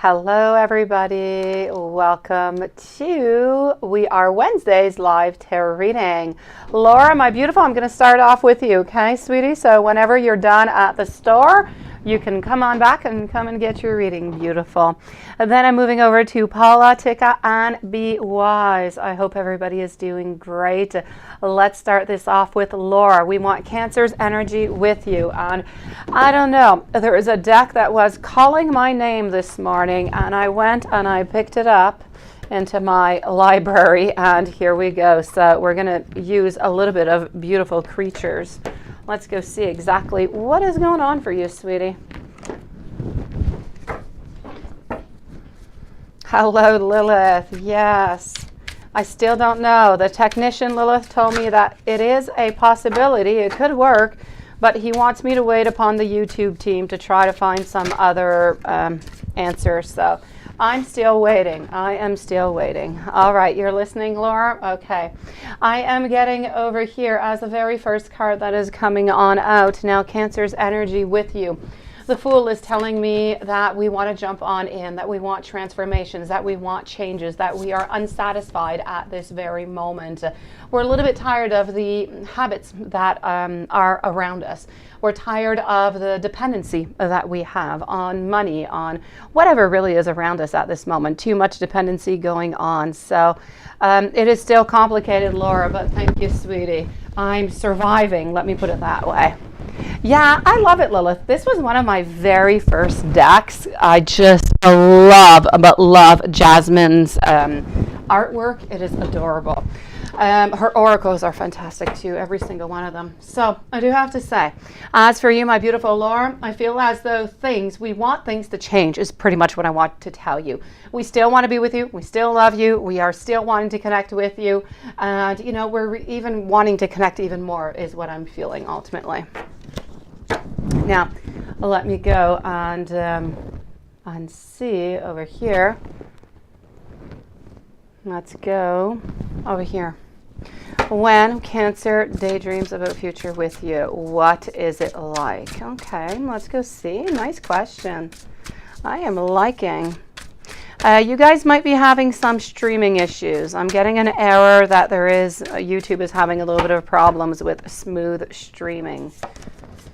Hello everybody, welcome to We Are Wednesday's live tarot reading. Laura, my beautiful, I'm going to start off with you, okay, sweetie? So whenever you're done at the store, you can come on back and come and get your reading, beautiful. And then I'm moving over to Paula, Tika, and Be Wise. I hope everybody is doing great. Let's start this off with Laura. We want Cancer's energy with you. And I don't know, there is a deck that was calling my name this morning, and I went and I picked it up into my library, and here we go. So we're going to use a little bit of beautiful creatures. Let's go see exactly what is going on for you, sweetie. Hello, Lilith. Yes. I still don't know. The technician, Lilith, told me that it is a possibility. It could work, but he wants me to wait upon the YouTube team to try to find some other answers. So I'm still waiting. I am still waiting. All right, you're listening, Laura? Okay. I am getting over here as the very first card that is coming on out. Now, Cancer's energy with you. The Fool is telling me that we want to jump on in, that we want transformations, that we want changes, that we are unsatisfied at this very moment. We're a little bit tired of the habits that are around us. We're tired of the dependency that we have on money, on whatever really is around us at this moment. Too much dependency going on. So it is still complicated, Laura, but thank you, sweetie. I'm surviving, let me put it that way. Yeah, I love it, Lilith. This was one of my very first decks. I just love Jasmine's artwork. It is adorable. Her oracles are fantastic too, every single one of them. So I do have to say, as for you, my beautiful Laura, I feel as though we want things to change is pretty much what I want to tell you. We still want to be with you. We still love you. We are still wanting to connect with you. And, you know, we're even wanting to connect even more is what I'm feeling ultimately. Now, let me go and see over here. Let's go over here. When Cancer daydreams about a future with you, what is it like? Okay, let's go see. Nice question. I am liking. You guys might be having some streaming issues. I'm getting an error that YouTube is having a little bit of problems with smooth streaming.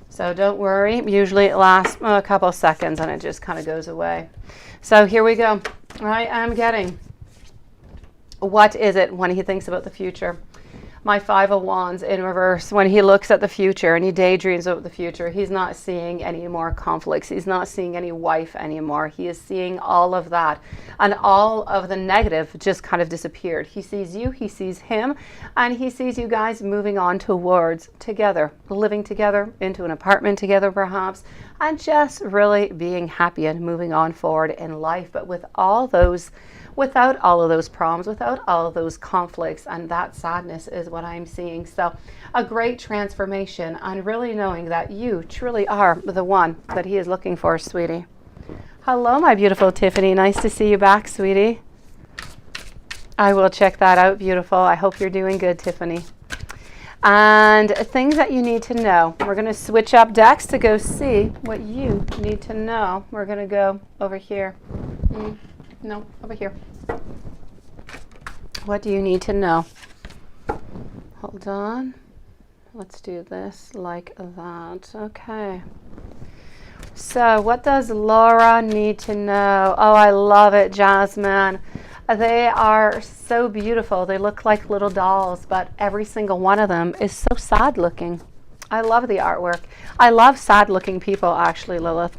So don't worry. Usually it lasts a couple seconds and it just kind of goes away. So here we go. I am getting, what is it when he thinks about the future? My Five of Wands in reverse. When he looks at the future and he daydreams about the future, he's not seeing any more conflicts. He's not seeing any wife anymore. He is seeing all of that. And all of the negative just kind of disappeared. He sees you, he sees him, and he sees you guys moving on towards together, living together, into an apartment together perhaps, and just really being happy and moving on forward in life. But without all of those problems, without all of those conflicts, and that sadness is what I'm seeing. So a great transformation and really knowing that you truly are the one that he is looking for, sweetie. Hello, my beautiful Tiffany. Nice to see you back, sweetie. I will check that out, beautiful. I hope you're doing good, Tiffany. And things that you need to know. We're going to switch up decks to go see what you need to know. We're going to go over here. No, over here. What do you need to know? Hold on. Let's do this like that. Okay. So what does Laura need to know? Oh, I love it, Jasmine. They are so beautiful. They look like little dolls, but every single one of them is so sad looking. I love the artwork. I love sad looking people, actually, Lilith.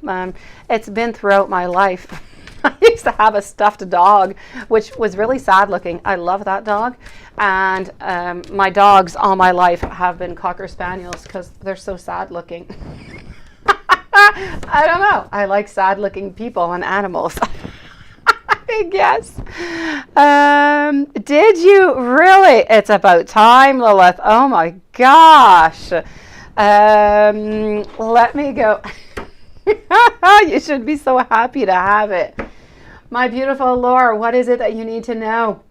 It's been throughout my life. I used to have a stuffed dog, which was really sad looking. I love that dog. And my dogs all my life have been Cocker Spaniels because they're so sad looking. I don't know. I like sad looking people and animals. I guess. Did you really? It's about time, Lilith. Oh my gosh. Let me go. You should be so happy to have it. My beautiful Laura, what is it that you need to know?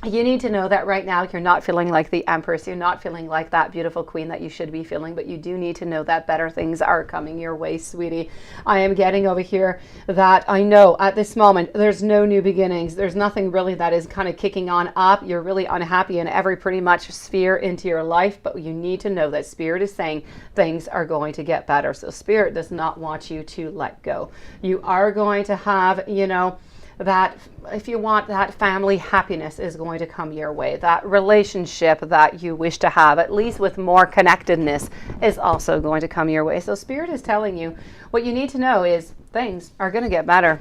You need to know that right now you're not feeling like the Empress. You're not feeling like that beautiful queen that you should be feeling, but you do need to know that better things are coming your way, sweetie. I am getting over here that I know at this moment there's no new beginnings. There's nothing really that is kind of kicking on up. You're really unhappy in every pretty much sphere into your life, but you need to know that Spirit is saying things are going to get better. So Spirit does not want you to let go. You are going to have, you know, that if you want, that family happiness is going to come your way. That relationship that you wish to have, at least with more connectedness, is also going to come your way. So Spirit is telling you what you need to know is things are going to get better.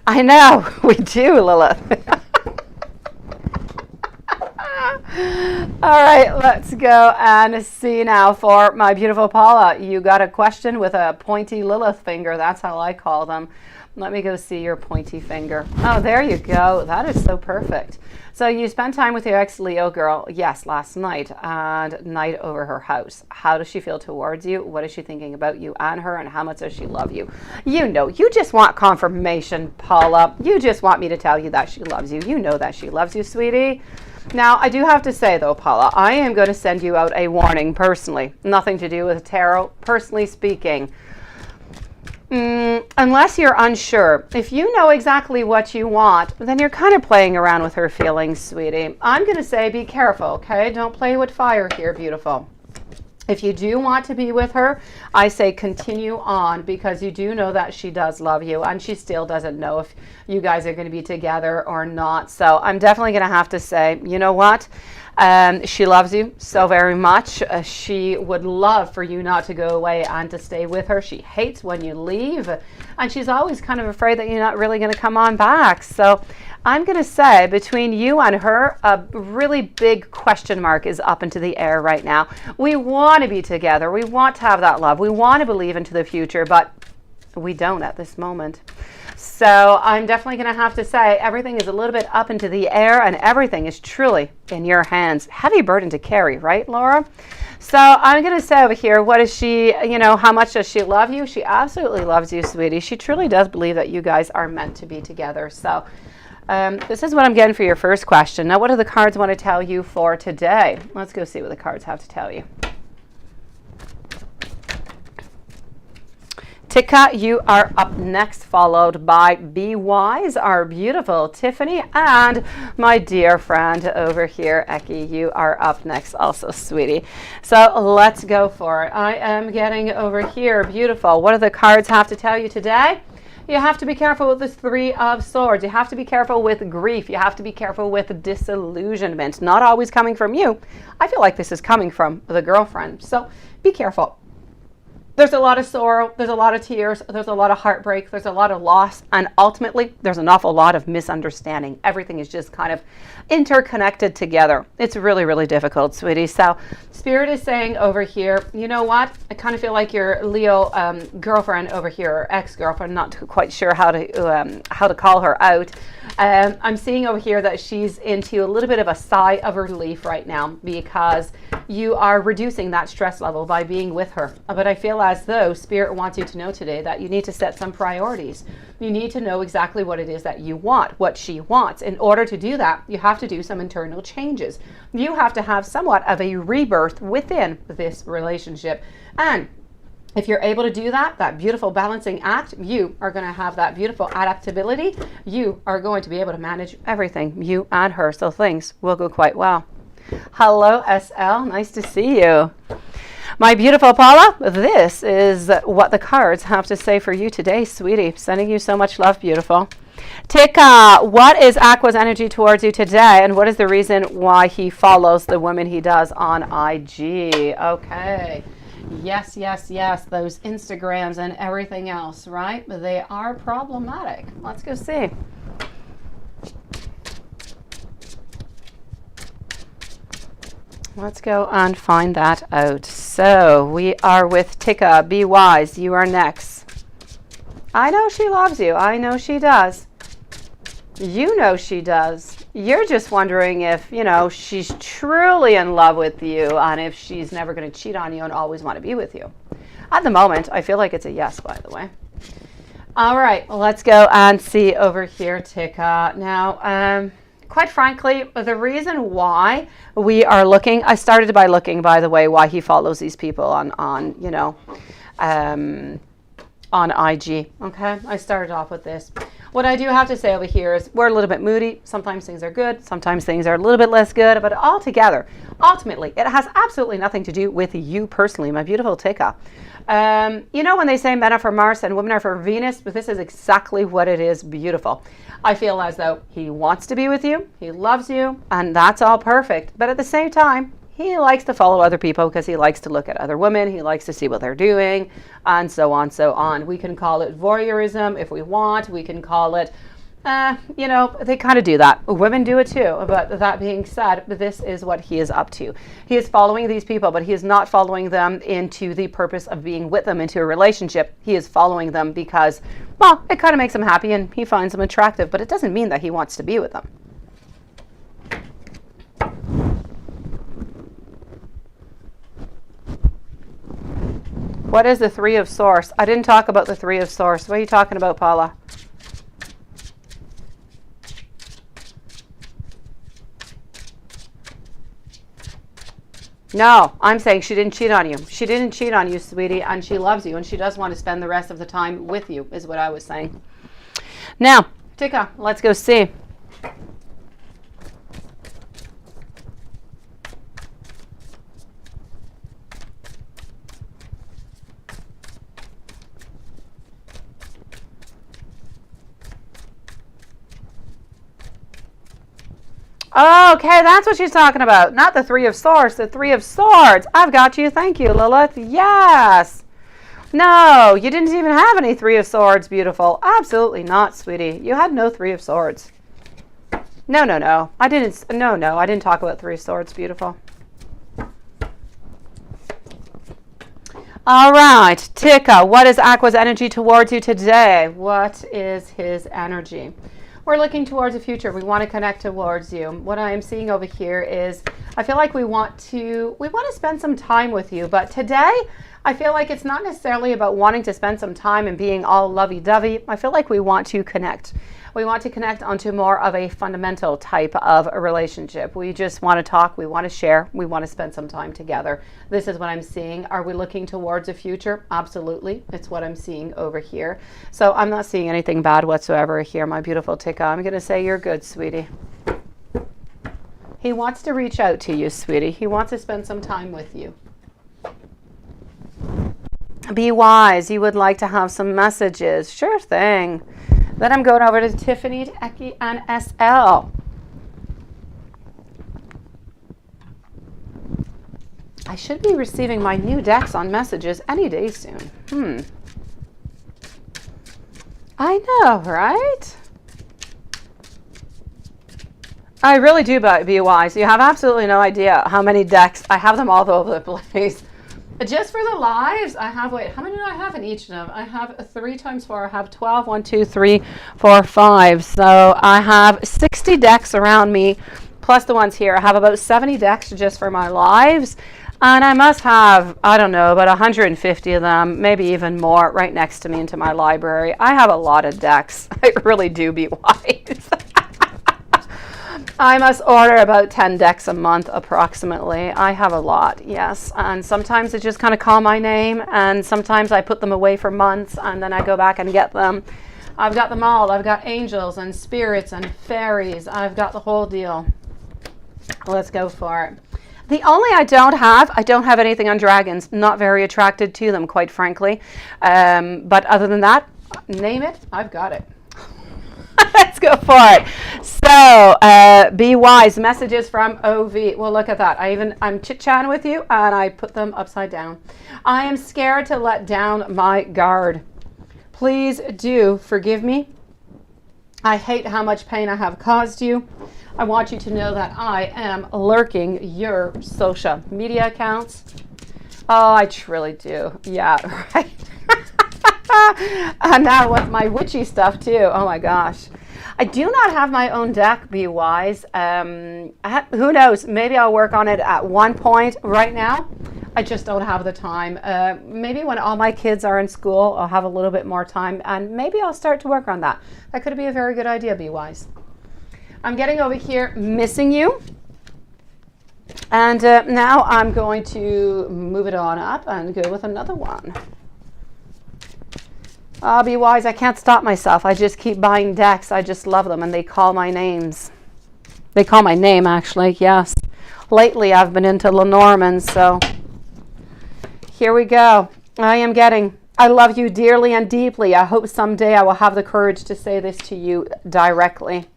I know, we do, Lilith. All right, let's go and see now for my beautiful Paula. You got a question with a pointy Lilith finger. That's how I call them. Let me go see your pointy finger. Oh, there you go. That is so perfect. So you spent time with your ex-Leo girl, yes, last night, and night over her house. How does she feel towards you? What is she thinking about you and her, and how much does she love you? You know, you just want confirmation, Paula. You just want me to tell you that she loves you. You know that she loves you, sweetie. Now, I do have to say, though, Paula, I am going to send you out a warning personally. Nothing to do with tarot, personally speaking. Unless you're unsure, if you know exactly what you want, then you're kind of playing around with her feelings, sweetie. I'm going to say be careful, okay? Don't play with fire here, beautiful. If you do want to be with her, I say continue on, because you do know that she does love you, and she still doesn't know if you guys are going to be together or not. So I'm definitely going to have to say, you know what? She loves you so very much. She would love for you not to go away and to stay with her. She hates when you leave, and she's always kind of afraid that you're not really going to come on back. So I'm going to say between you and her, a really big question mark is up into the air right now. We want to be together. We want to have that love. We want to believe into the future, but we don't at this moment. So I'm definitely going to have to say everything is a little bit up into the air, and everything is truly in your hands. Heavy burden to carry, right, Laura? So I'm going to say over here, what is she, you know, how much does she love you? She absolutely loves you, sweetie. She truly does believe that you guys are meant to be together. So this is what I'm getting for your first question. Now, what do the cards want to tell you for today? Let's go see what the cards have to tell you. Tika, you are up next, followed by Be Wise, our beautiful Tiffany, and my dear friend over here, Eki, you are up next also, sweetie. So let's go for it. I am getting over here, beautiful. What do the cards have to tell you today? You have to be careful with this Three of Swords. You have to be careful with grief. You have to be careful with disillusionment. Not always coming from you. I feel like this is coming from the girlfriend. So be careful. There's a lot of sorrow, there's a lot of tears, there's a lot of heartbreak, there's a lot of loss, and ultimately there's an awful lot of misunderstanding. Everything is just kind of interconnected together. It's really, really difficult, sweetie. So Spirit is saying over here, you know what? I kind of feel like your Leo girlfriend over here, or ex-girlfriend, not quite sure how to call her out. I'm seeing over here that she's into a little bit of a sigh of relief right now, because you are reducing that stress level by being with her. But I feel as though Spirit wants you to know today that you need to set some priorities. You need to know exactly what it is that you want, what she wants. In order to do that, you have to do some internal changes. You have to have somewhat of a rebirth within this relationship. And if you're able to do that, that beautiful balancing act, you are going to have that beautiful adaptability. You are going to be able to manage everything, you and her. So things will go quite well. Hello, SL. Nice to see you. My beautiful Paula, this is what the cards have to say for you today, sweetie. Sending you so much love, beautiful. Tika, what is Aqua's energy towards you today, and what is the reason why he follows the women he does on IG? Okay. Yes, yes, yes. Those Instagrams and everything else, right? They are problematic. Let's go see. Let's go and find that out. So we are with Tika. Be Wise. You are next. I know she loves you. I know she does. You know she does. You're just wondering if, you know, she's truly in love with you, and if she's never going to cheat on you and always want to be with you. At the moment, I feel like it's a yes, by the way. All right, well, let's go and see over here, Tika. Now, quite frankly, the reason why we are looking, I started by looking, by the way, why he follows these people on you know, on IG. Okay, I started off with this. What I do have to say over here is we're a little bit moody. Sometimes things are good, sometimes things are a little bit less good, but altogether, ultimately, it has absolutely nothing to do with you personally, my beautiful Tika. You know when they say men are for Mars and women are for Venus, but this is exactly what it is. Beautiful. I feel as though he wants to be with you, he loves you, and that's all perfect. But at the same time, he likes to follow other people because he likes to look at other women, he likes to see what they're doing, and so on, so on. We can call it voyeurism if we want. We can call it, you know, they kind of do that. Women do it too. But that being said, this is what he is up to. He is following these people, but he is not following them into the purpose of being with them into a relationship. He is following them because, well, it kind of makes him happy and he finds them attractive, but it doesn't mean that he wants to be with them. What is the Three of Swords? I didn't talk about the Three of Swords. What are you talking about, Paula? No, I'm saying she didn't cheat on you. She didn't cheat on you, sweetie, and she loves you, and she does want to spend the rest of the time with you, is what I was saying. Now, Tika, let's go see. Okay, that's what she's talking about. Not the Three of Swords, the Three of Swords. I've got you. Thank you, Lilith. Yes. No, you didn't even have any Three of Swords, beautiful. Absolutely not, sweetie. You had no Three of Swords. No, no, no. I didn't. No, no. I didn't talk about Three of Swords, beautiful. All right, Tika, what is Aqua's energy towards you today? What is his energy? We're looking towards the future. We want to connect towards you. What I am seeing over here is I feel like we want to spend some time with you. But today, I feel like it's not necessarily about wanting to spend some time and being all lovey-dovey. I feel like we want to connect. We want to connect onto more of a fundamental type of a relationship. We just want to talk. We want to share. We want to spend some time together. This is what I'm seeing. Are we looking towards the future? Absolutely. It's what I'm seeing over here. So I'm not seeing anything bad whatsoever here, my beautiful Tika. I'm going to say you're good, sweetie. He wants to reach out to you, sweetie. He wants to spend some time with you. Be wise. You would like to have some messages. Sure thing. Then I'm going over to Tiffany, Eki, and SL. I should be receiving my new decks on messages any day soon. I know, right? I really do be wise. You have absolutely no idea how many decks. I have them all over the place. Just for the lives, I have, wait, how many do I have in each of them? I have 3 times 4. I have 12, 1, 2, 3, 4, 5. So I have 60 decks around me, plus the ones here. I have about 70 decks just for my lives. And I must have, I don't know, about 150 of them, maybe even more, right next to me into my library. I have a lot of decks. I really do be wise. I must order about 10 decks a month approximately. I have a lot, yes. And sometimes they just kind of call my name, and sometimes I put them away for months and then I go back and get them. I've got them all. I've got angels and spirits and fairies. I've got the whole deal. Let's go for it. The only I don't have anything on dragons. Not very attracted to them, quite frankly. But other than that, name it, I've got it. Let's go for it. So, be wise. Messages from OV. Well, look at that. I'm chit-chatting with you, and I put them upside down. I am scared to let down my guard. Please do forgive me. I hate how much pain I have caused you. I want you to know that I am lurking your social media accounts. Oh, I truly do. Yeah, right. And now with my witchy stuff too. Oh my gosh. I do not have my own deck, be wise. Who knows? Maybe I'll work on it at one point. Right now, I just don't have the time. Maybe when all my kids are in school, I'll have a little bit more time, and maybe I'll start to work on that. That could be a very good idea, Be Wise. I'm getting over here, missing you. And now I'm going to move it on up and go with another one. Be Wise, I can't stop myself. I just keep buying decks. I just love them, and they call my names. They call my name, actually, yes. Lately, I've been into Lenormand, so here we go. I am getting, I love you dearly and deeply. I hope someday I will have the courage to say this to you directly.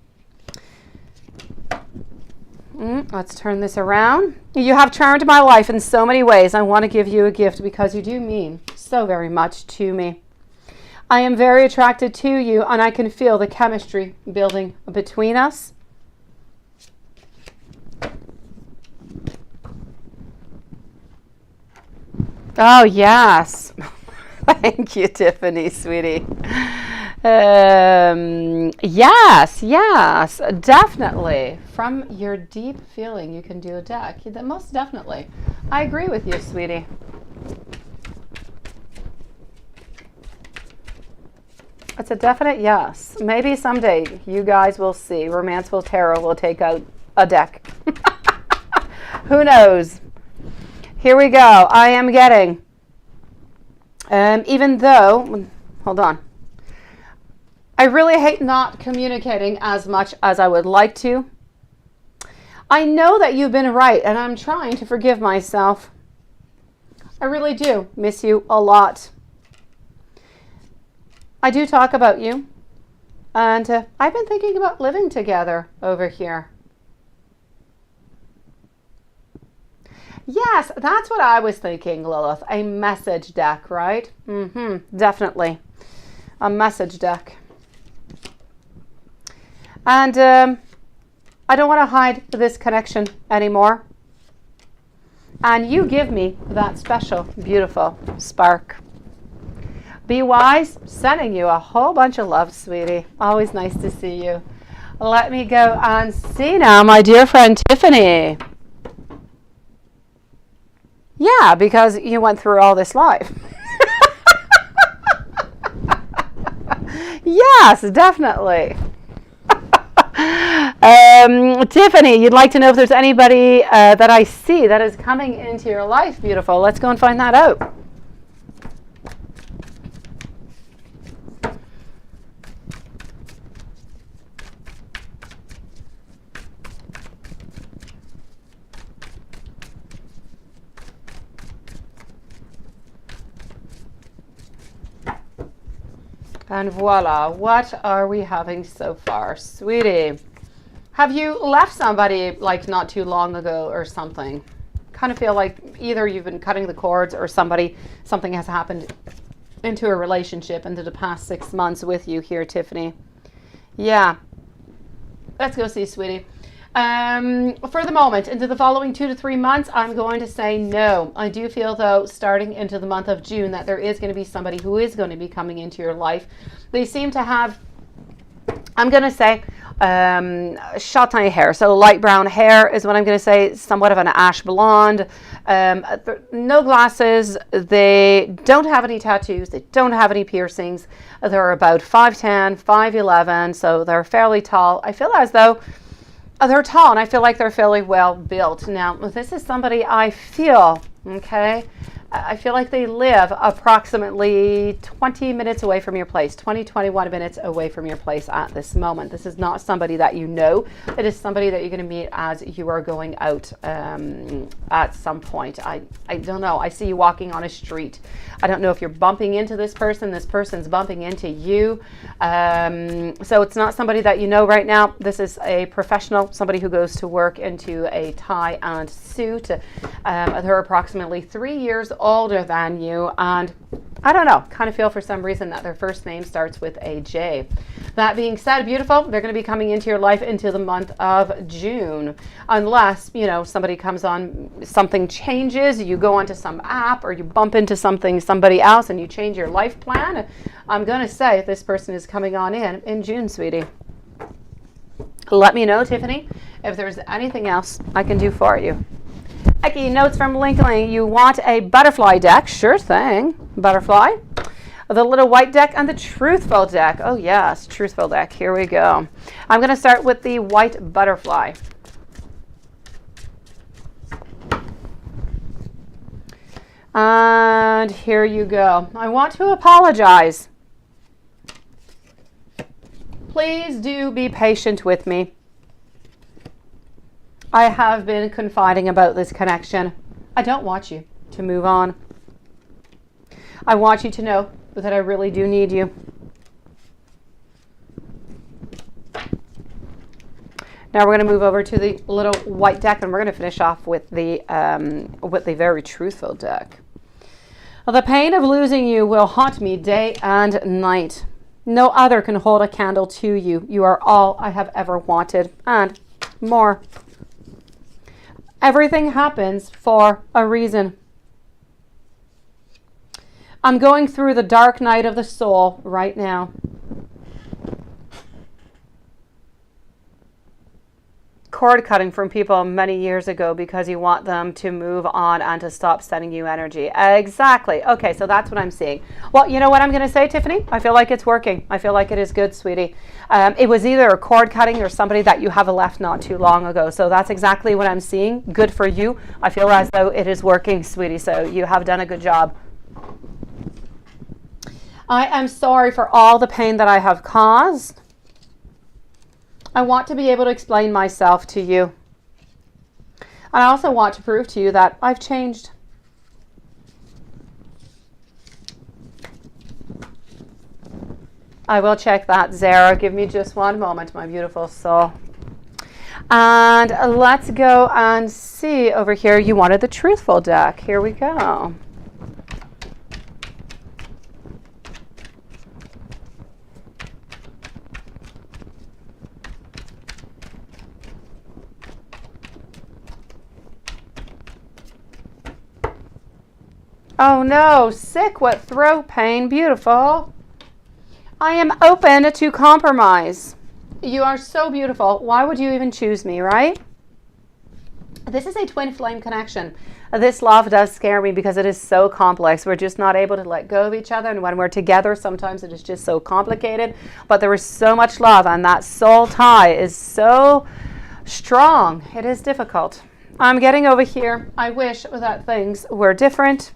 Let's turn this around. You have charmed my life in so many ways. I want to give you a gift because you do mean so very much to me. I am very attracted to you, and I can feel the chemistry building between us. Oh, yes. Thank you, Tiffany, sweetie. Yes, definitely. From your deep feeling, you can do a deck. Most definitely. I agree with you, sweetie. It's a definite yes. Maybe someday you guys will see. Romancefull Tarot will take out a deck. Who knows? Here we go. I am getting, even though, hold on. I really hate not communicating as much as I would like to. I know that you've been right, and I'm trying to forgive myself. I really do miss you a lot. I do talk about you, and I've been thinking about living together over here. Yes, that's what I was thinking, Lilith. A message deck, right? Definitely. A message deck. And I don't want to hide this connection anymore. And you give me that special, beautiful spark. Be Wise, sending you a whole bunch of love, sweetie. Always nice to see you. Let me go and see now my dear friend Tiffany. Yeah, because you went through all this live. Yes, definitely. Tiffany, you'd like to know if there's anybody that I see that is coming into your life. Beautiful. Let's go and find that out. And voila, what are we having so far? Sweetie, have you left somebody like not too long ago or something? Kind of feel like either you've been cutting the cords or something has happened into a relationship into the past 6 months with you here, Tiffany. Yeah. Let's go see, sweetie. For the moment, into the following 2 to 3 months, I'm going to say no. I do feel, though, starting into the month of June, that there is going to be somebody who is going to be coming into your life. They seem to have, I'm going to say, châtain hair. So light brown hair is what I'm going to say, somewhat of an ash blonde. No glasses. They don't have any tattoos. They don't have any piercings. They're about 5'10", 5'11", so they're fairly tall. I feel as though they're tall, and I feel like they're fairly well built. Now, this is somebody I feel, okay, I feel like they live approximately 20 minutes away from your place, 21 minutes away from your place at this moment. This is not somebody that you know. It is somebody that you're going to meet as you are going out at some point. I don't know. I see you walking on a street. I don't know if you're bumping into this person's bumping into you. So it's not somebody that you know right now. This is a professional, somebody who goes to work into a tie and suit. They're approximately 3 years older than you, and I don't know, kind of feel for some reason that their first name starts with a J. That being said, beautiful, they're going to be coming into your life into the month of June, unless, you know, somebody comes on, something changes, you go onto some app or you bump into somebody else and you change your life plan. I'm going to say this person is coming on in June, sweetie. Let me know, Tiffany, if there's anything else I can do for you. Becky, notes from Lincoln. You want a butterfly deck? Sure thing. Butterfly. The little white deck and the truthful deck. Oh yes, truthful deck. Here we go. I'm going to start with the white butterfly. And here you go. I want to apologize. Please do be patient with me. I have been confiding about this connection. I don't want you to move on. I want you to know that I really do need you. Now we're going to move over to the little white deck, and we're going to finish off with the very truthful deck. The pain of losing you will haunt me day and night. No other can hold a candle to you. You are all I have ever wanted, and more. Everything happens for a reason. I'm going through the dark night of the soul right now. Cord cutting from people many years ago because you want them to move on and to stop sending you energy. Exactly. Okay, so that's what I'm seeing. Well, you know what I'm going to say, Tiffany? I feel like it's working. I feel like it is good, sweetie. It was either a cord cutting or somebody that you have left not too long ago. So that's exactly what I'm seeing. Good for you. I feel as though it is working, sweetie. So you have done a good job. I am sorry for all the pain that I have caused. I want to be able to explain myself to you. And I also want to prove to you that I've changed. I will check that, Zara. Give me just one moment, my beautiful soul. And let's go and see over here. You wanted the truthful deck. Here we go. Oh no, sick with throat pain. Beautiful. I am open to compromise. You are so beautiful. Why would you even choose me, right? This is a twin flame connection. This love does scare me because it is so complex. We're just not able to let go of each other. And when we're together, sometimes it is just so complicated. But there is so much love, and that soul tie is so strong. It is difficult. I'm getting over here. I wish that things were different.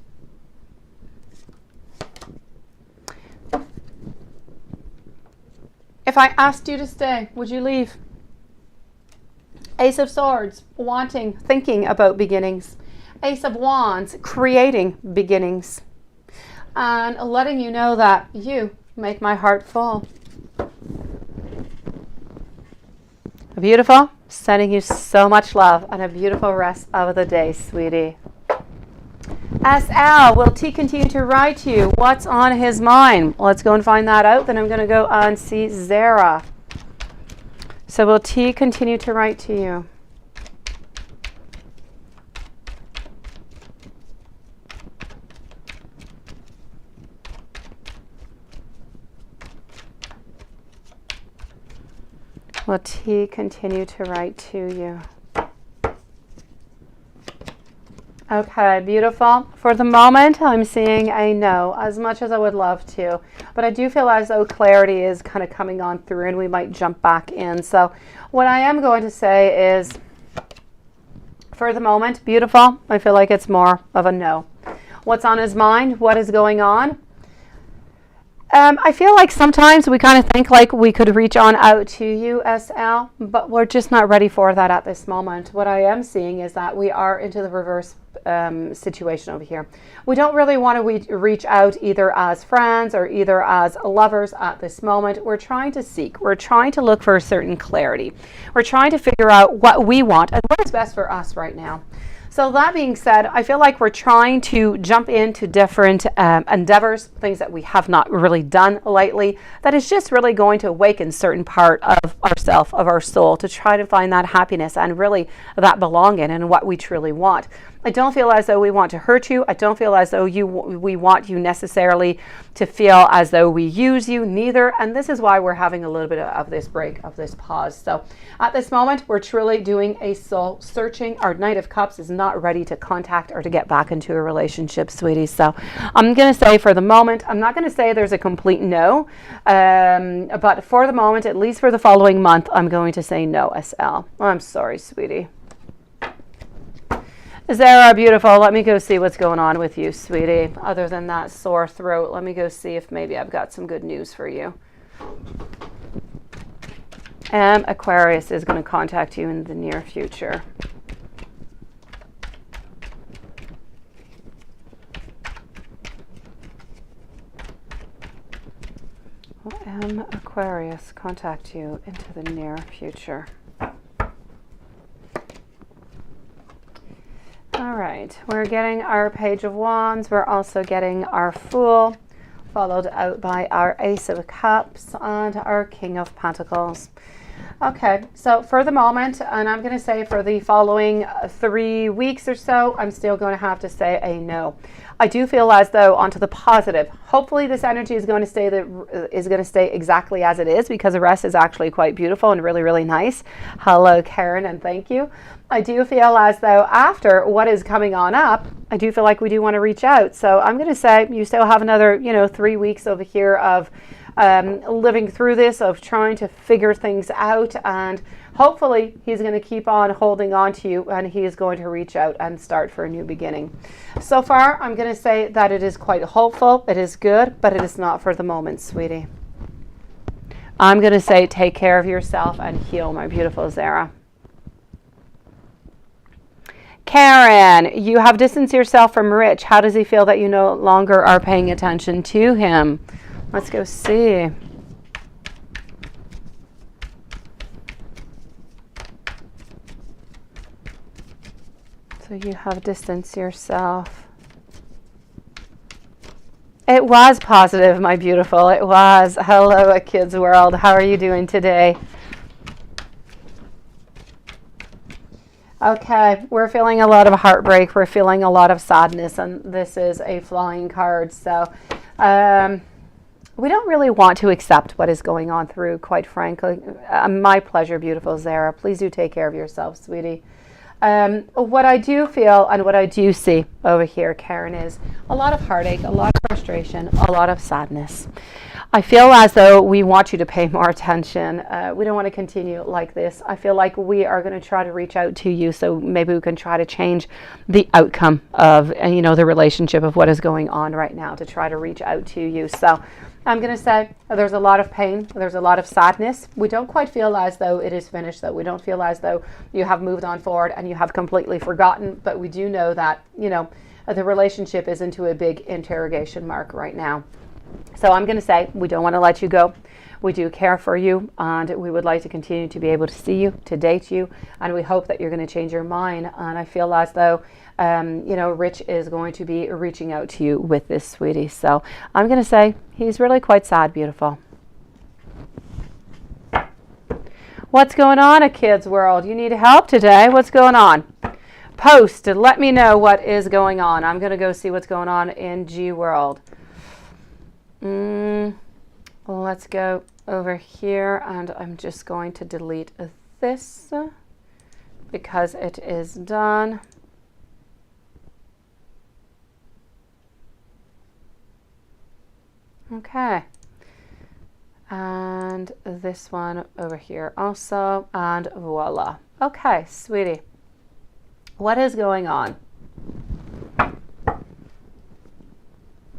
If I asked you to stay, would you leave? Ace of Swords, wanting, thinking about beginnings. Ace of Wands, creating beginnings. And letting you know that you make my heart full. Beautiful. Sending you so much love and a beautiful rest of the day, sweetie. SL, will T continue to write to you? What's on his mind? Let's go and find that out. Then I'm going to go and see Zara. So will T continue to write to you? Will T continue to write to you? Okay, beautiful. For the moment, I'm seeing a no, as much as I would love to. But I do feel as though clarity is kind of coming on through and we might jump back in. So what I am going to say is, for the moment, beautiful. I feel like it's more of a no. What's on his mind? What is going on? I feel like sometimes we kind of think like we could reach on out to you, SL, but we're just not ready for that at this moment. What I am seeing is that we are into the reverse situation over here. We don't really want to reach out either as friends or either as lovers at this moment. We're trying to seek. We're trying to look for a certain clarity. We're trying to figure out what we want and what is best for us right now. So that being said, I feel like we're trying to jump into different endeavors, things that we have not really done lately, that is just really going to awaken certain part of ourself, of our soul, to try to find that happiness and really that belonging and what we truly want. I don't feel as though we want to hurt you. I don't feel as though we want you necessarily to feel as though we use you, neither. And this is why we're having a little bit of this break, of this pause. So at this moment, we're truly doing a soul searching. Our Knight of Cups is not not ready to contact or to get back into a relationship, sweetie. So I'm going to say for the moment, I'm not going to say there's a complete no, but for the moment, at least for the following month, I'm going to say no, SL. I'm sorry, sweetie. Zara, beautiful. Let me go see what's going on with you, sweetie. Other than that sore throat, let me go see if maybe I've got some good news for you. Aquarius is going to contact you in the near future. Will Aquarius contact you into the near future? All right, we're getting our Page of Wands. We're also getting our Fool, followed out by our Ace of Cups and our King of Pentacles. Okay, so for the moment, and I'm going to say for the following 3 weeks or so, I'm still going to have to say a no. I do feel as though onto the positive. Hopefully this energy is going to stay exactly as it is, because the rest is actually quite beautiful and really, really nice. Hello, Karen, and thank you. I do feel as though after what is coming on up, I do feel like we do want to reach out. So I'm going to say you still have another, 3 weeks over here of living through this, of trying to figure things out, and hopefully he's going to keep on holding on to you, and he is going to reach out and start for a new beginning. So far, I'm going to say that it is quite hopeful, it is good, but it is not for the moment, sweetie. I'm going to say take care of yourself and heal, my beautiful Zara. Karen, you have distanced yourself from Rich. How does he feel that you no longer are paying attention to him? Let's go see. So you have distanced yourself. It was positive, my beautiful. It was. Hello, A Kid's World. How are you doing today? Okay, we're feeling a lot of heartbreak. We're feeling a lot of sadness, and this is a flying card. So we don't really want to accept what is going on through, quite frankly. My pleasure, beautiful Zara. Please do take care of yourself, sweetie. What I do feel and what I do see over here, Karen, is a lot of heartache, a lot of frustration, a lot of sadness. I feel as though we want you to pay more attention. We don't want to continue like this. I feel like we are going to try to reach out to you, so maybe we can try to change the outcome of, the relationship of what is going on right now, to try to reach out to you. So I'm going to say there's a lot of pain. There's a lot of sadness. We don't quite feel as though it is finished, though. We don't feel as though you have moved on forward and you have completely forgotten. But we do know that, the relationship is into a big interrogation mark right now. So I'm going to say we don't want to let you go. We do care for you, and we would like to continue to be able to see you, to date you, and we hope that you're going to change your mind. And I feel as though Rich is going to be reaching out to you with this, sweetie. So I'm going to say he's really quite sad, beautiful. What's going on, A Kid's World? You need help today? What's going on? Post and let me know what is going on. I'm going to go see what's going on in G World. Let's go over here, and I'm just going to delete this because it is done. Okay, and this one over here also, and voila. Okay, sweetie, what is going on?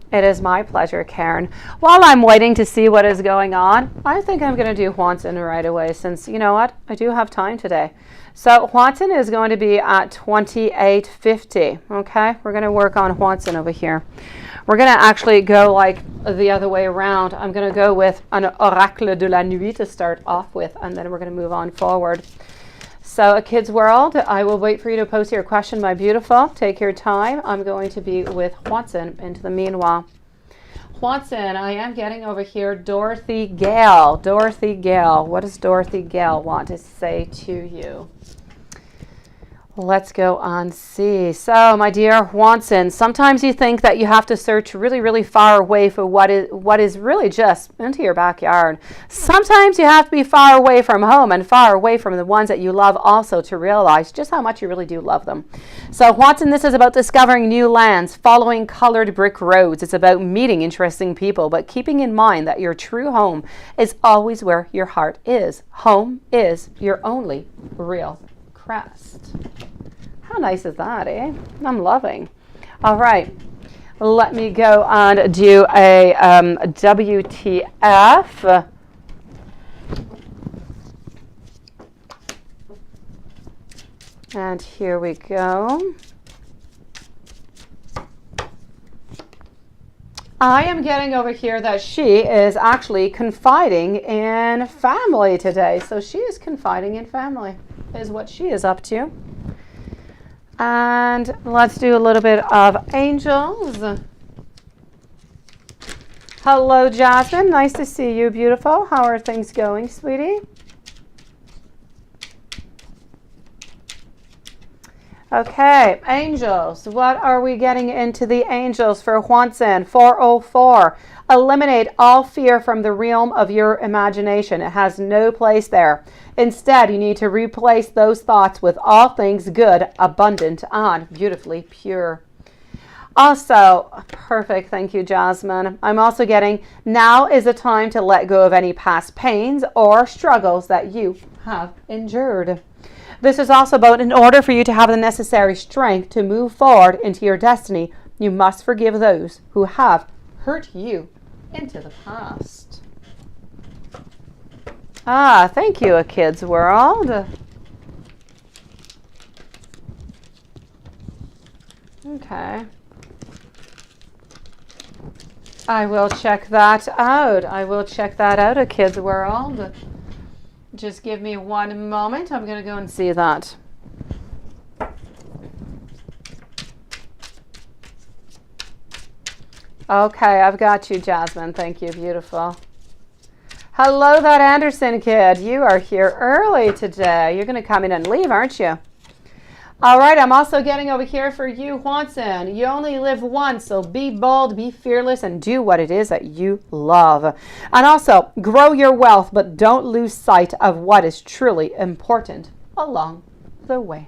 It is my pleasure, Karen. While I'm waiting to see what is going on, I think I'm going to do Hwanson right away, since, you know what, I do have time today. So Hwanson is going to be at 2850. Okay, we're going to work on Hwanson over here. We're going to actually go like the other way around. I'm going to go with an Oracle de la Nuit to start off with, and then we're going to move on forward. So A Kid's World, I will wait for you to post your question, my beautiful. Take your time. I'm going to be with Hwanson into the meanwhile. Hwanson, I am getting over here Dorothy Gale. Dorothy Gale. What does Dorothy Gale want to say to you? Let's go on see. So, my dear Watson, sometimes you think that you have to search really, really far away for what is really just into your backyard. Sometimes you have to be far away from home and far away from the ones that you love also to realize just how much you really do love them. So, Watson, this is about discovering new lands, following colored brick roads. It's about meeting interesting people, but keeping in mind that your true home is always where your heart is. Home is your only real crest. How nice is that, eh? I'm loving. All right, let me go and do a WTF. And here we go. I am getting over here that she is actually confiding in family today. So she is confiding in family is what she is up to. And let's do a little bit of angels. Hello, Jasmine. Nice to see you, beautiful. How are things going, sweetie? Okay, angels. What are we getting into the angels for Watson? 404. Eliminate all fear from the realm of your imagination. It has no place there. Instead, you need to replace those thoughts with all things good, abundant, and beautifully pure. Also, perfect. Thank you, Jasmine. I'm also getting, now is the time to let go of any past pains or struggles that you have endured. This is also about, in order for you to have the necessary strength to move forward into your destiny, you must forgive those who have hurt you into the past. Ah, thank you, A Kid's World. Okay. I will check that out. I will check that out, A Kid's World. Just give me one moment. I'm going to go and see that. Okay, I've got you, Jasmine. Thank you. Beautiful. Hello, that Anderson kid. You are here early today. You're going to come in and leave, aren't you? All right, I'm also getting over here for you, Watson. You only live once, so be bold, be fearless, and do what it is that you love. And also, grow your wealth, but don't lose sight of what is truly important along the way.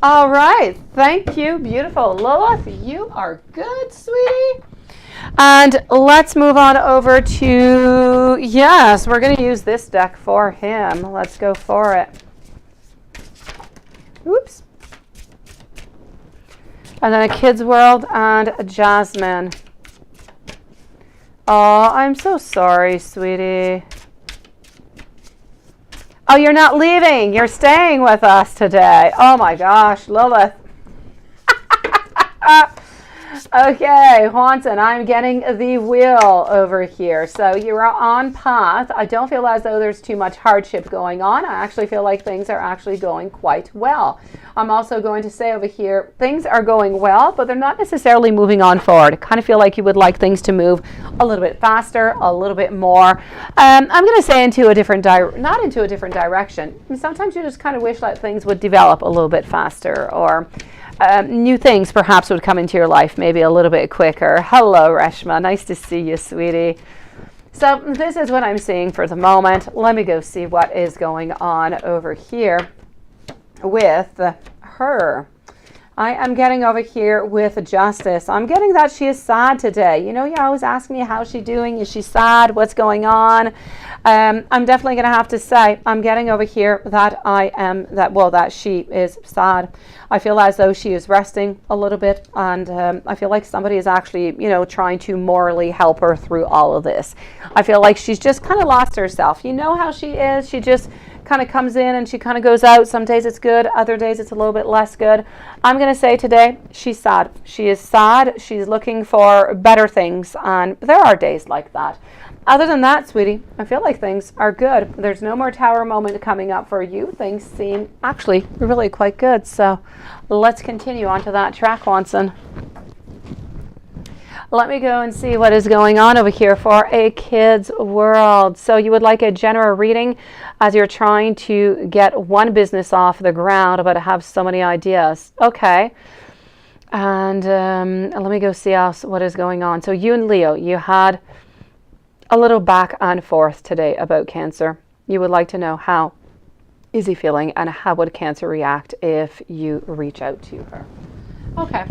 All right, thank you, beautiful Lilith. You are good, sweetie. And let's move on over to, yes, we're going to use this deck for him. Let's go for it. Oops. And then A Kid's World and Jasmine. Oh, I'm so sorry, sweetie. Oh, you're not leaving. You're staying with us today. Oh my gosh, Lilith. Okay, Watson, I'm getting the wheel over here. So you are on path. I don't feel as though there's too much hardship going on. I actually feel like things are actually going quite well. I'm also going to say over here, things are going well, but they're not necessarily moving on forward. I kind of feel like you would like things to move a little bit faster, a little bit more. I'm going to say into a different not into a different direction. Sometimes you just kind of wish that things would develop a little bit faster, or new things perhaps would come into your life maybe a little bit quicker. Hello, Reshma. Nice to see you, sweetie. So this is what I'm seeing for the moment. Let me go see what is going on over here with her. I am getting over here with Justice. I'm getting that she is sad today. You know, you always ask me, how's she doing? Is she sad? What's going on? I'm definitely going to have to say, I'm getting over here that that she is sad. I feel as though she is resting a little bit, and I feel like somebody is actually, you know, trying to morally help her through all of this. I feel like she's just kind of lost herself. You know how she is. She just kind of comes in and she kind of goes out. Some days it's good, other days it's a little bit less good. I'm going to say today she's sad. She is sad. She's looking for better things, and there are days like that. Other than that, sweetie, I feel like things are good. There's no more tower moment coming up for you. Things seem actually really quite good. So let's continue on to that track, Watson. Let me go and see what is going on over here for a kid's world. So you would like a general reading as you're trying to get one business off the ground, but have so many ideas. Okay. And let me go see else what is going on. So you and Leo, you had a little back and forth today about Cancer. You would like to know how is he feeling and how would Cancer react if you reach out to her. Okay.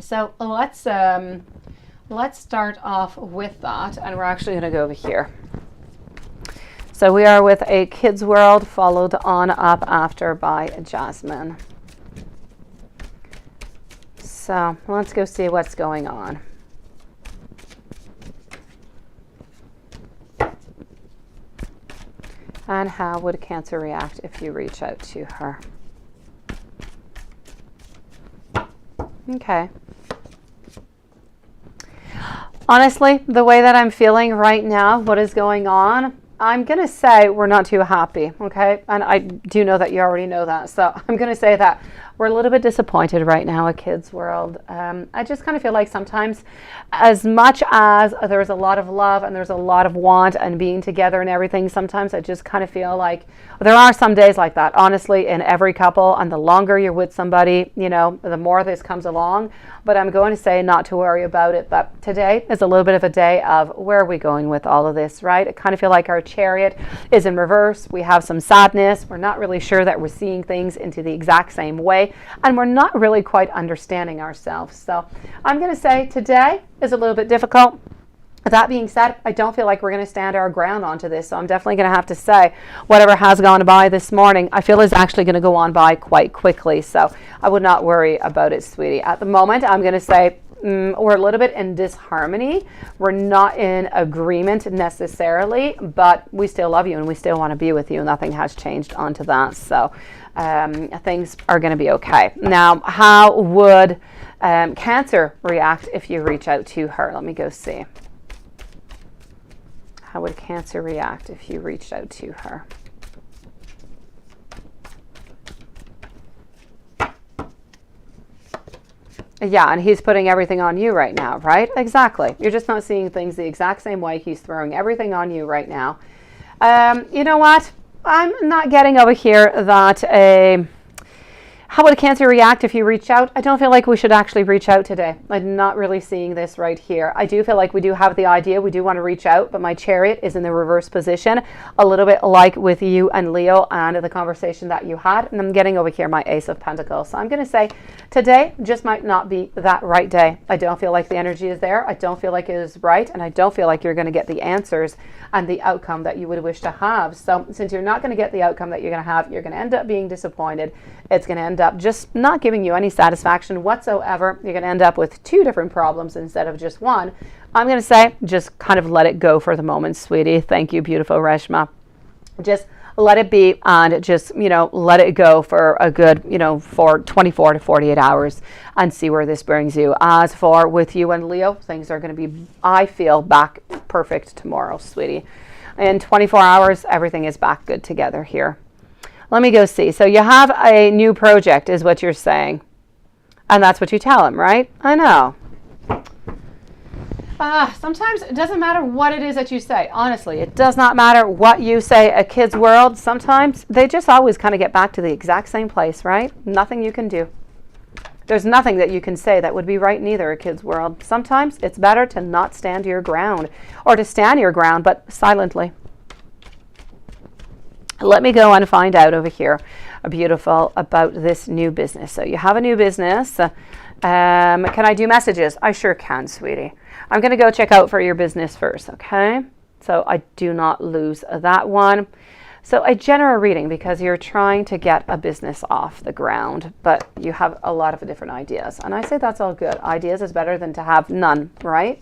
So let's start off with that, and we're actually going to go over here. So we are with a kid's world, followed on up after by Jasmine. So let's go see what's going on. And how would Cancer react if you reach out to her? Okay. Honestly, the way that I'm feeling right now, what is going on, I'm going to say we're not too happy, okay? And I do know that you already know that. So I'm going to say that we're a little bit disappointed right now at Kids World. I just kind of feel like sometimes, as much as there's a lot of love and there's a lot of want and being together and everything, sometimes I just kind of feel like there are some days like that, honestly, in every couple. And the longer you're with somebody, you know, the more this comes along. But I'm going to say not to worry about it. But today is a little bit of a day of where are we going with all of this, right? I kind of feel like our Chariot is in reverse. We have some sadness. We're not really sure that we're seeing things into the exact same way. And we're not really quite understanding ourselves. So I'm going to say today is a little bit difficult. That being said, I don't feel like we're going to stand our ground onto this. So I'm definitely going to have to say whatever has gone by this morning, I feel is actually going to go on by quite quickly. So I would not worry about it, sweetie. At the moment, I'm going to say we're a little bit in disharmony. We're not in agreement necessarily, but we still love you and we still want to be with you. Nothing has changed onto that. So things are going to be okay. Now, how would Cancer react if you reach out to her? Let me go see. How would Cancer react if you reached out to her? Yeah, and he's putting everything on you right now, right? Exactly. You're just not seeing things the exact same way. He's throwing everything on you right now. You know what? I'm not getting over here that how would Cancer react if you reach out? I don't feel like we should actually reach out today. I'm not really seeing this right here. I do feel like we do have the idea. We do want to reach out, but my Chariot is in the reverse position, a little bit like with you and Leo and the conversation that you had. And I'm getting over here my Ace of Pentacles. So I'm going to say today just might not be that right day. I don't feel like the energy is there. I don't feel like it is right. And I don't feel like you're going to get the answers and the outcome that you would wish to have. So since you're not going to get the outcome that you're going to have, you're going to end up being disappointed. It's going to end up just not giving you any satisfaction whatsoever. You're going to end up with two different problems instead of just one. I'm going to say just kind of let it go for the moment, sweetie. Thank you, beautiful Reshma. Just let it be and just, you know, let it go for a good, you know, for 24 to 48 hours and see where this brings you. As for with you and Leo, things are going to be, I feel, back perfect tomorrow, sweetie. In 24 hours, everything is back good together here. Let me go see. So you have a new project is what you're saying. And that's what you tell him, right? I know. Sometimes it doesn't matter what it is that you say. Honestly, it does not matter what you say at Kids World. Sometimes they just always kind of get back to the exact same place, right? Nothing you can do. There's nothing that you can say that would be right in either at Kids World. Sometimes it's better to not stand your ground or to stand your ground, but silently. Let me go and find out over here, beautiful, about this new business. So you have a new business. Can I do messages? I sure can, sweetie. I'm going to go check out for your business first, okay? So I do not lose that one. So a general reading because you're trying to get a business off the ground, but you have a lot of different ideas. And I say that's all good. Ideas is better than to have none, right?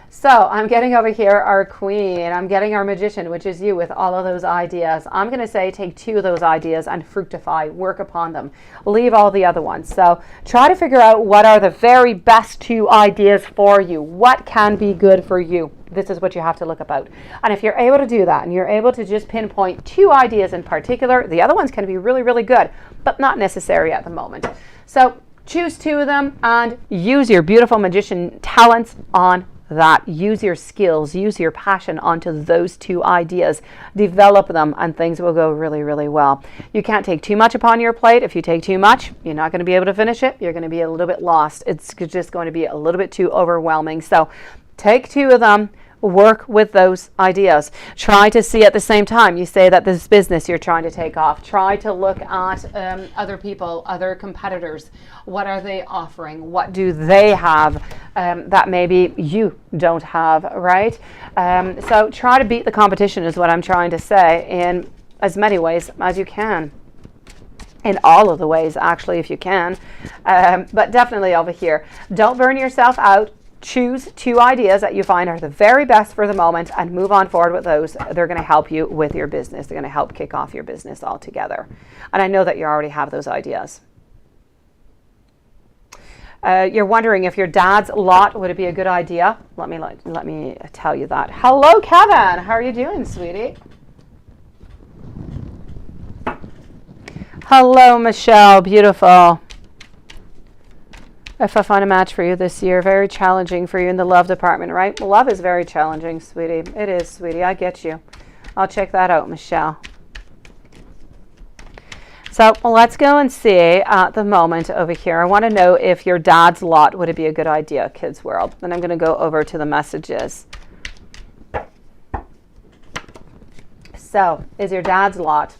So I'm getting over here our Queen. I'm getting our Magician, which is you with all of those ideas. I'm going to say take two of those ideas and fructify, work upon them. Leave all the other ones. So try to figure out what are the very best two ideas for you. What can be good for you? This is what you have to look about. And if you're able to do that and you're able to just pinpoint two ideas in particular, the other ones can be really, really good, but not necessary at the moment. So Choose 2 of them and use your beautiful magician talents on that. Use your skills, use your passion onto those 2 ideas, develop them, and things will go really, really well. You can't take too much upon your plate. If you take too much, you're not going to be able to finish it. You're going to be a little bit lost. It's just going to be a little bit too overwhelming. So take 2 of them. Work with those ideas. Try to see at the same time, you say that this business you're trying to take off. Try to look at other people, other competitors. What are they offering? What do they have that maybe you don't have, right? So try to beat the competition is what I'm trying to say in as many ways as you can. In all of the ways, actually, if you can. But definitely over here. Don't burn yourself out. Choose 2 ideas that you find are the very best for the moment and move on forward with those. They're going to help you with your business. They're going to help kick off your business altogether. And I know that you already have those ideas. You're wondering if your dad's lot, would it be a good idea? Let me tell you that. Hello, Kevin. How are you doing, sweetie? Hello, Michelle. Beautiful. If I find a match for you this year, very challenging for you in the love department, right? Love is very challenging, sweetie. It is, sweetie. I get you. I'll check that out, Michelle. So let's go and see at the moment over here. I want to know if your dad's lot, would it be a good idea, Kids World? Then I'm going to go over to the messages. So, is your dad's lot?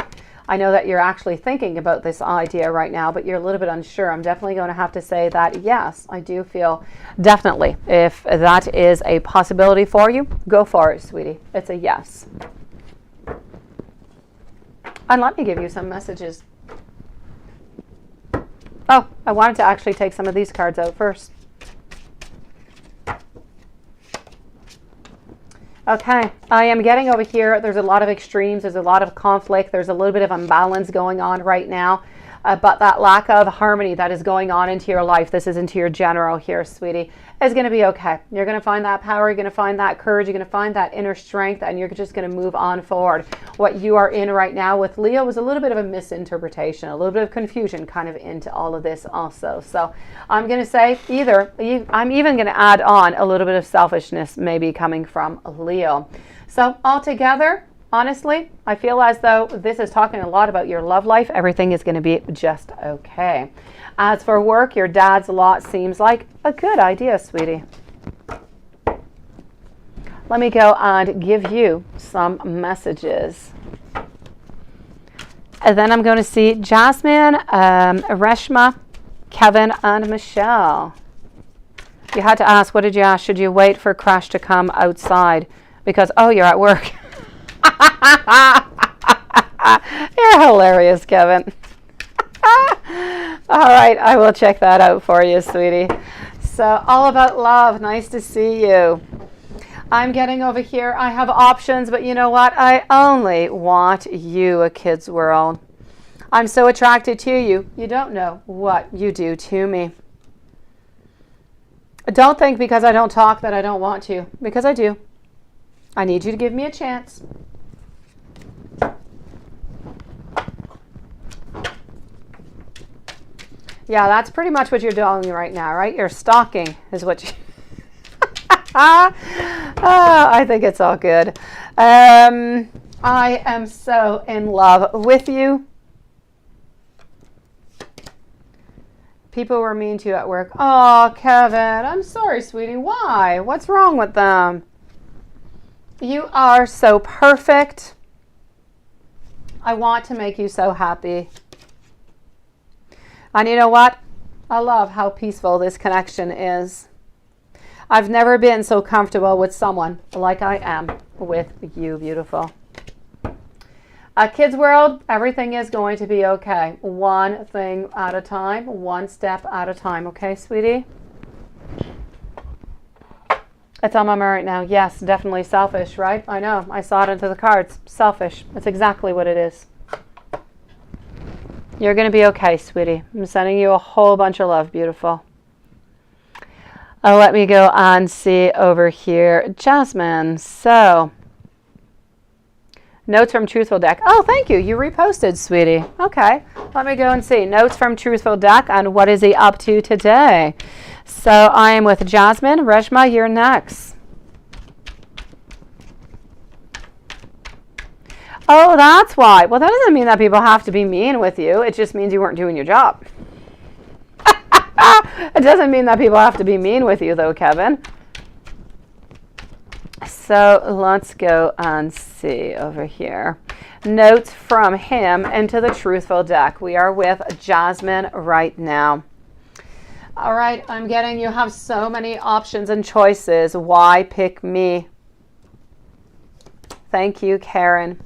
I know that you're actually thinking about this idea right now, but you're a little bit unsure. I'm definitely going to have to say that, yes, I do feel definitely if that is a possibility for you, go for it, sweetie. It's a yes. And let me give you some messages. Oh, I wanted to actually take some of these cards out first. Okay, I am getting over here, there's a lot of extremes, there's a lot of conflict, there's a little bit of imbalance going on right now, but that lack of harmony that is going on into your life, this is into your general here, sweetie, is going to be okay. You're going to find that power, you're going to find that courage, you're going to find that inner strength, and you're just going to move on forward. What you are in right now with Leo was a little bit of a misinterpretation, a little bit of confusion kind of into all of this also. So I'm going to say I'm even going to add on a little bit of selfishness maybe coming from Leo. So altogether, honestly, I feel as though this is talking a lot about your love life. Everything is going to be just okay. As for work, your dad's lot seems like a good idea, sweetie. Let me go and give you some messages. And then I'm going to see Jasmine, Reshma, Kevin, and Michelle. You had to ask, what did you ask? Should you wait for Crash to come outside? Because, oh, you're at work. You're hilarious, Kevin. All right, I will check that out for you, sweetie. So, all about love. Nice to see you. I'm getting over here. I have options, but you know what? I only want you, a Kid's World. I'm so attracted to you. You don't know what you do to me. Don't think because I don't talk that I don't want to, because I do. I need you to give me a chance. Yeah, that's pretty much what you're doing right now, right? You're stalking is what you... I think it's all good. I am so in love with you. People were mean to you at work. Oh, Kevin, I'm sorry, sweetie. Why? What's wrong with them? You are so perfect. I want to make you so happy. And you know what? I love how peaceful this connection is. I've never been so comfortable with someone like I am with you, beautiful. Kids World, everything is going to be okay. One thing at a time, one step at a time. Okay, sweetie? It's on my mind right now. Yes, definitely selfish, right? I know. I saw it into the cards. Selfish. That's exactly what it is. You're going to be okay, sweetie. I'm sending you a whole bunch of love, beautiful. Let me go and see over here. Jasmine. So, notes from Truthful Deck. Oh, thank you. You reposted, sweetie. Okay. Let me go and see. Notes from Truthful deck on what is he up to today. So I am with Jasmine. Reshma, you're next. Oh, that's why. Well, that doesn't mean that people have to be mean with you. It just means you weren't doing your job. It doesn't mean that people have to be mean with you, though, Kevin. So let's go and see over here. Notes from him into the Truthful deck. We are with Jasmine right now. All right, I'm getting you have so many options and choices. Why pick me? Thank you, Karen.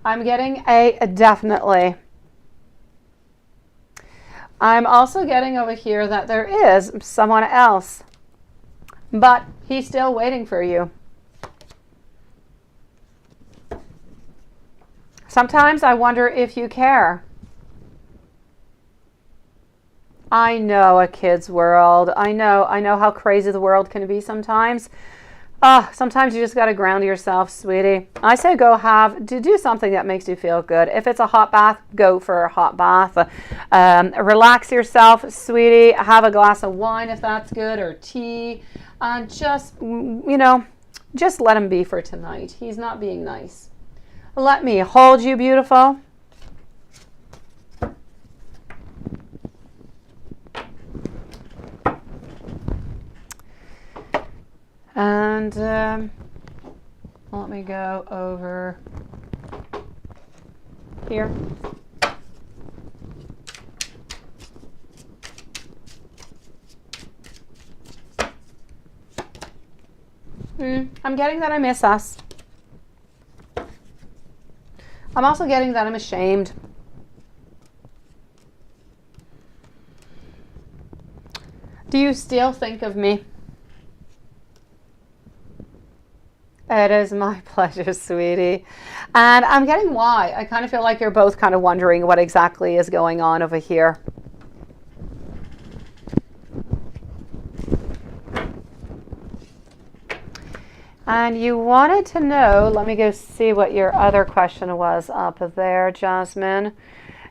I'm getting a definitely. I'm also getting over here that there is someone else, but he's still waiting for you. Sometimes I wonder if you care. I know a kid's world. I know how crazy the world can be sometimes. Sometimes you just got to ground yourself, sweetie. I say do something that makes you feel good. If it's a hot bath, go for a hot bath. Relax yourself, sweetie. Have a glass of wine if that's good, or tea. And just let him be for tonight. He's not being nice. Let me hold you, beautiful. And let me go over here. I'm getting that I miss us. I'm also getting that I'm ashamed. Do you still think of me? It is my pleasure, sweetie. And I'm getting why. I kind of feel like you're both kind of wondering what exactly is going on over here. And you wanted to know, let me go see what your other question was up there, Jasmine.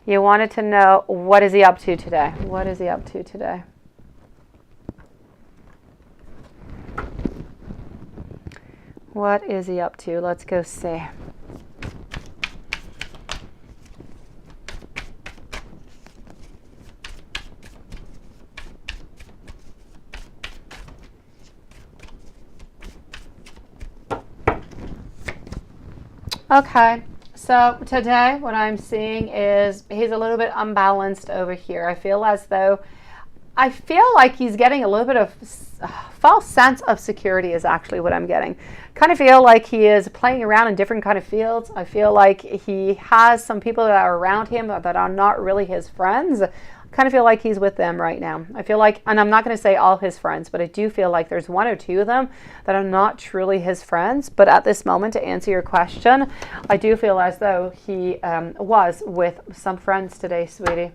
You wanted to know, what is he up to today? What is he up to today? What is he up to? Let's go see. Okay, so today what I'm seeing is he's a little bit unbalanced over here. I feel like he's getting a little bit of false sense of security is actually what I'm getting. Kind of feel like he is playing around in different kind of fields. I feel like he has some people that are around him that are not really his friends. Kind of feel like he's with them right now. I feel like, and I'm not going to say all his friends, but I do feel like there's one or two of them that are not truly his friends. But at this moment, to answer your question, I do feel as though he was with some friends today, sweetie.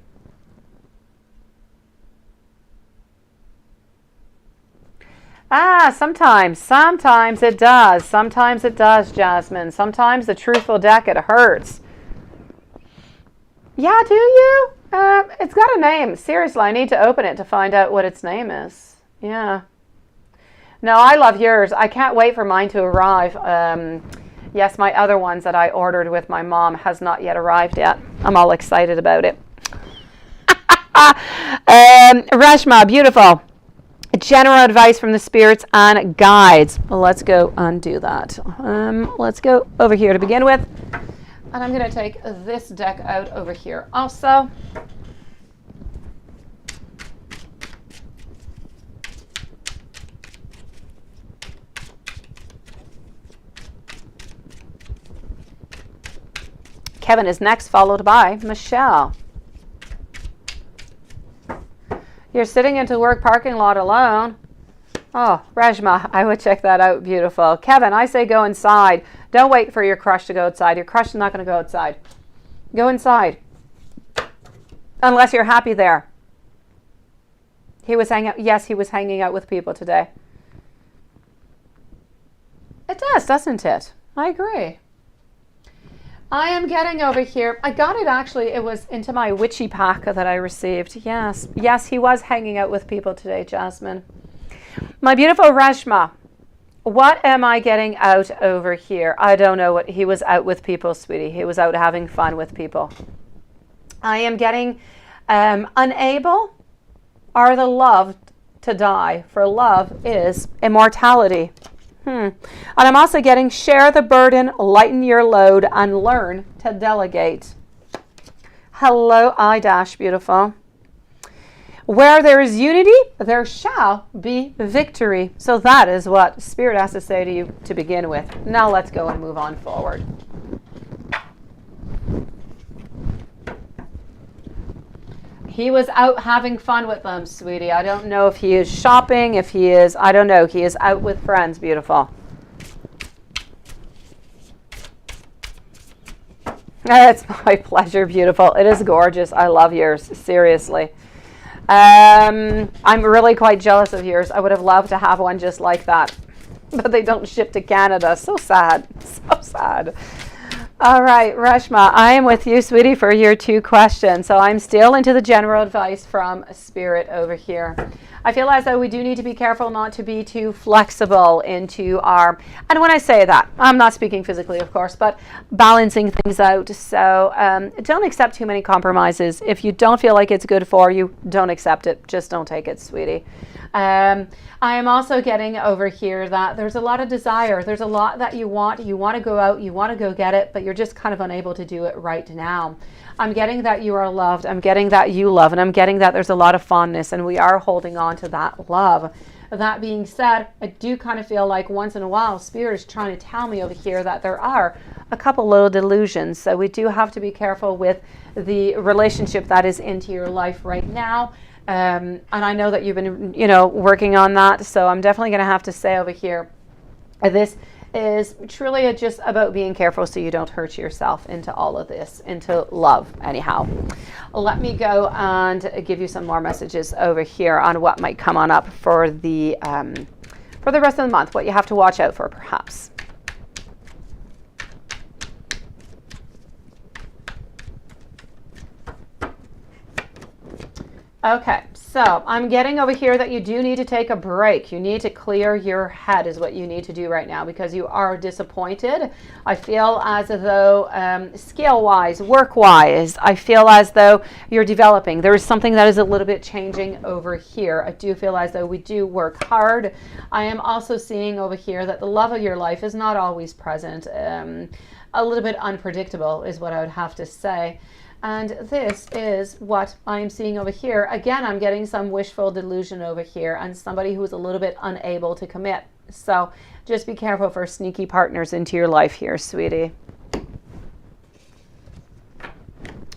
Sometimes it does. Sometimes it does, Jasmine. Sometimes the Truthful deck, it hurts. Yeah, do you? It's got a name. Seriously, I need to open it to find out what its name is. Yeah. No, I love yours. I can't wait for mine to arrive. Yes, my other ones that I ordered with my mom has not yet arrived yet. I'm all excited about it. Reshma, beautiful. General advice from the spirits and guides. Well, let's go undo that. Let's go over here to begin with. And I'm going to take this deck out over here also. Kevin is next, followed by Michelle. You're sitting into work parking lot alone. Oh, Reshma, I would check that out. Beautiful. Kevin, I say go inside. Don't wait for your crush to go outside. Your crush is not going to go outside. Go inside. Unless you're happy there. He was hanging out. Yes, he was hanging out with people today. It does, doesn't it? I agree. I am getting over here. I got it actually. It was into my witchy pack that I received. Yes. Yes, he was hanging out with people today, Jasmine. My beautiful Reshma. What am I getting out over here? I don't know what. He was out with people, sweetie. He was out having fun with people. I am getting unable or the love to die. For love is immortality. And I'm also getting share the burden, lighten your load, and learn to delegate. Hello, I-dash, beautiful. Where there is unity, there shall be victory. So that is what Spirit has to say to you to begin with. Now let's go and move on forward. He was out having fun with them, sweetie. I don't know if he is shopping, if he is, I don't know. He is out with friends, beautiful. It's my pleasure, beautiful. It is gorgeous. I love yours, seriously. I'm really quite jealous of yours. I would have loved to have one just like that. But they don't ship to Canada. So sad. So sad. All right, Reshma, I am with you, sweetie, for your 2 questions. So I'm still into the general advice from Spirit over here. I feel as though we do need to be careful not to be too flexible into our, and when I say that, I'm not speaking physically, of course, but balancing things out. So don't accept too many compromises. If you don't feel like it's good for you, don't accept it. Just don't take it, sweetie. I am also getting over here that there's a lot of desire. There's a lot that you want. You want to go out, you want to go get it, but you're just kind of unable to do it right now. I'm getting that you are loved. I'm getting that you love, and I'm getting that there's a lot of fondness, and we are holding on to that love. That being said, I do kind of feel like once in a while, Spirit is trying to tell me over here that there are a couple little delusions. So we do have to be careful with the relationship that is into your life right now. And I know that you've been, working on that. So I'm definitely going to have to say over here, this is truly just about being careful so you don't hurt yourself into all of this, into love anyhow. Let me go and give you some more messages over here on what might come on up for the rest of the month, what you have to watch out for perhaps. Okay, so I'm getting over here that you do need to take a break. You need to clear your head is what you need to do right now because you are disappointed. I feel as though skill-wise, work-wise, I feel as though you're developing. There is something that is a little bit changing over here. I do feel as though we do work hard. I am also seeing over here that the love of your life is not always present. A little bit unpredictable is what I would have to say. And this is what I'm seeing over here. Again, I'm getting some wishful delusion over here and somebody who is a little bit unable to commit. So just be careful for sneaky partners into your life here, sweetie.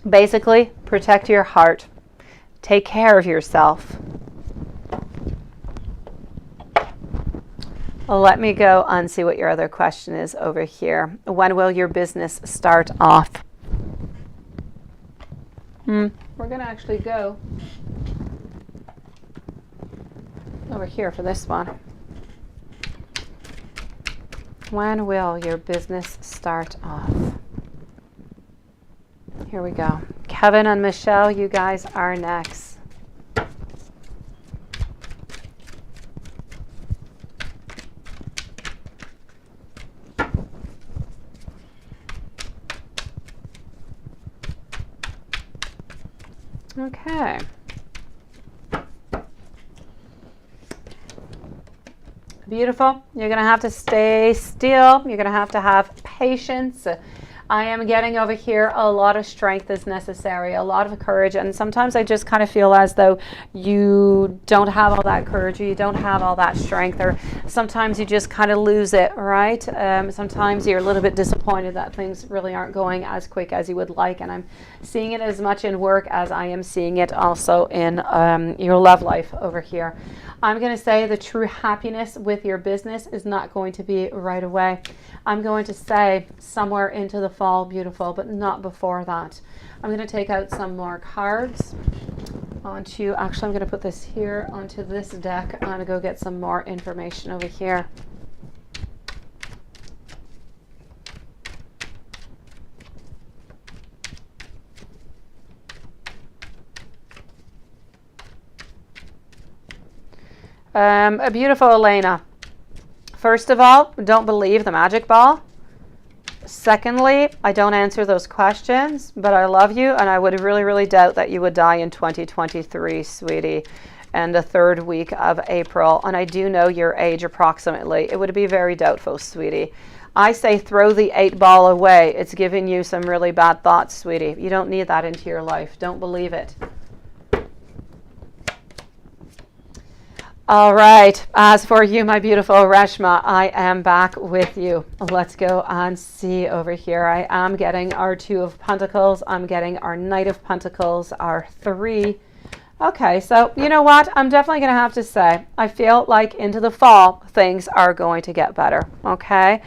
Basically, protect your heart. Take care of yourself. Let me go and see what your other question is over here. When will your business start off? We're going to actually go over here for this one. When will your business start off? Here we go. Kevin and Michelle, you guys are next. Okay. Beautiful. You're going to have to stay still. You're going to have patience. I am getting over here a lot of strength is necessary, a lot of courage. And sometimes I just kind of feel as though you don't have all that courage or you don't have all that strength, or sometimes you just kind of lose it, right? Sometimes you're a little bit disappointed that things really aren't going as quick as you would like. And I'm seeing it as much in work as I am seeing it also in your love life over here. I'm going to say the true happiness with your business is not going to be right away. I'm going to say somewhere into the fall, beautiful, but not before that. I'm going to take out some more cards onto, actually I'm going to put this here onto this deck. I'm going to go get some more information over here. A beautiful Elena. First of all, don't believe the magic ball. Secondly, I don't answer those questions, but I love you, and I would really, really doubt that you would die in 2023, sweetie, and the third week of April. And I do know your age approximately. It would be very doubtful, sweetie. I say throw the 8 ball away. It's giving you some really bad thoughts, sweetie. You don't need that into your life. Don't believe it. All right. As for you, my beautiful Reshma, I am back with you. Let's go and see over here. I am getting our 2 of Pentacles. I'm getting our Knight of Pentacles, our 3. Okay, so you know what? I'm definitely going to have to say, I feel like into the fall, things are going to get better, okay?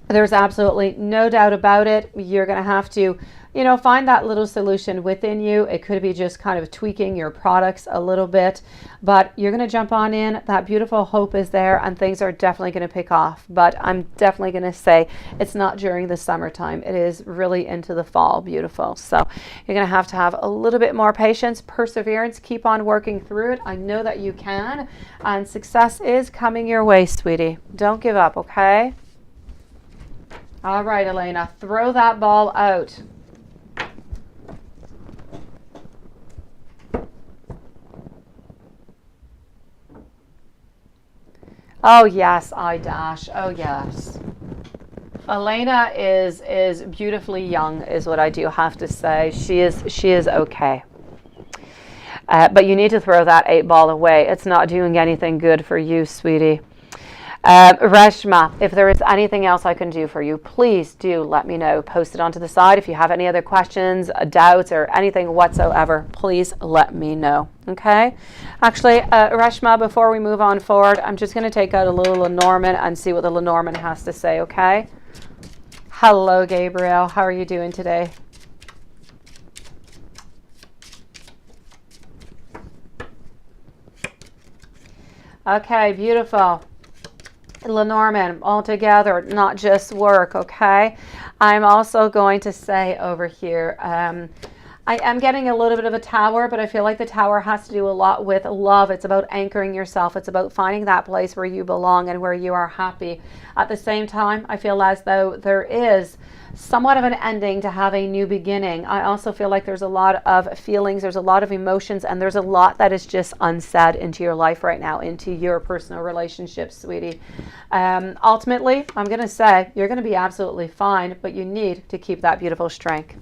There's absolutely no doubt about it. You're going to have to, you know, find that little solution within you. It could be just kind of tweaking your products a little bit, but you're going to jump on in. That beautiful hope is there, and things are definitely going to pick off. But I'm definitely going to say it's not during the summertime. It is really into the fall, beautiful. So you're going to have a little bit more patience, perseverance, keep on working through it. I know that you can, and success is coming your way, sweetie. Don't give up, okay? All right, Elena, throw that ball out. Oh yes, I dash. Oh yes. Elena is beautifully young, is what I do have to say. She is okay. But you need to throw that 8 ball away. It's not doing anything good for you, sweetie. Reshma, if there is anything else I can do for you, please do let me know. Post it onto the side. If you have any other questions, doubts, or anything whatsoever, please let me know. Okay? Actually, Reshma, before we move on forward, I'm just going to take out a little Lenormand and see what the Lenormand has to say, okay? Hello, Gabriel. How are you doing today? Okay, beautiful. Lenormand, all together, not just work, okay? I'm also going to say over here, I am getting a little bit of a tower, but I feel like the tower has to do a lot with love. It's about anchoring yourself. It's about finding that place where you belong and where you are happy. At the same time, I feel as though there is somewhat of an ending to have a new beginning. I also feel like there's a lot of feelings, there's a lot of emotions, and there's a lot that is just unsaid into your life right now, into your personal relationships, sweetie. Ultimately, I'm going to say you're going to be absolutely fine, but you need to keep that beautiful strength.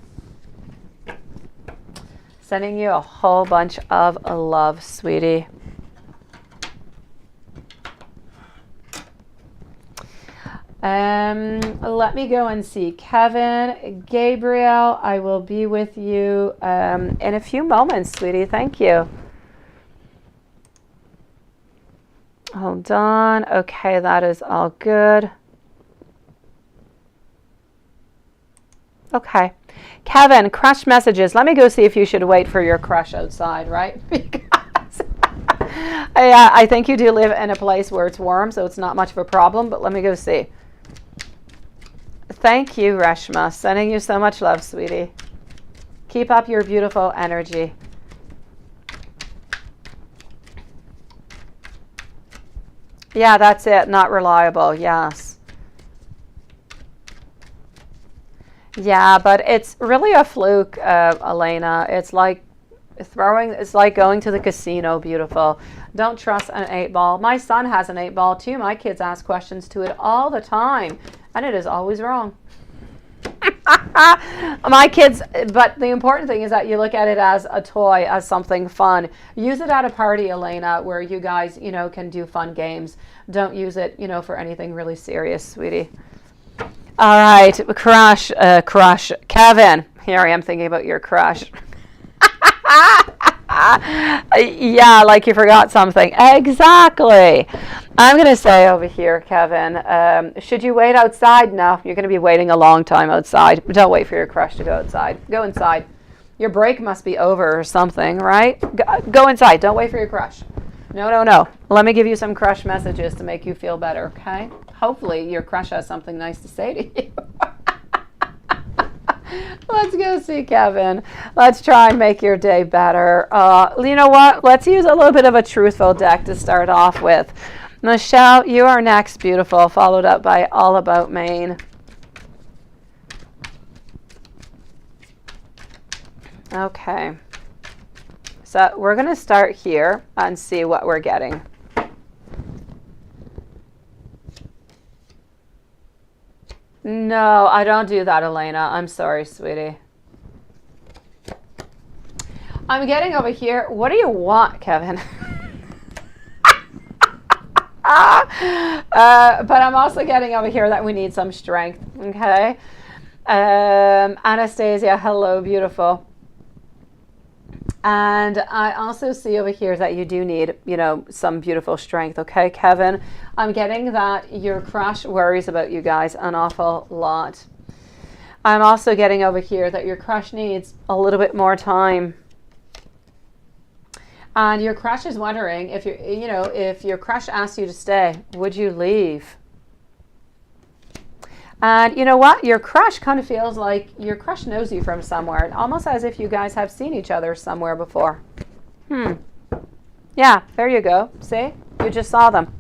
Sending you a whole bunch of love, sweetie. Let me go and see Kevin. Gabriel, I will be with you in a few moments, sweetie. Thank you. Hold on. Okay, that is all good. Okay. Kevin, crush messages. Let me go see if you should wait for your crush outside, right? Because I think you do live in a place where it's warm, so it's not much of a problem, but let me go see. Thank you, Reshma. Sending you so much love, sweetie. Keep up your beautiful energy. Yeah, that's it. Not reliable. Yes. Yeah, but it's really a fluke, Elena. It's like going to the casino, beautiful. Don't trust an 8 ball. My son has an 8 ball too. My kids ask questions to it all the time, and it is always wrong. My kids, but the important thing is that you look at it as a toy, as something fun. Use it at a party, Elena, where you guys, you know, can do fun games. Don't use it, you know, for anything really serious, sweetie. All right, crush. Kevin, here I am thinking about your crush. Yeah, like you forgot something. Exactly. I'm going to say over here, Kevin, should you wait outside? No, you're going to be waiting a long time outside. Don't wait for your crush to go outside. Go inside. Your break must be over or something, right? Go inside. Don't wait for your crush. No. Let me give you some crush messages to make you feel better, okay? Hopefully your crush has something nice to say to you. Let's go see Kevin. Let's try and make your day better. You know what? Let's use a little bit of a truthful deck to start off with. Michelle, you are next, beautiful, followed up by All About Maine. Okay. So we're going to start here and see what we're getting. No, I don't do that, Elena. I'm sorry, sweetie. I'm getting over here. What do you want, Kevin? But I'm also getting over here that we need some strength. Okay. Anastasia, hello, beautiful. And I also see over here that you do need, you know, some beautiful strength. Okay, Kevin, I'm getting that your crush worries about you guys an awful lot. I'm also getting over here that your crush needs a little bit more time. And your crush is wondering if if your crush asks you to stay, would you leave? And you know what? Your crush kind of feels like your crush knows you from somewhere. Almost as if you guys have seen each other somewhere before. Yeah, there you go. See? You just saw them.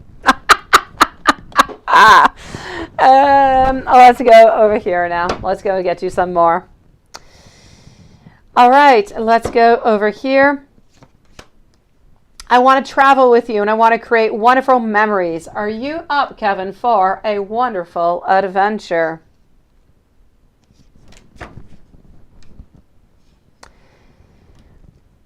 Let's go over here now. Let's go get you some more. All right, let's go over here. I want to travel with you and I want to create wonderful memories. Are you up, Kevin, for a wonderful adventure?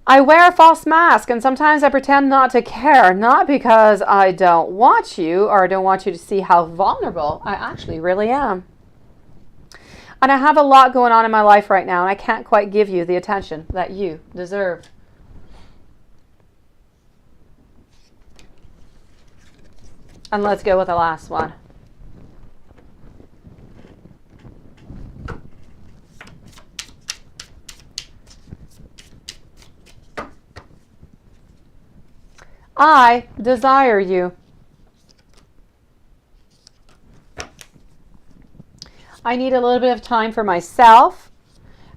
I wear a false mask and sometimes I pretend not to care, not because I don't want you or I don't want you to see how vulnerable I actually really am. And I have a lot going on in my life right now and I can't quite give you the attention that you deserve. And let's go with the last one. I desire you. I need a little bit of time for myself.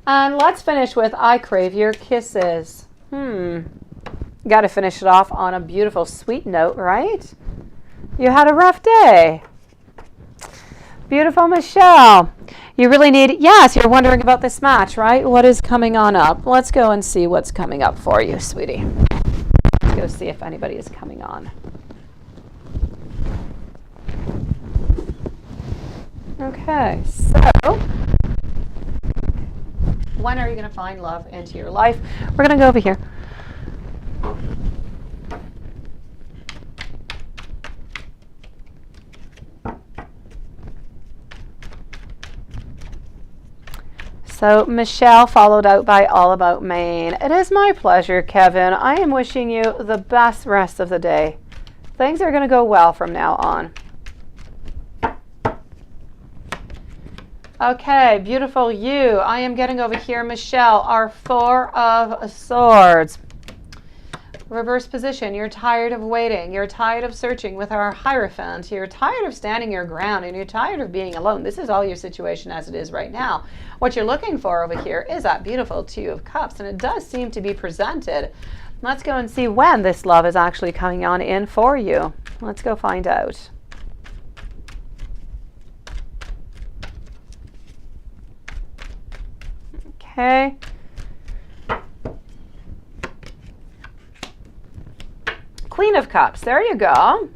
And let's finish with I crave your kisses. Got to finish it off on a beautiful sweet note, right? You had a rough day. Beautiful Michelle. You really need, yes, you're wondering about this match, right? What is coming on up? Let's go and see what's coming up for you, sweetie. Let's go see if anybody is coming on. Okay, so when are you going to find love into your life? We're going to go over here. So Michelle, followed out by All About Maine. It is my pleasure, Kevin. I am wishing you the best rest of the day. Things are going to go well from now on. Okay, beautiful you. I am getting over here, Michelle, our Four of Swords. Reverse position. You're tired of waiting. You're tired of searching with our Hierophant. You're tired of standing your ground and you're tired of being alone. This is all your situation as it is right now. What you're looking for over here is that beautiful Two of Cups, and it does seem to be presented. Let's go and see when this love is actually coming on in for you. Let's go find out. Okay. Queen of Cups, there you go.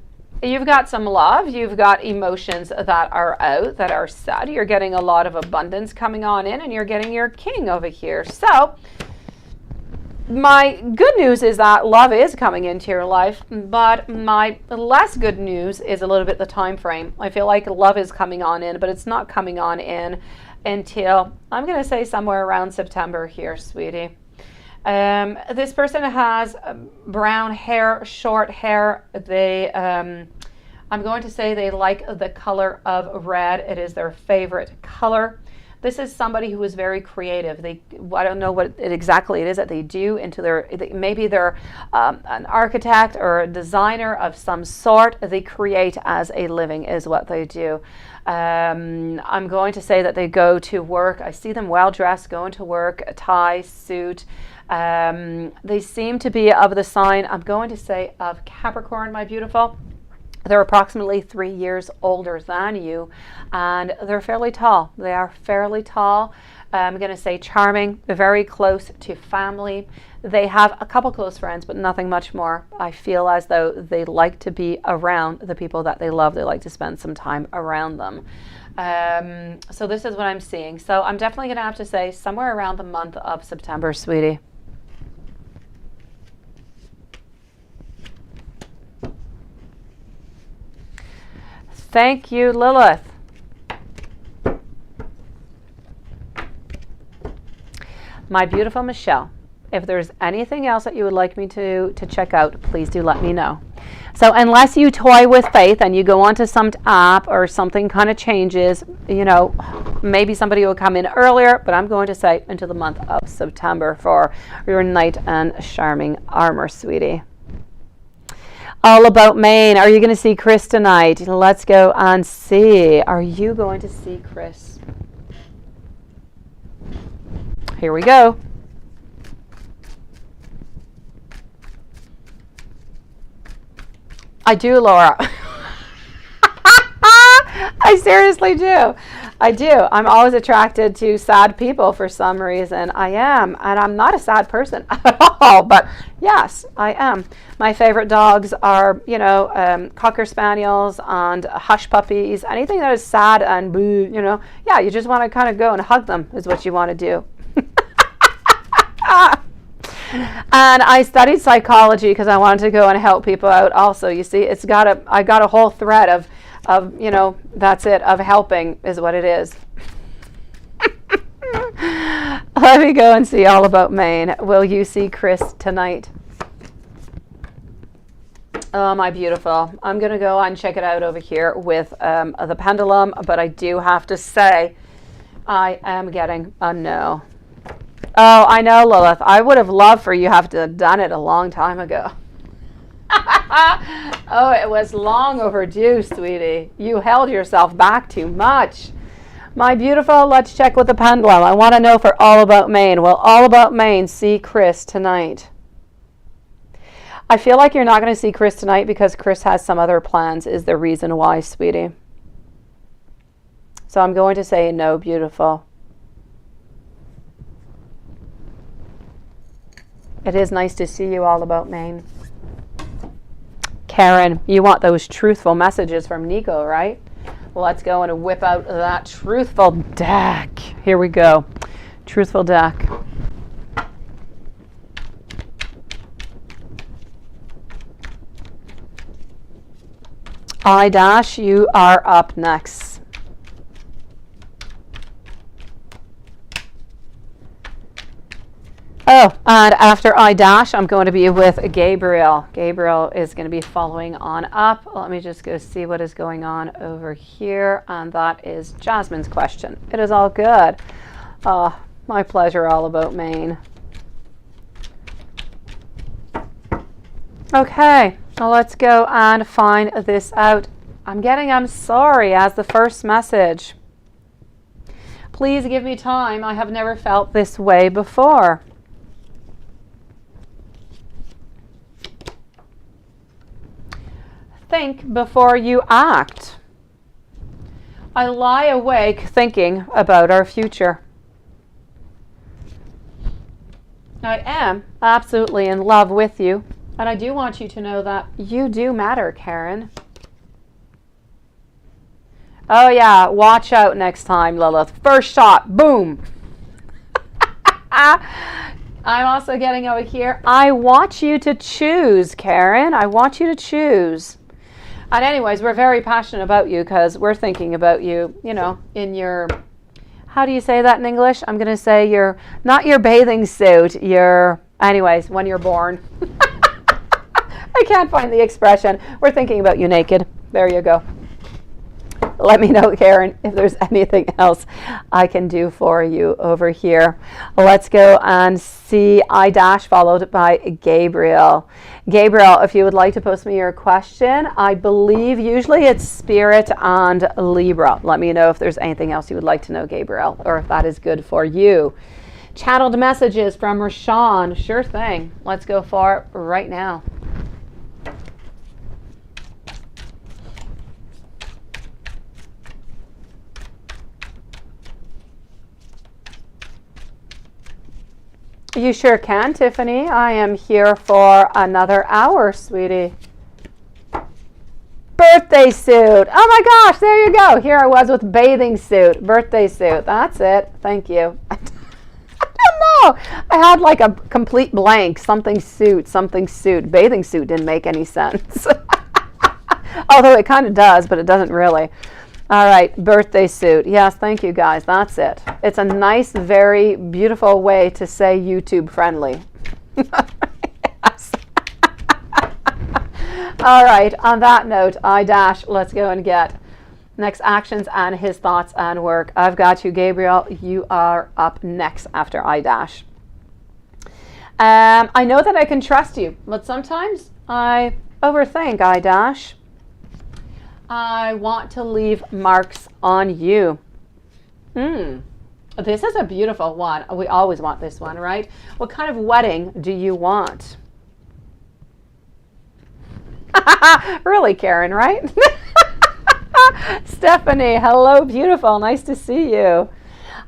You've got some love, you've got emotions that are out, that are sad. You're getting a lot of abundance coming on in and you're getting your king over here. So my good news is that love is coming into your life, but my less good news is a little bit the time frame. I feel like love is coming on in, but it's not coming on in until, I'm going to say somewhere around September here, sweetie. This person has brown hair, short hair. They, I'm going to say they like the color of red. It is their favorite color. This is somebody who is very creative. I don't know what exactly it is that they do maybe they're an architect or a designer of some sort. They create as a living is what they do. I'm going to say that they go to work. I see them well dressed, going to work, a tie, suit. They seem to be of the sign, I'm going to say, of Capricorn, my beautiful. They're approximately 3 years older than you, and they're fairly tall. They are fairly tall. I'm going to say charming, very close to family. They have a couple close friends, but nothing much more. I feel as though they like to be around the people that they love. They like to spend some time around them. So this is what I'm seeing. So I'm definitely going to have to say somewhere around the month of September, sweetie. Thank you, Lilith. My beautiful Michelle, if there's anything else that you would like me to check out, please do let me know. So unless you toy with faith and you go onto some app or something kind of changes, you know, maybe somebody will come in earlier, but I'm going to say into the month of September for your knight and charming armor, sweetie. All About Maine. Are you going to see Chris tonight? Let's go and see. Are you going to see Chris? Here we go. I do, Laura. I seriously do. I do. I'm always attracted to sad people for some reason. I am. And I'm not a sad person at all. But yes, I am. My favorite dogs are, you know, Cocker Spaniels and hush puppies. Anything that is sad and boo, you know. Yeah, you just want to kind of go and hug them is what you want to do. And I studied psychology because I wanted to go and help people out also. You see, I got a whole thread of you know, that's it, of helping is what it is. Let me go and see All About Maine. Will you see Chris tonight? Oh, my beautiful. I'm going to go and check it out over here with the pendulum, but I do have to say I am getting a no. Oh, I know, Lilith. I would have loved for you to have done it a long time ago. Oh, it was long overdue, sweetie. You held yourself back too much. My beautiful, let's check with the pendulum. I want to know for All About Maine. Will All About Maine see Chris tonight? I feel like you're not going to see Chris tonight because Chris has some other plans is the reason why, sweetie. So I'm going to say no, beautiful. It is nice to see you, All About Maine. Karen, you want those truthful messages from Nico, right? Well, let's go and whip out that truthful deck. Here we go. Truthful deck. I-Dash, you are up next. Oh, and after I-Dash, I'm going to be with Gabriel. Gabriel is going to be following on up. Let me just go see what is going on over here. And that is Jasmine's question. It is all good. Oh, my pleasure, All About Maine. Okay, well, let's go and find this out. I'm getting I'm sorry as the first message. Please give me time. I have never felt this way before. Think before you act. I lie awake thinking about our future. I am absolutely in love with you, and I do want you to know that you do matter, Karen. Oh yeah, watch out next time, Lilith. First shot, boom. I'm also getting over here. I want you to choose, Karen. I want you to choose. And anyways, we're very passionate about you because we're thinking about you, you know, in your, how do you say that in English? I'm going to say your, not your bathing suit, your, anyways, when you're born. I can't find the expression. We're thinking about you naked. There you go. Let me know, Karen, if there's anything else I can do for you over here. Let's go and see I dash followed by Gabriel. Gabriel, if you would like to post me your question, I believe usually it's Spirit and Libra. Let me know if there's anything else you would like to know, Gabriel, or if that is good for you. Channeled messages from Rashawn. Sure thing. Let's go for it right now. You sure can, Tiffany. I am here for another hour, sweetie. Birthday suit. Oh my gosh, there you go. Here I was with bathing suit, birthday suit. That's it. Thank you. I don't know. I had like a complete blank. Something suit. Bathing suit didn't make any sense. Although it kind of does, but it doesn't really. All right, birthday suit. Yes, thank you guys. That's it. It's a nice, very beautiful way to say YouTube friendly. Yes. All right, on that note, I dash, let's go and get next actions and his thoughts and work. I've got you, Gabriel. You are up next after I dash. I know that I can trust you, but sometimes I overthink, I dash. I want to leave marks on you. This is a beautiful one. We always want this one, right? What kind of wedding do you want? Really, Karen, right? Stephanie, hello, beautiful. Nice to see you.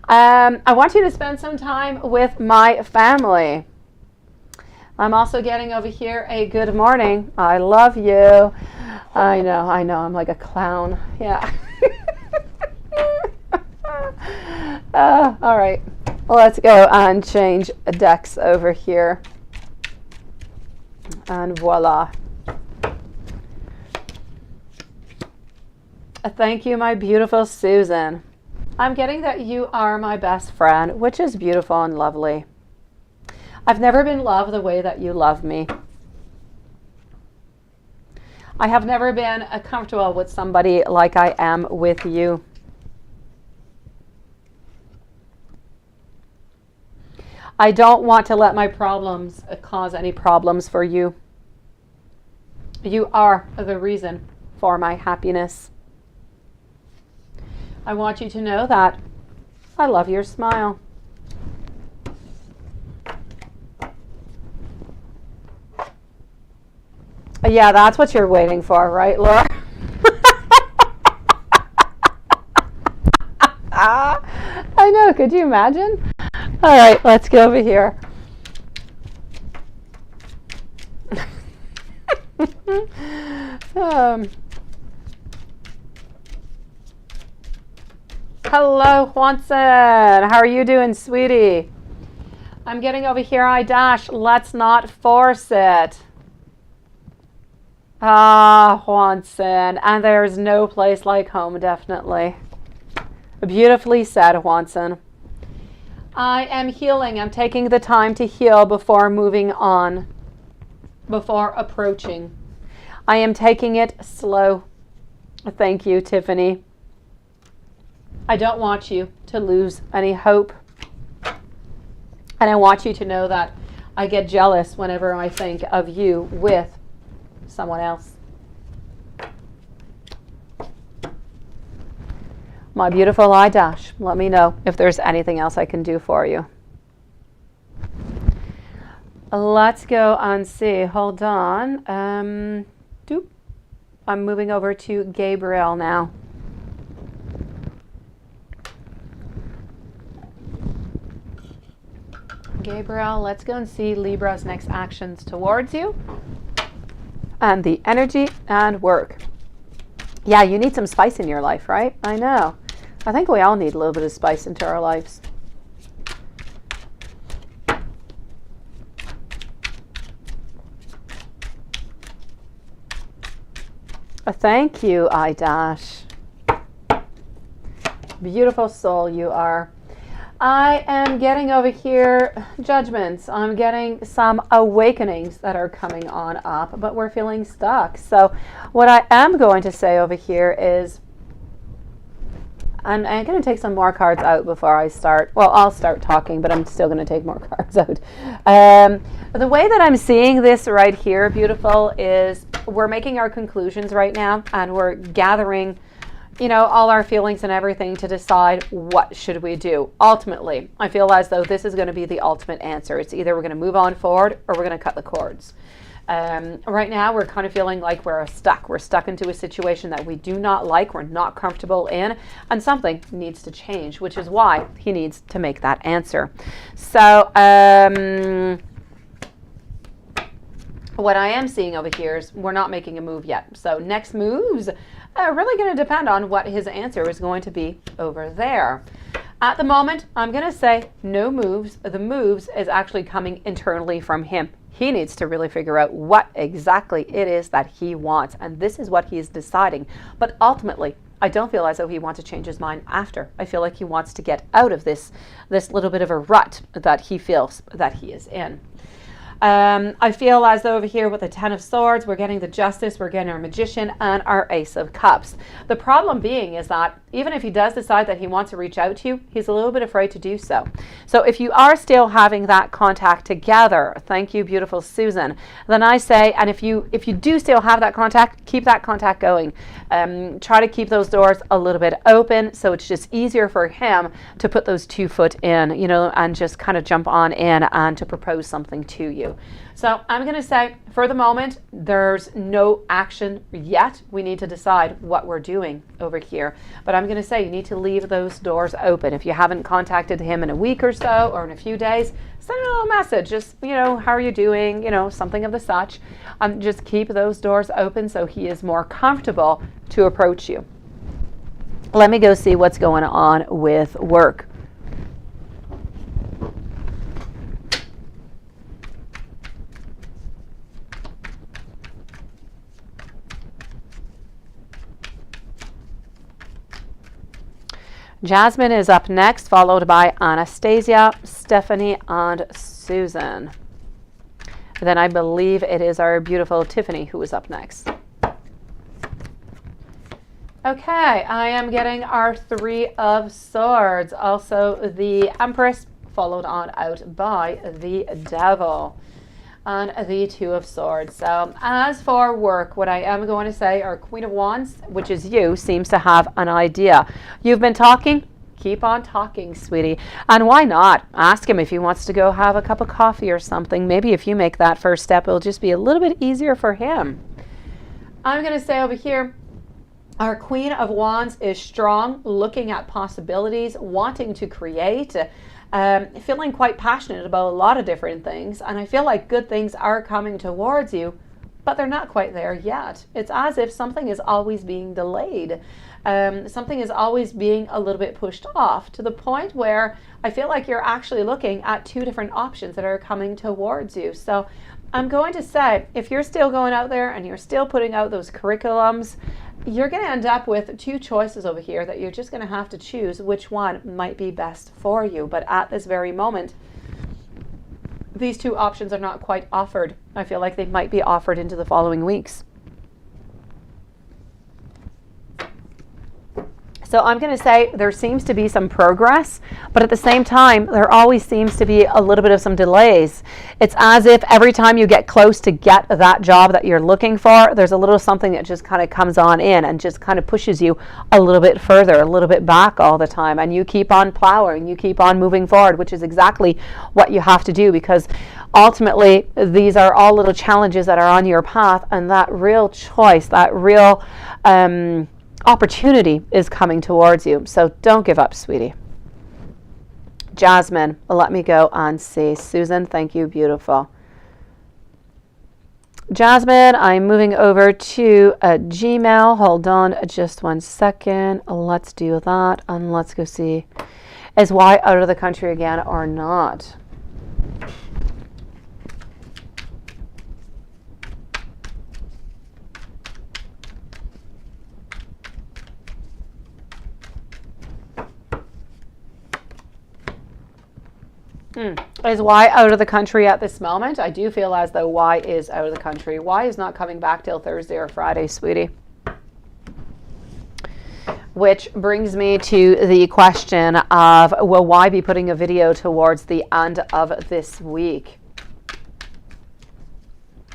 I want you to spend some time with my family. I'm also getting over here a good morning. I love you. I know. I'm like a clown. Yeah. All right. Let's go and change decks over here. And voila. Thank you, my beautiful Susan. I'm getting that you are my best friend, which is beautiful and lovely. I've never been loved the way that you love me. I have never been comfortable with somebody like I am with you. I don't want to let my problems cause any problems for you. You are the reason for my happiness. I want you to know that I love your smile. Yeah, that's what you're waiting for, right, Laura? I know, could you imagine? All right, let's go over here. Hello, Juanson. How are you doing, sweetie? I'm getting over here, I dash. Let's not force it. Ah, Juanson. And there's no place like home, definitely. Beautifully said, Juanson. I am healing. I'm taking the time to heal before moving on, before approaching. I am taking it slow. Thank you, Tiffany. I don't want you to lose any hope. And I want you to know that I get jealous whenever I think of you with someone else. My beautiful I dash, let me know if there's anything else I can do for you. Let's go and see. Hold on. I'm moving over to Gabriel now. Gabriel, let's go and see Libra's next actions towards you. And the energy and work. Yeah, you need some spice in your life, right? I know. I think we all need a little bit of spice into our lives. Thank you, I dash. Beautiful soul you are. I am getting over here judgments. I'm getting some awakenings that are coming on up, but we're feeling stuck. So what I am going to say over here is I'm going to take some more cards out before I start. Well, I'll start talking, but I'm still going to take more cards out. The way that I'm seeing this right here, beautiful, is we're making our conclusions right now, and we're gathering, you know, all our feelings and everything to decide what should we do. Ultimately, I feel as though this is going to be the ultimate answer. It's either we're going to move on forward or we're going to cut the cords. Right now, we're kind of feeling like we're stuck. We're stuck into a situation that we do not like, we're not comfortable in, and something needs to change, which is why he needs to make that answer. So, what I am seeing over here is we're not making a move yet. So next moves are really going to depend on what his answer is going to be over there. At the moment, I'm going to say no moves. The moves is actually coming internally from him. He needs to really figure out what exactly it is that he wants, and this is what he's deciding. But ultimately, I don't feel as though he wants to change his mind after. I feel like he wants to get out of this little bit of a rut that he feels that he is in. I feel as though over here with the Ten of Swords, we're getting the Justice, we're getting our Magician, and our Ace of Cups. The problem being is that even if he does decide that he wants to reach out to you, he's a little bit afraid to do so. So if you are still having that contact together, thank you, beautiful Susan, then I say, and if you do still have that contact, keep that contact going. Try to keep those doors a little bit open so it's just easier for him to put those 2 foot in, you know, and just kind of jump on in and to propose something to you. So I'm going to say for the moment, there's no action yet. We need to decide what we're doing over here. But I'm going to say you need to leave those doors open. If you haven't contacted him in a week or so, or in a few days, send a little message. Just, you know, how are you doing? You know, something of the such. Just keep those doors open so he is more comfortable to approach you. Let me go see what's going on with work. Jasmine is up next, followed by Anastasia, Stephanie, and Susan. Then I believe it is our beautiful Tiffany who is up next. Okay, I am getting our Three of Swords, also the Empress, followed on out by the Devil, and the Two of Swords. So as for work, what I am going to say, our Queen of Wands, which is you, seems to have an idea. You've been talking, keep on talking, sweetie. And why not? Ask him if he wants to go have a cup of coffee or something. Maybe if you make that first step, it'll just be a little bit easier for him. I'm going to say over here, our Queen of Wands is strong, looking at possibilities, wanting to create, feeling quite passionate about a lot of different things, and I feel like good things are coming towards you, but they're not quite there yet. It's as if something is always being delayed. Something is always being a little bit pushed off to the point where I feel like you're actually looking at 2 different options that are coming towards you. So I'm going to say, if you're still going out there and you're still putting out those curriculums, you're going to end up with 2 choices over here that you're just going to have to choose which one might be best for you. But at this very moment, these 2 options are not quite offered. I feel like they might be offered into the following weeks. So I'm going to say there seems to be some progress, but at the same time, there always seems to be a little bit of some delays. It's as if every time you get close to get that job that you're looking for, there's a little something that just kind of comes on in and just kind of pushes you a little bit further, a little bit back all the time. And you keep on plowing, you keep on moving forward, which is exactly what you have to do, because ultimately these are all little challenges that are on your path, and that real choice, that real opportunity is coming towards you. So don't give up, sweetie. Jasmine, let me go and see. Susan, thank you, beautiful. Jasmine, I'm moving over to Gmail. Hold on just 1 second. Let's do that, and let's go see, is Y out of the country again or not? Is Y out of the country at this moment? I do feel as though Y is out of the country. Y is not coming back till Thursday or Friday, sweetie. Which brings me to the question of, will why be putting a video towards the end of this week?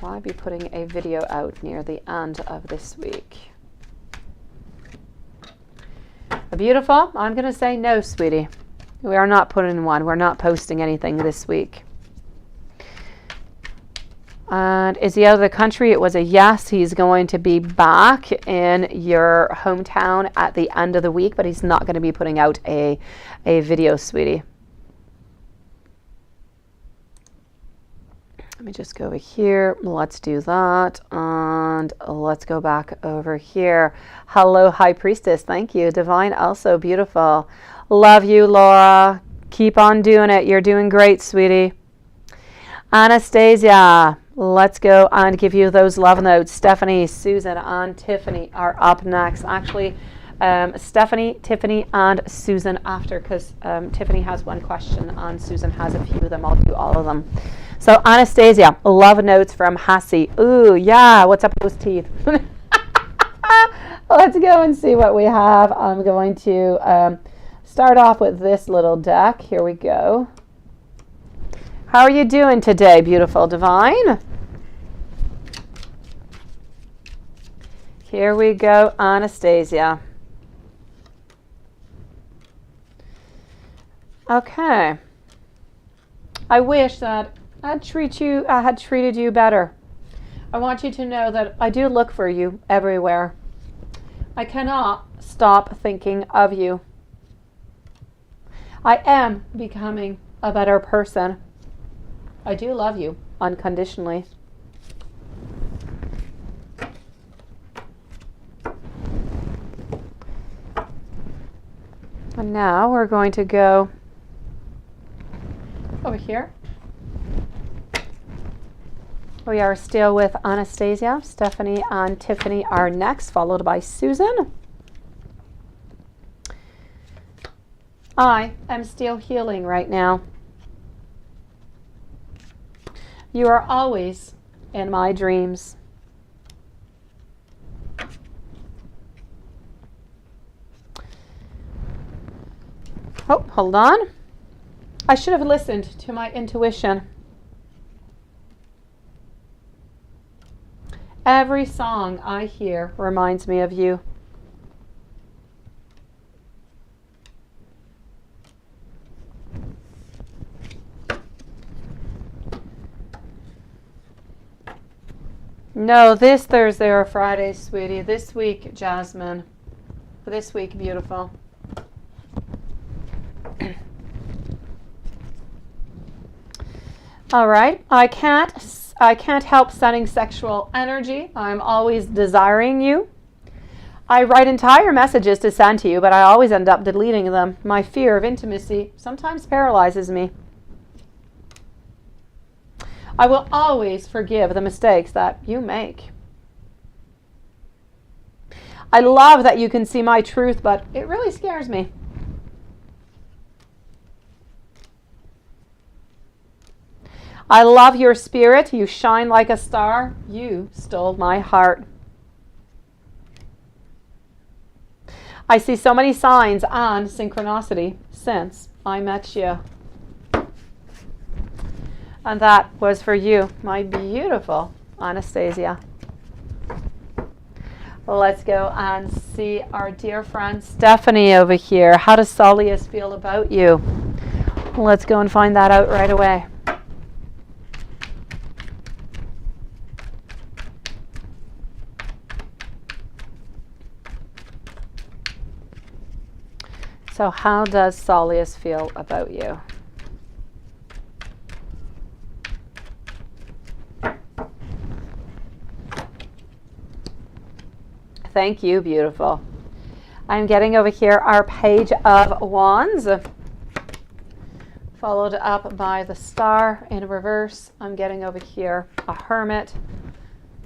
Why be putting a video out near the end of this week? Beautiful. I'm going to say no, sweetie. We are not putting one. We're not posting anything this week. And is he out of the country? It was a yes. He's going to be back in your hometown at the end of the week, but he's not going to be putting out a video, sweetie. Let me just go over here. Let's do that. And let's go back over here. Hello, High Priestess. Thank you. Divine, also beautiful. Love you, Laura. Keep on doing it. You're doing great, sweetie. Anastasia. Let's go and give you those love notes. Stephanie, Susan, and Tiffany are up next. Actually, Stephanie, Tiffany, and Susan after, because Tiffany has one question and Susan has a few of them. I'll do all of them. So Anastasia, love notes from Hassie. Ooh, yeah, what's up with those teeth? Let's go and see what we have. I'm going to start off with this little deck. Here we go. How are you doing today, beautiful divine? Here we go, Anastasia. Okay. I wish that I had treated you better. I want you to know that I do look for you everywhere. I cannot stop thinking of you. I am becoming a better person. I do love you unconditionally. And now we're going to go over here. We are still with Anastasia. Stephanie and Tiffany are next, followed by Susan. I am still healing right now. You are always in my dreams. Oh, hold on. I should have listened to my intuition. Every song I hear reminds me of you. No, this Thursday or Friday, sweetie. This week, Jasmine. This week, beautiful. All right. I can't help sending sexual energy. I'm always desiring you. I write entire messages to send to you, but I always end up deleting them. My fear of intimacy sometimes paralyzes me. I will always forgive the mistakes that you make. I love that you can see my truth, but it really scares me. I love your spirit. You shine like a star. You stole my heart. I see so many signs and synchronicity since I met you. And that was for you, my beautiful Anastasia. Let's go and see our dear friend Stephanie over here. How does Solius feel about you? Let's go and find that out right away. So how does Solius feel about you? Thank you, beautiful. I'm getting over here our Page of Wands, followed up by the Star in reverse. I'm getting over here a Hermit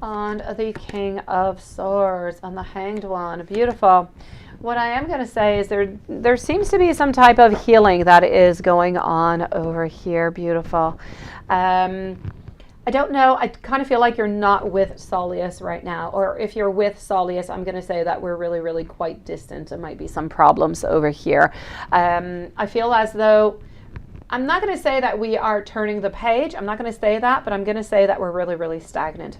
and the King of Swords and the Hanged One. Beautiful. What I am going to say is there seems to be some type of healing that is going on over here. Beautiful. I don't know. I kind of feel like you're not with Solius right now. Or if you're with Solius, I'm going to say that we're really, really quite distant. There might be some problems over here. I feel as though, I'm not going to say that we are turning the page. I'm not going to say that, but I'm going to say that we're really, really stagnant.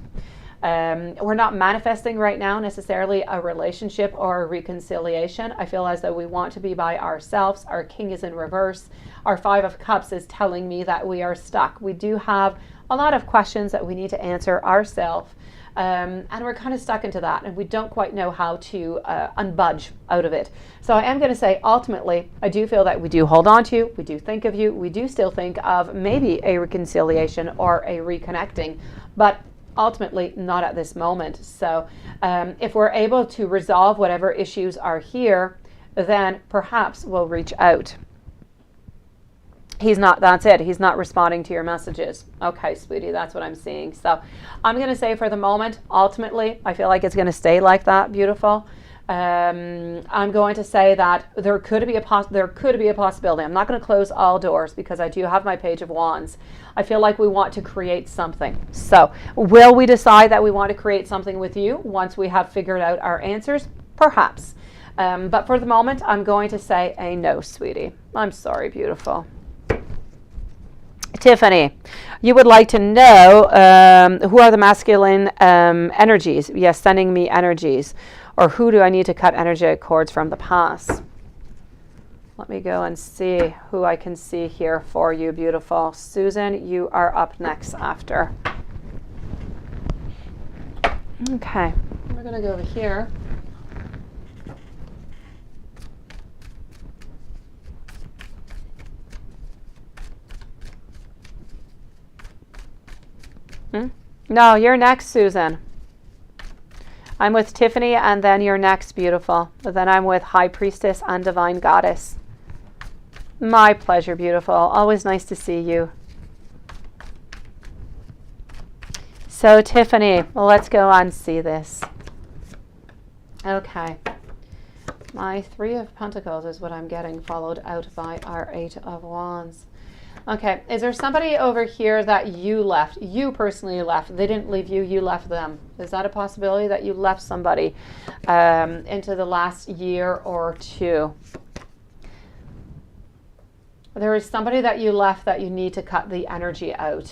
We're not manifesting right now necessarily a relationship or a reconciliation. I feel as though we want to be by ourselves. Our king is in reverse. Our 5 of Cups is telling me that we are stuck. We do have a lot of questions that we need to answer ourselves. And we're kind of stuck into that, and we don't quite know how to unbudge out of it. So I am going to say, ultimately, I do feel that we do hold on to you, we do think of you, we do still think of maybe a reconciliation or a reconnecting, but ultimately not at this moment. So if we're able to resolve whatever issues are here, then perhaps we'll reach out. He's not, that's it. He's not responding to your messages. Okay, sweetie, that's what I'm seeing. So I'm going to say for the moment, ultimately, I feel like it's going to stay like that. Beautiful. I'm going to say that there could be a possibility. I'm not going to close all doors because I do have my Page of Wands. I feel like we want to create something. So will we decide that we want to create something with you once we have figured out our answers? Perhaps. But for the moment, I'm going to say a no, sweetie. I'm sorry, beautiful. Tiffany, you would like to know who are the masculine energies? Yes, sending me energies. Or who do I need to cut energetic cords from the past? Let me go and see who I can see here for you, beautiful. Susan, you are up next after. Okay, we're going to go over here. No, you're next, Susan. I'm with Tiffany, and then you're next, beautiful. Then I'm with High Priestess and Divine Goddess. My pleasure, beautiful. Always nice to see you. So, Tiffany, well, let's go and see this. Okay. My 3 of Pentacles is what I'm getting, followed out by our 8 of Wands. Okay, is there somebody over here that you left? You personally left. They didn't leave you, you left them. Is that a possibility that you left somebody into the last year or 2? There is somebody that you left that you need to cut the energy out.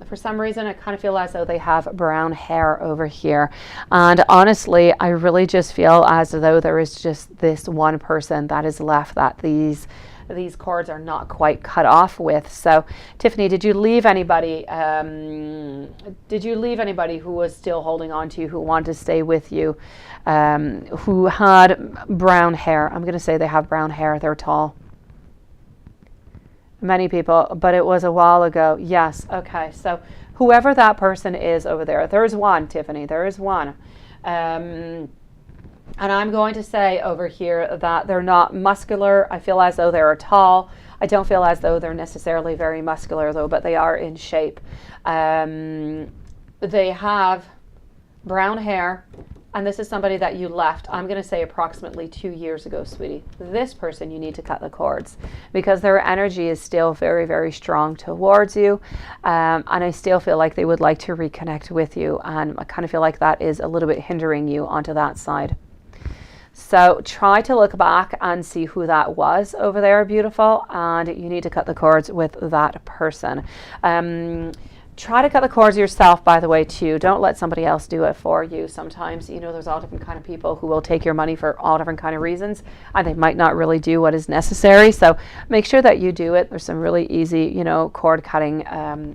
For some reason, I kind of feel as though they have brown hair over here. And honestly, I really just feel as though there is just this one person that is left that these cords are not quite cut off with. So, Tiffany, did you leave anybody? Did you leave anybody who was still holding on to you, who wanted to stay with you, who had brown hair? I'm going to say they have brown hair. They're tall. Many people, but it was a while ago. Yes. Okay. So, whoever that person is over there, there's one, Tiffany. There is one. And I'm going to say over here that they're not muscular. I feel as though they're tall. I don't feel as though they're necessarily very muscular, though, but they are in shape. They have brown hair, and this is somebody that you left, I'm going to say approximately 2 years ago, sweetie. This person, you need to cut the cords because their energy is still very, very strong towards you. And I still feel like they would like to reconnect with you. And I kind of feel like that is a little bit hindering you onto that side. So try to look back and see who that was over there, beautiful. And you need to cut the cords with that person. Try to cut the cords yourself, by the way, too. Don't let somebody else do it for you. Sometimes, you know, there's all different kind of people who will take your money for all different kind of reasons, and they might not really do what is necessary. So make sure that you do it. There's some really easy, you know, cord cutting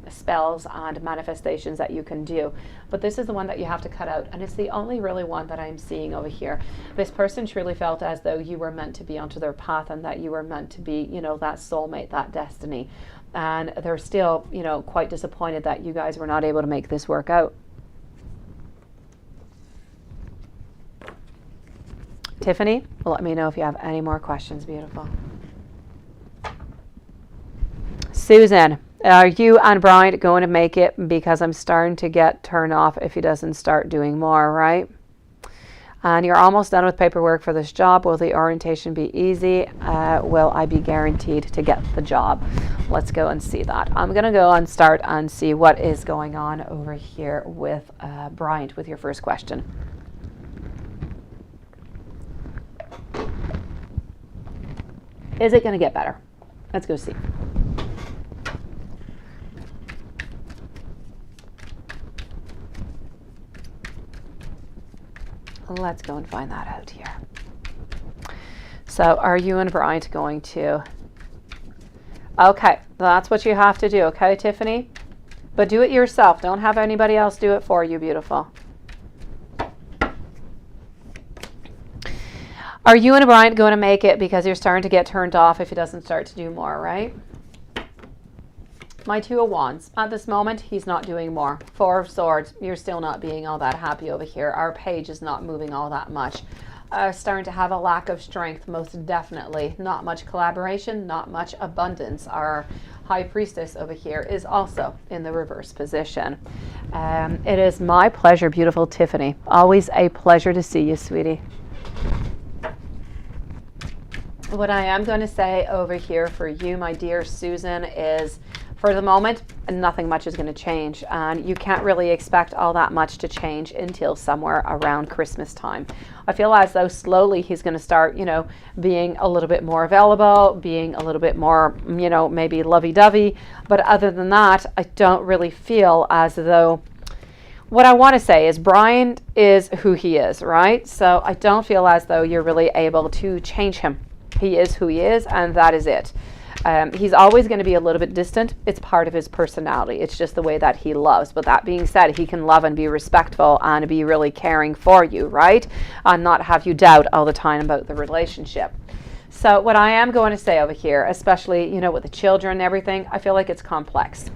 spells and manifestations that you can do. But this is the one that you have to cut out, and it's the only really one that I'm seeing over here. This person truly felt as though you were meant to be onto their path, and that you were meant to be, you know, that soulmate, that destiny. And they're still, you know, quite disappointed that you guys were not able to make this work out. Tiffany, let me know if you have any more questions, beautiful. Susan, are you and Brian going to make it? Because I'm starting to get turned off if he doesn't start doing more, right? And you're almost done with paperwork for this job. Will the orientation be easy? Will I be guaranteed to get the job? Let's go and see that. I'm going to go and start and see what is going on over here with Bryant with your first question. Is it going to get better? Let's go see. Let's go and find that out here. So are you and Bryant going to... Okay, that's what you have to do, okay, Tiffany? But do it yourself. Don't have anybody else do it for you, beautiful. Are you and Bryant going to make it because you're starting to get turned off if he doesn't start to do more, right? My 2 of Wands. At this moment, he's not doing more. 4 of Swords. You're still not being all that happy over here. Our page is not moving all that much. Starting to have a lack of strength, most definitely. Not much collaboration, not much abundance. Our High Priestess over here is also in the reverse position. It is my pleasure, beautiful Tiffany. Always a pleasure to see you, sweetie. What I am going to say over here for you, my dear Susan, is for the moment, nothing much is going to change. And you can't really expect all that much to change until somewhere around Christmas time. I feel as though slowly he's going to start, you know, being a little bit more available, being a little bit more, you know, maybe lovey-dovey. But other than that, I don't really feel as though... What I want to say is Brian is who he is, right? So I don't feel as though you're really able to change him. He is who he is, and that is it. He's always going to be a little bit distant. It's part of his personality. It's just the way that he loves. But that being said, he can love and be respectful and be really caring for you, right? And not have you doubt all the time about the relationship. So what I am going to say over here, especially, you know, with the children and everything, I feel like it's complex.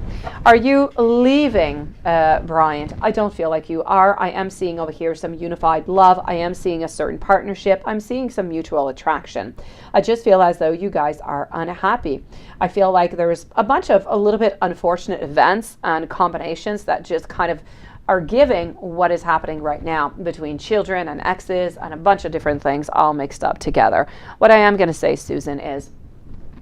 Are you leaving, Bryant? I don't feel like you are. I am seeing over here some unified love. I am seeing a certain partnership. I'm seeing some mutual attraction. I just feel as though you guys are unhappy. I feel like there's a bunch of a little bit unfortunate events and combinations that just kind of are giving what is happening right now between children and exes and a bunch of different things all mixed up together. What I am going to say, Susan, is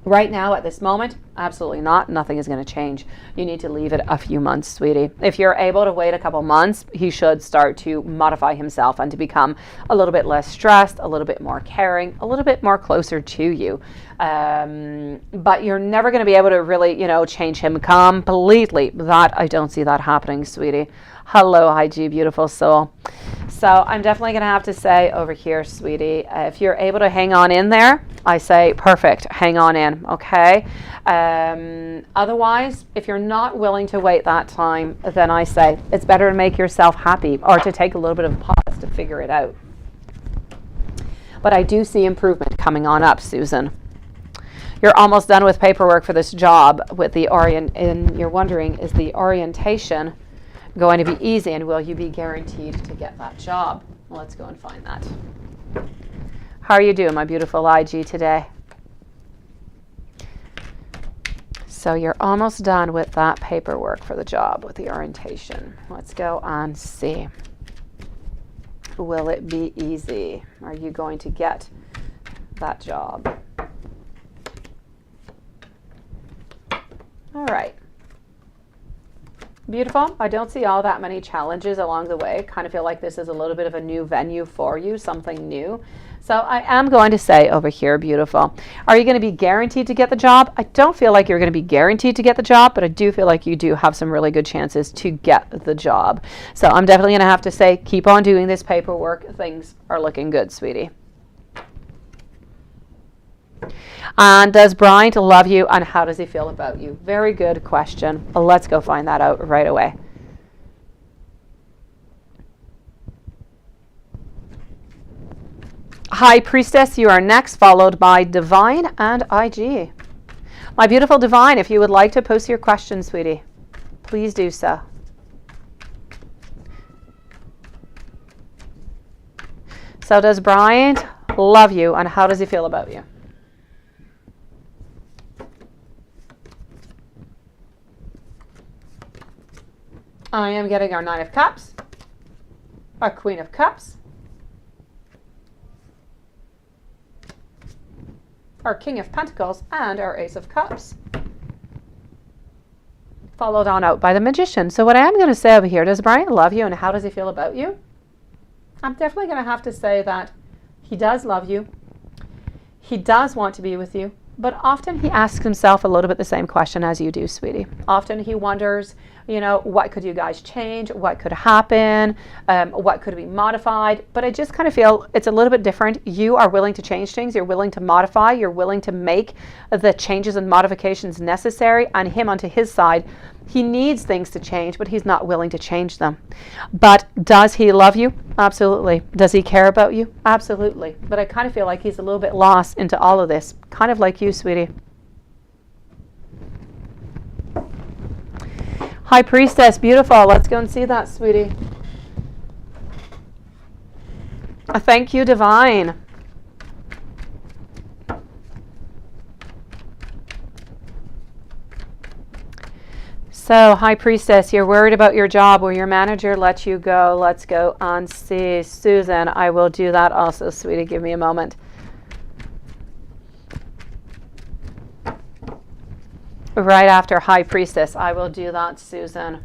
right now at this moment, absolutely not. Nothing is going to change. You need to leave it a few months, sweetie. If you're able to wait a couple months, he should start to modify himself and to become a little bit less stressed, a little bit more caring, a little bit more closer to you. But you're never going to be able to really, you know, change him completely. That I don't see that happening, sweetie. Hello, IG, beautiful soul. So I'm definitely going to have to say over here, sweetie, if you're able to hang on in there, I say perfect, hang on in, okay? Otherwise, if you're not willing to wait that time, then I say it's better to make yourself happy or to take a little bit of pause to figure it out. But I do see improvement coming on up, Susan. You're almost done with paperwork for this job with the and you're wondering, is the orientation going to be easy and will you be guaranteed to get that job? Well, let's go and find that. How are you doing, my beautiful IG, today? So you're almost done with that paperwork for the job with the orientation. Let's go and see. Will it be easy? Are you going to get that job? All right. Beautiful. I don't see all that many challenges along the way. Kind of feel like this is a little bit of a new venue for you, something new. So I am going to say over here, beautiful. Are you going to be guaranteed to get the job? I don't feel like you're going to be guaranteed to get the job, but I do feel like you do have some really good chances to get the job. So I'm definitely going to have to say, keep on doing this paperwork. Things are looking good, sweetie. And does Brian love you and how does he feel about you? Very good question. Let's go find that out right away. High Priestess, you are next, followed by Divine and IG. My beautiful Divine, if you would like to post your question, sweetie, please do so. So does Brian love you and how does he feel about you? I am getting our Nine of Cups, our Queen of Cups, our King of Pentacles, and our Ace of Cups. Followed on out by the Magician. So what I am going to say over here, does Brian love you and how does he feel about you? I'm definitely going to have to say that he does love you. He does want to be with you. But often he asks himself a little bit the same question as you do, sweetie. Often he wonders, you know, what could you guys change? What could happen? What could be modified? But I just kind of feel it's a little bit different. You are willing to change things. You're willing to modify. You're willing to make the changes and modifications necessary. And him onto his side, he needs things to change, but he's not willing to change them. But does he love you? Absolutely. Does he care about you? Absolutely. But I kind of feel like he's a little bit lost into all of this, kind of like you, sweetie. High Priestess, beautiful. Let's go and see that, sweetie. Thank you, Divine. So, High Priestess, you're worried about your job where your manager lets you go. Let's go and see Susan. I will do that also, sweetie. Give me a moment. Right after High Priestess, I will do that, Susan.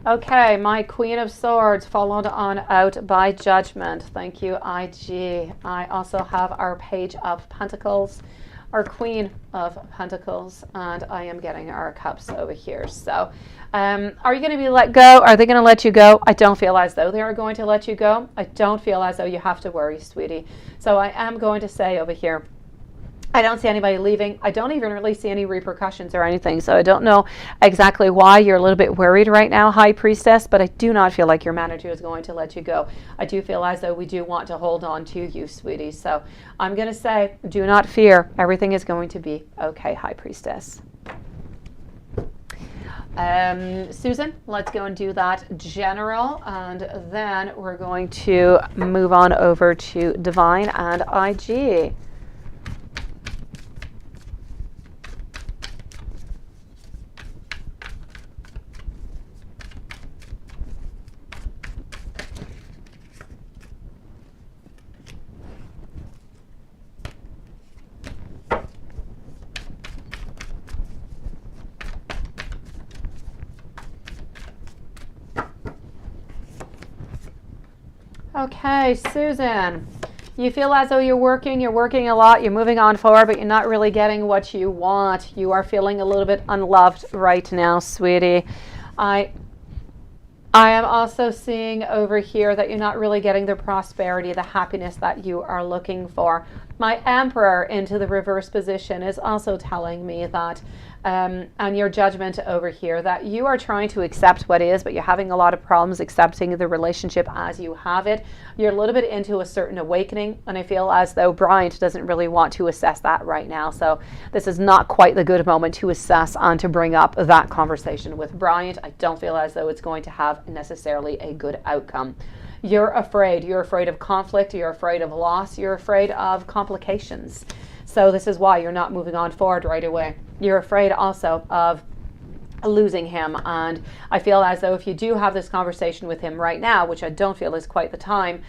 Okay, my Queen of Swords followed on out by Judgment. Thank you, IG. I also have our Page of Pentacles, our Queen of Pentacles, and I am getting our Cups over here. So are you going to be let go? Are they going to let you go? I don't feel as though they are going to let you go. I don't feel as though you have to worry, sweetie. So I am going to say over here, I don't see anybody leaving. I don't even really see any repercussions or anything. So I don't know exactly why you're a little bit worried right now, High Priestess, but I do not feel like your manager is going to let you go. I do feel as though we do want to hold on to you, sweetie. So I'm going to say, do not fear. Everything is going to be okay, High Priestess. Susan, let's go and do that general, and then we're going to move on over to Divine and IG. Okay, Susan, you feel as though you're working a lot, you're moving on forward, but you're not really getting what you want. You are feeling a little bit unloved right now, sweetie. I am also seeing over here that you're not really getting the prosperity, the happiness that you are looking for. My Emperor into the reverse position is also telling me that and your Judgment over here, that you are trying to accept what is, but you're having a lot of problems accepting the relationship as you have it. You're a little bit into a certain awakening, and I feel as though Bryant doesn't really want to assess that right now. So this is not quite the good moment to assess and to bring up that conversation with Bryant. I don't feel as though it's going to have necessarily a good outcome. You're afraid. You're afraid of conflict. You're afraid of loss. You're afraid of complications. So this is why you're not moving on forward right away. You're afraid also of losing him, and I feel as though if you do have this conversation with him right now, which I don't feel is quite the time,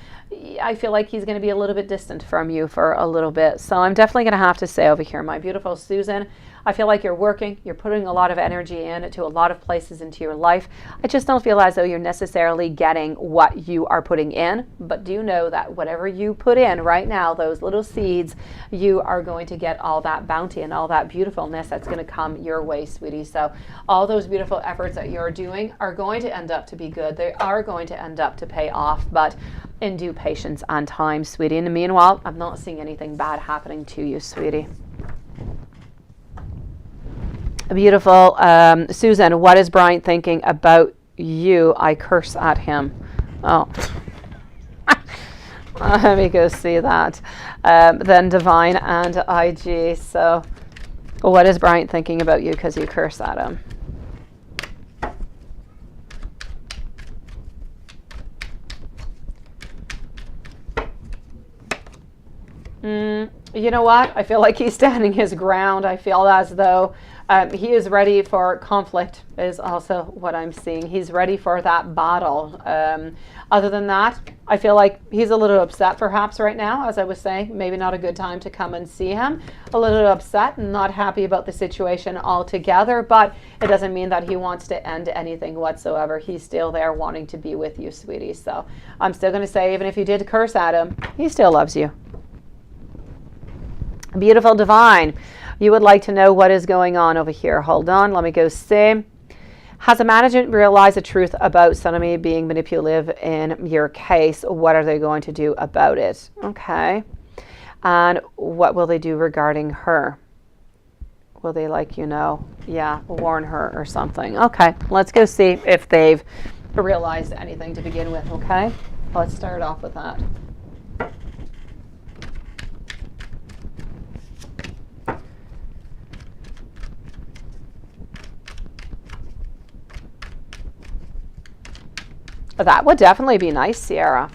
I feel like he's going to be a little bit distant from you for a little bit. So I'm definitely going to have to say over here, my beautiful Susan, I feel like you're working, you're putting a lot of energy into a lot of places into your life. I just don't feel as though you're necessarily getting what you are putting in, but do know that whatever you put in right now, those little seeds, you are going to get all that bounty and all that beautifulness that's going to come your way, sweetie. So all those beautiful efforts that you're doing are going to end up to be good. They are going to end up to pay off, but in due patience and time, sweetie. In the meanwhile, I'm not seeing anything bad happening to you, sweetie. Beautiful. Susan, what is Brian thinking about you? I curse at him. Oh. Let me go see that. Then Divine and IG. So what is Brian thinking about you because you curse at him? You know what? I feel like he's standing his ground. I feel as though He is ready for conflict is also what I'm seeing. He's ready for that battle. Other than that, I feel like he's a little upset perhaps right now, as I was saying. Maybe not a good time to come and see him. A little upset and not happy about the situation altogether, but it doesn't mean that he wants to end anything whatsoever. He's still there wanting to be with you, sweetie. So I'm still going to say, even if you did curse at him, he still loves you. Beautiful divine. You would like to know what is going on over here. Hold on, let me go see. Has a management realized the truth about Sunami being manipulative in your case? What are they going to do about it? Okay. And what will they do regarding her? Will they, like, you know, yeah, warn her or something? Okay, let's go see if they've realized anything to begin with, okay? Let's start off with that. That would definitely be nice, Sierra.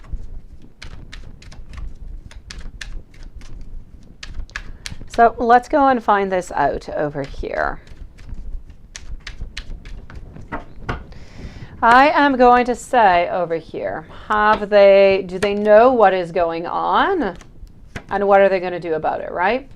So let's go and find this out over here. I am going to say over here, do they know what is going on? And what are they going to do about it, right?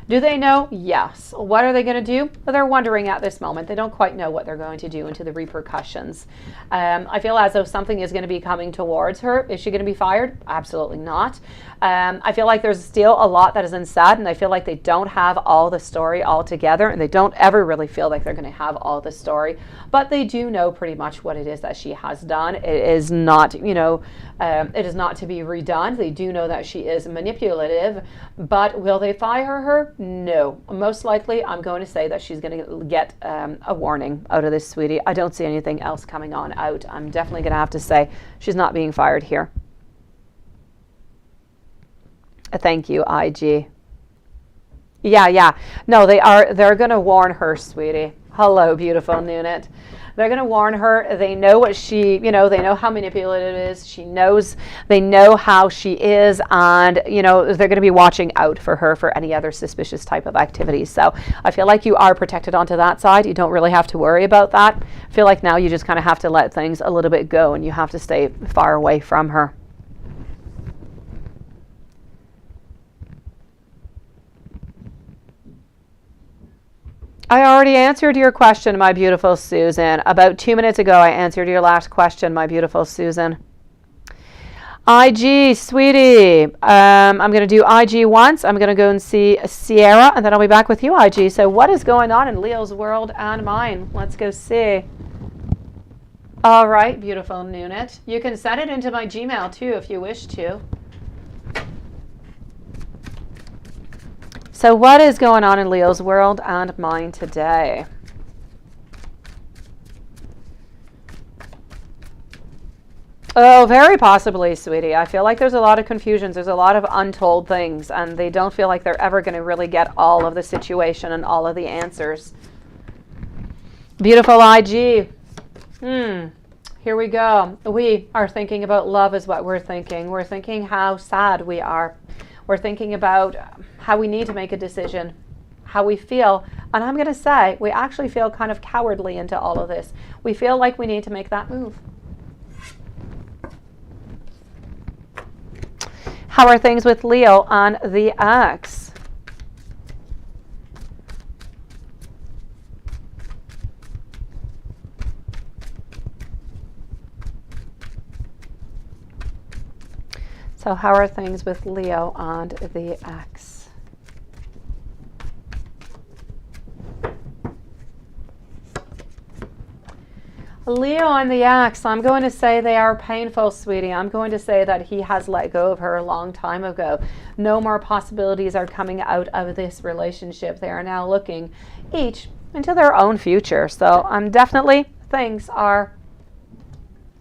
Do they know? Yes. What are they going to do? They're wondering at this moment. They don't quite know what they're going to do into the repercussions. I feel as though something is going to be coming towards her. Is she going to be fired? Absolutely not. I feel like there's still a lot that is unsaid, and I feel like they don't have all the story all together, and they don't ever really feel like they're going to have all the story. But they do know pretty much what it is that she has done. It is not, you know, it is not to be redone. They do know that she is manipulative, but will they fire her? No. Most likely, I'm going to say that she's going to get a warning out of this, sweetie. I don't see anything else coming on out. I'm definitely going to have to say she's not being fired here. Thank you, IG. Yeah. No, they're going to warn her, sweetie. Hello, beautiful Nunit. They're going to warn her. They know what she, you know, they know how manipulative it is. They know how she is, and, you know, they're going to be watching out for her for any other suspicious type of activities. So I feel like you are protected onto that side. You don't really have to worry about that. I feel like now you just kind of have to let things a little bit go, and you have to stay far away from her. I already answered your question, my beautiful Susan. About 2 minutes ago, I answered your last question, my beautiful Susan. IG, sweetie. I'm going to do IG once. I'm going to go and see Sierra, and then I'll be back with you, IG. So what is going on in Leo's world and mine? Let's go see. All right, beautiful Nunit. You can send it into my Gmail, too, if you wish to. So what is going on in Leo's world and mine today? Oh, very possibly, sweetie. I feel like there's a lot of confusions. There's a lot of untold things, and they don't feel like they're ever going to really get all of the situation and all of the answers. Beautiful IG. Here we go. We are thinking about love is what we're thinking. We're thinking how sad we are. We're thinking about how we need to make a decision, how we feel. And I'm going to say, we actually feel kind of cowardly into all of this. We feel like we need to make that move. How are things with Leo on the X? So how are things with Leo on the X? Leo on the X, I'm going to say they are painful, sweetie. I'm going to say that he has let go of her a long time ago. No more possibilities are coming out of this relationship. They are now looking each into their own future. So definitely things are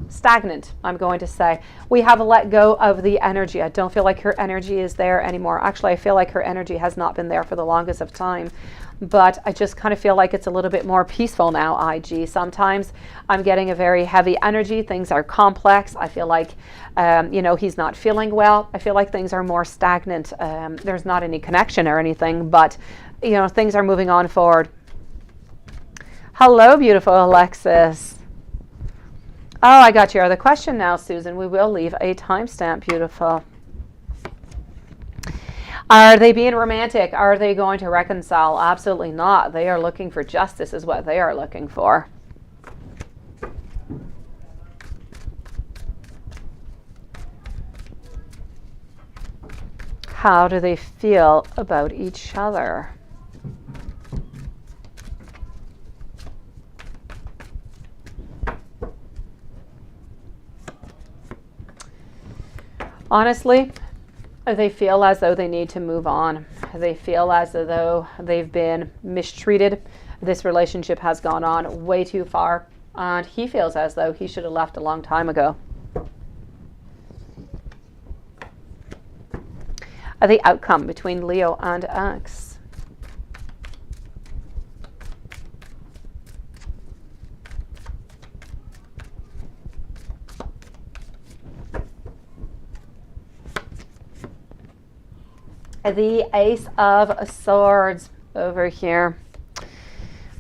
stagnant, I'm going to say. We have let go of the energy. I don't feel like her energy is there anymore. Actually, I feel like her energy has not been there for the longest of time. But I just kind of feel like it's a little bit more peaceful now, IG. Sometimes I'm getting a very heavy energy. Things are complex. I feel like, you know, he's not feeling well. I feel like things are more stagnant. There's not any connection or anything, but, you know, things are moving on forward. Hello, beautiful Alexis. Oh, I got your other question now, Susan. We will leave a timestamp, beautiful. Are they being romantic? Are they going to reconcile? Absolutely not. They are looking for justice is what they are looking for. How do they feel about each other? Honestly, they feel as though they need to move on. They feel as though they've been mistreated. This relationship has gone on way too far, and he feels as though he should have left a long time ago. The outcome between Leo and X. The Ace of Swords over here,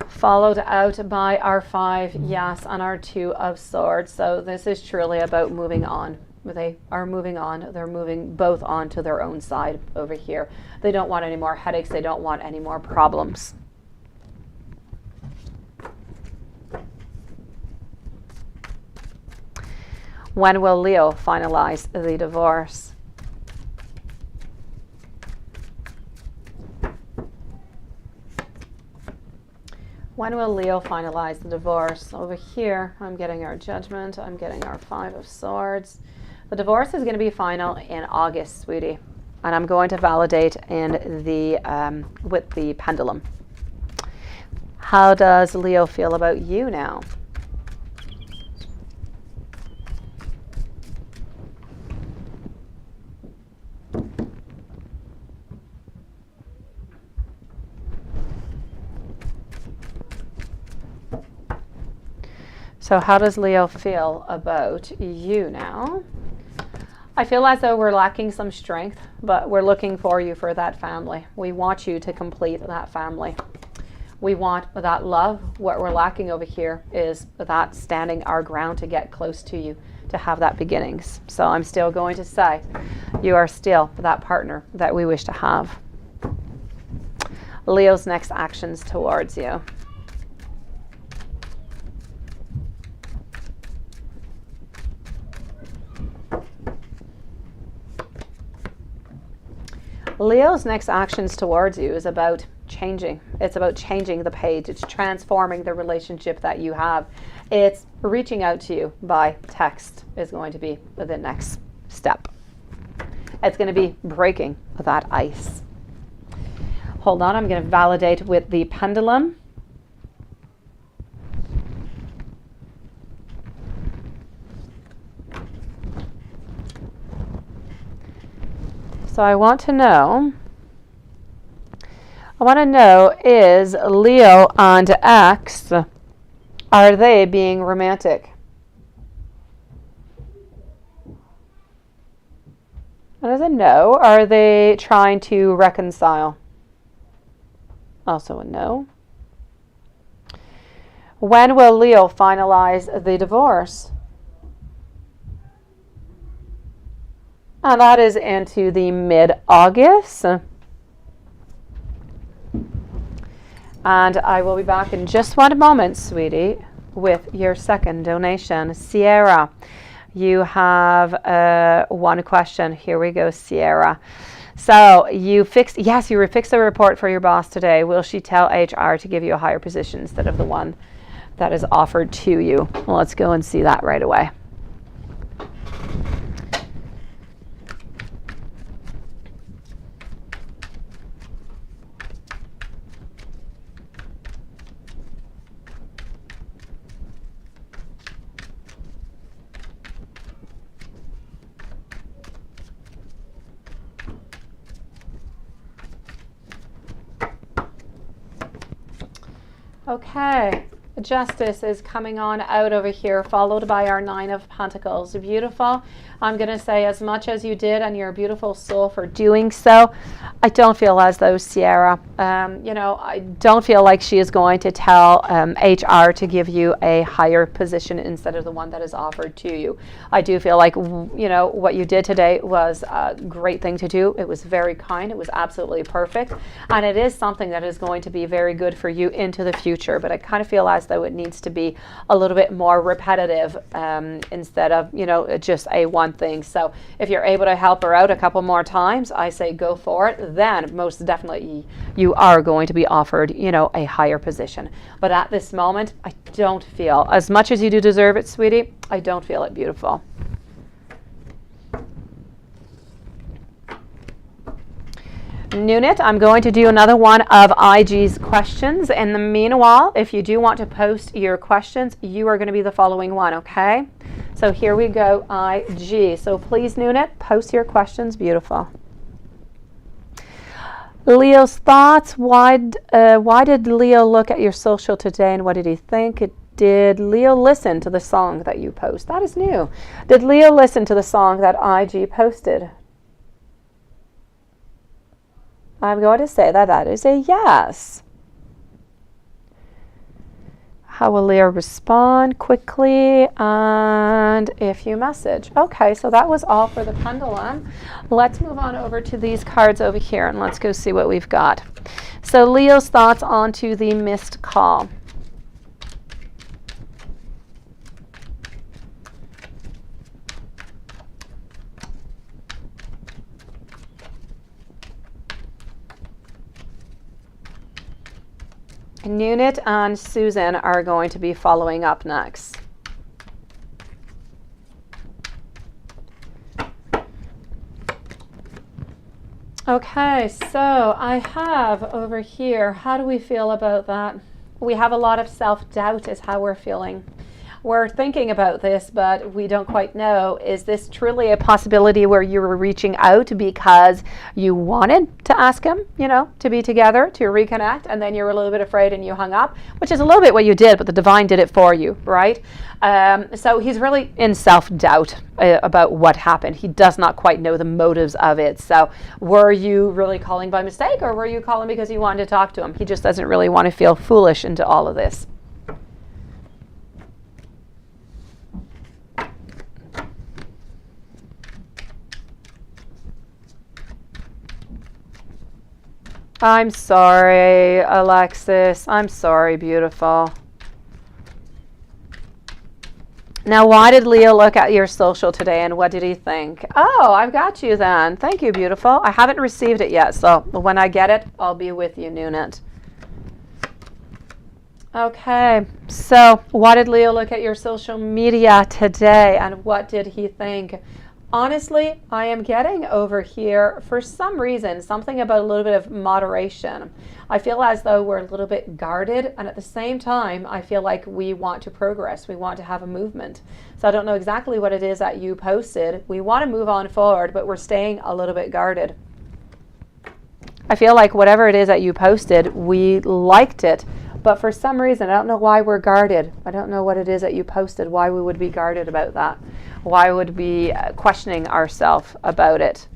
followed out by our 5 yes and our 2 of Swords. So this is truly about moving on. They are moving on. They're moving both on to their own side over here. They don't want any more headaches. They don't want any more problems. When will Leo finalize the divorce? When will Leo finalize the divorce? Over here, I'm getting our Judgment. I'm getting our 5 of Swords. The divorce is going to be final in August, sweetie. And I'm going to validate in the with the Pendulum. How does Leo feel about you now? So how does Leo feel about you now? I feel as though we're lacking some strength, but we're looking for you for that family. We want you to complete that family. We want that love. What we're lacking over here is that standing our ground to get close to you, to have that beginnings. So I'm still going to say you are still that partner that we wish to have. Leo's next actions towards you. Leo's next actions towards you is about changing. It's about changing the page. It's transforming the relationship that you have. It's reaching out to you by text is going to be the next step. It's going to be breaking that ice. Hold on, I'm going to validate with the Pendulum. So I want to know, is Leo and X, are they being romantic? And as a no, are they trying to reconcile? Also a no. When will Leo finalize the divorce? And that is into the mid-August. And I will be back in just one moment, sweetie, with your second donation. Sierra, you have one question. Here we go, Sierra. So you fixed the report for your boss today. Will she tell HR to give you a higher position instead of the one that is offered to you? Well, let's go and see that right away. Okay, Justice is coming on out over here, followed by our Nine of Pentacles. Beautiful. I'm going to say, as much as you did, and you're a beautiful soul for doing so, I don't feel as though Sierra, I don't feel like she is going to tell HR to give you a higher position instead of the one that is offered to you. I do feel like, what you did today was a great thing to do. It was very kind. It was absolutely perfect. And it is something that is going to be very good for you into the future. But I kind of feel as though it needs to be a little bit more repetitive instead of, just a one thing. So if you're able to help her out a couple more times, I say go for it. Then most definitely you are going to be offered, a higher position. But at this moment, I don't feel, as much as you do deserve it, sweetie, I don't feel it beautiful. Nunit, I'm going to do another one of IG's questions. In the meanwhile, if you do want to post your questions, you are going to be the following one, okay? So here we go, IG. So please, Nunit, post your questions. Beautiful. Leo's thoughts. Why did Leo look at your social today, and what did he think? Did Leo listen to the song that you post? That is new. Did Leo listen to the song that IG posted? I'm going to say that is a yes. How will Leo respond? Quickly and a few message. Okay, so that was all for the pendulum. Let's move on over to these cards over here and let's go see what we've got. So Leo's thoughts onto the missed call. Nunit and Susan are going to be following up next. Okay, so I have over here, how do we feel about that? We have a lot of self-doubt is how we're feeling. We're thinking about this, but we don't quite know. Is this truly a possibility where you were reaching out because you wanted to ask him, to be together, to reconnect, and then you're a little bit afraid and you hung up, which is a little bit what you did, but the divine did it for you, right? So he's really in self-doubt about what happened. He does not quite know the motives of it. So were you really calling by mistake, or were you calling because you wanted to talk to him? He just doesn't really want to feel foolish into all of this. I'm sorry, Alexis. I'm sorry, beautiful. Now, why did Leo look at your social today, and what did he think? Oh, I've got you then. Thank you, beautiful. I haven't received it yet, so when I get it, I'll be with you, Nunit. Okay, so why did Leo look at your social media today, and what did he think? Honestly, I am getting over here, for some reason, something about a little bit of moderation. I feel as though we're a little bit guarded, and at the same time, I feel like we want to progress. We want to have a movement. So I don't know exactly what it is that you posted. We want to move on forward, but we're staying a little bit guarded. I feel like whatever it is that you posted, we liked it, but for some reason, I don't know why we're guarded. I don't know what it is that you posted, why we would be guarded about that. Why would we be questioning ourselves about it?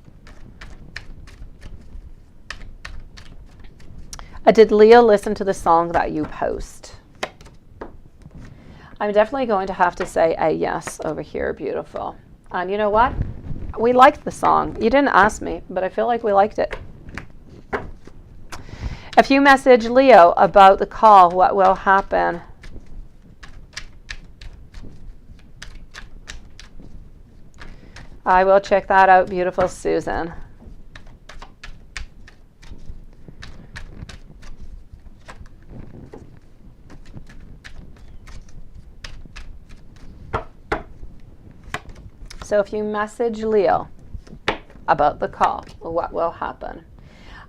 Did Leo listen to the song that you post? I'm definitely going to have to say a yes over here, beautiful. And you know what? We liked the song. You didn't ask me, but I feel like we liked it. If you message Leo about the call, what will happen? I will check that out, beautiful Susan. So if you message Leo about the call, what will happen?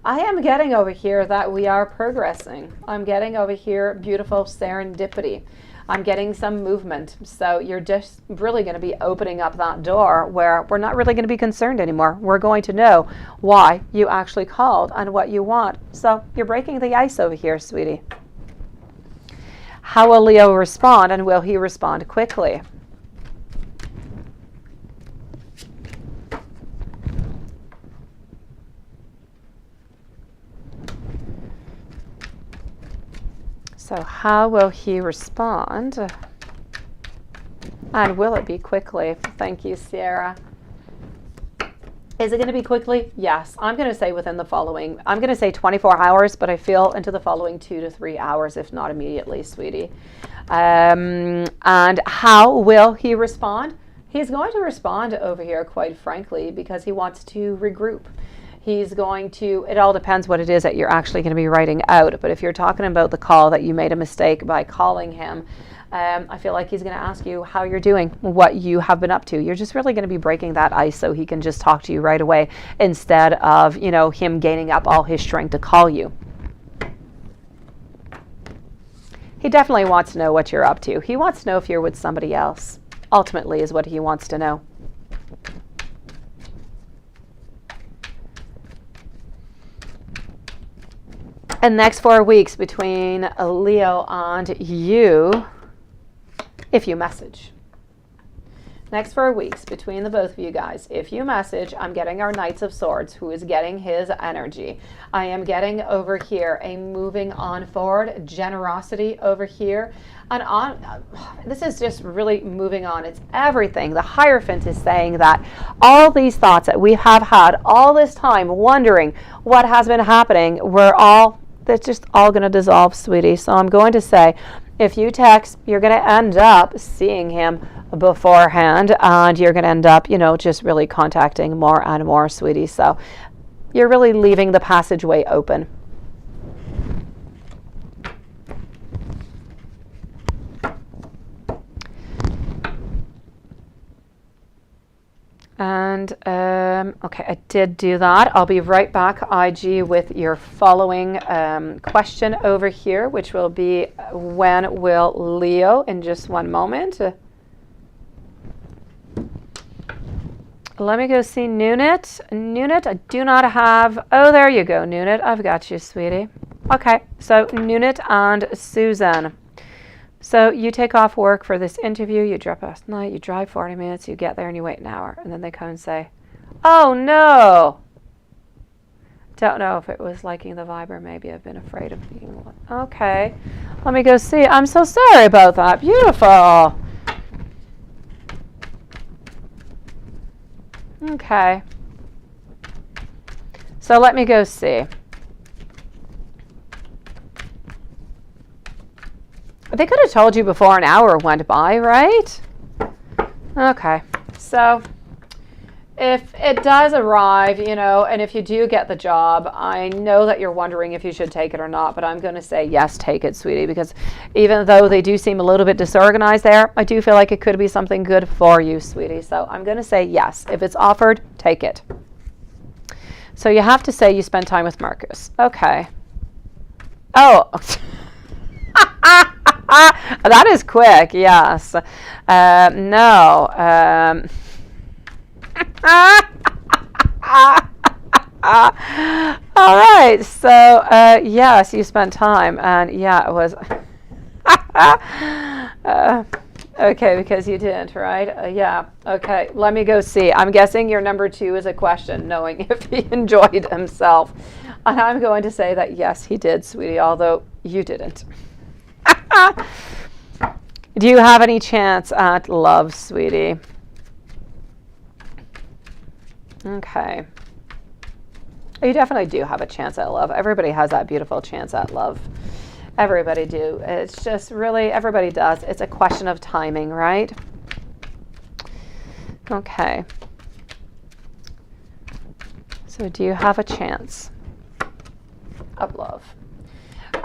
I am getting over here that we are progressing. I'm getting over here beautiful serendipity. I'm getting some movement. So you're just really going to be opening up that door where we're not really going to be concerned anymore. We're going to know why you actually called and what you want. So you're breaking the ice over here, sweetie. How will Leo respond, and will he respond quickly? So how will he respond? And will it be quickly? Thank you, Sierra. Is it going to be quickly? Yes. I'm going to say within the following, I'm going to say 24 hours, but I feel into the following 2 to 3 hours, if not immediately, sweetie. And how will he respond? He's going to respond over here, quite frankly, because he wants to regroup. He's going to, it all depends what it is that you're actually going to be writing out. But if you're talking about the call that you made a mistake by calling him, I feel like he's going to ask you how you're doing, what you have been up to. You're just really going to be breaking that ice so he can just talk to you right away instead of, you know, him gaining up all his strength to call you. He definitely wants to know what you're up to. He wants to know if you're with somebody else, ultimately, is what he wants to know. And next 4 weeks between Leo and you, if you message. Next 4 weeks between the both of you guys, if you message, I'm getting our Knights of Swords, who is getting his energy. I am getting over here a moving on forward, generosity over here. And on, this is just really moving on. It's everything. The Hierophant is saying that all these thoughts that we have had all this time, wondering what has been happening, that's just all going to dissolve, sweetie. So I'm going to say, if you text, you're going to end up seeing him beforehand, and you're going to end up, you know, just really contacting more and more, sweetie. So you're really leaving the passageway open. And okay, I did do that. I'll be right back, IG, with your following question over here, which will be, when will Leo, in just one moment. Let me go see Nunit. Nunit, I do not have, oh, there you go, Nunit. I've got you, sweetie. Okay, so Nunit and Susan. So you take off work for this interview, you drop last night, you drive 40 minutes, you get there and you wait an hour. And then they come and say, oh no. Don't know if it was liking the vibe or maybe I've been afraid of being one. Okay, let me go see. I'm so sorry about that. Beautiful. Okay. So let me go see. They could have told you before an hour went by, right? Okay, so if it does arrive, you know, and if you do get the job, I know that you're wondering if you should take it or not, but I'm going to say yes, take it, sweetie, because even though they do seem a little bit disorganized there, I do feel like it could be something good for you, sweetie. So I'm going to say yes. If it's offered, take it. So you have to say you spend time with Marcus. Okay. Oh. That is quick, yes. No. All right, so yes, you spent time, and yeah, it was okay, because you didn't, right? Yeah, okay, let me go see. I'm guessing your number 2 is a question, knowing if he enjoyed himself, and I'm going to say that yes, he did, sweetie, although you didn't. Do you have any chance at love, sweetie? Okay. You definitely do have a chance at love. Everybody has that beautiful chance at love. Everybody do. It's just really, everybody does. It's a question of timing, right? Okay. So do you have a chance of love?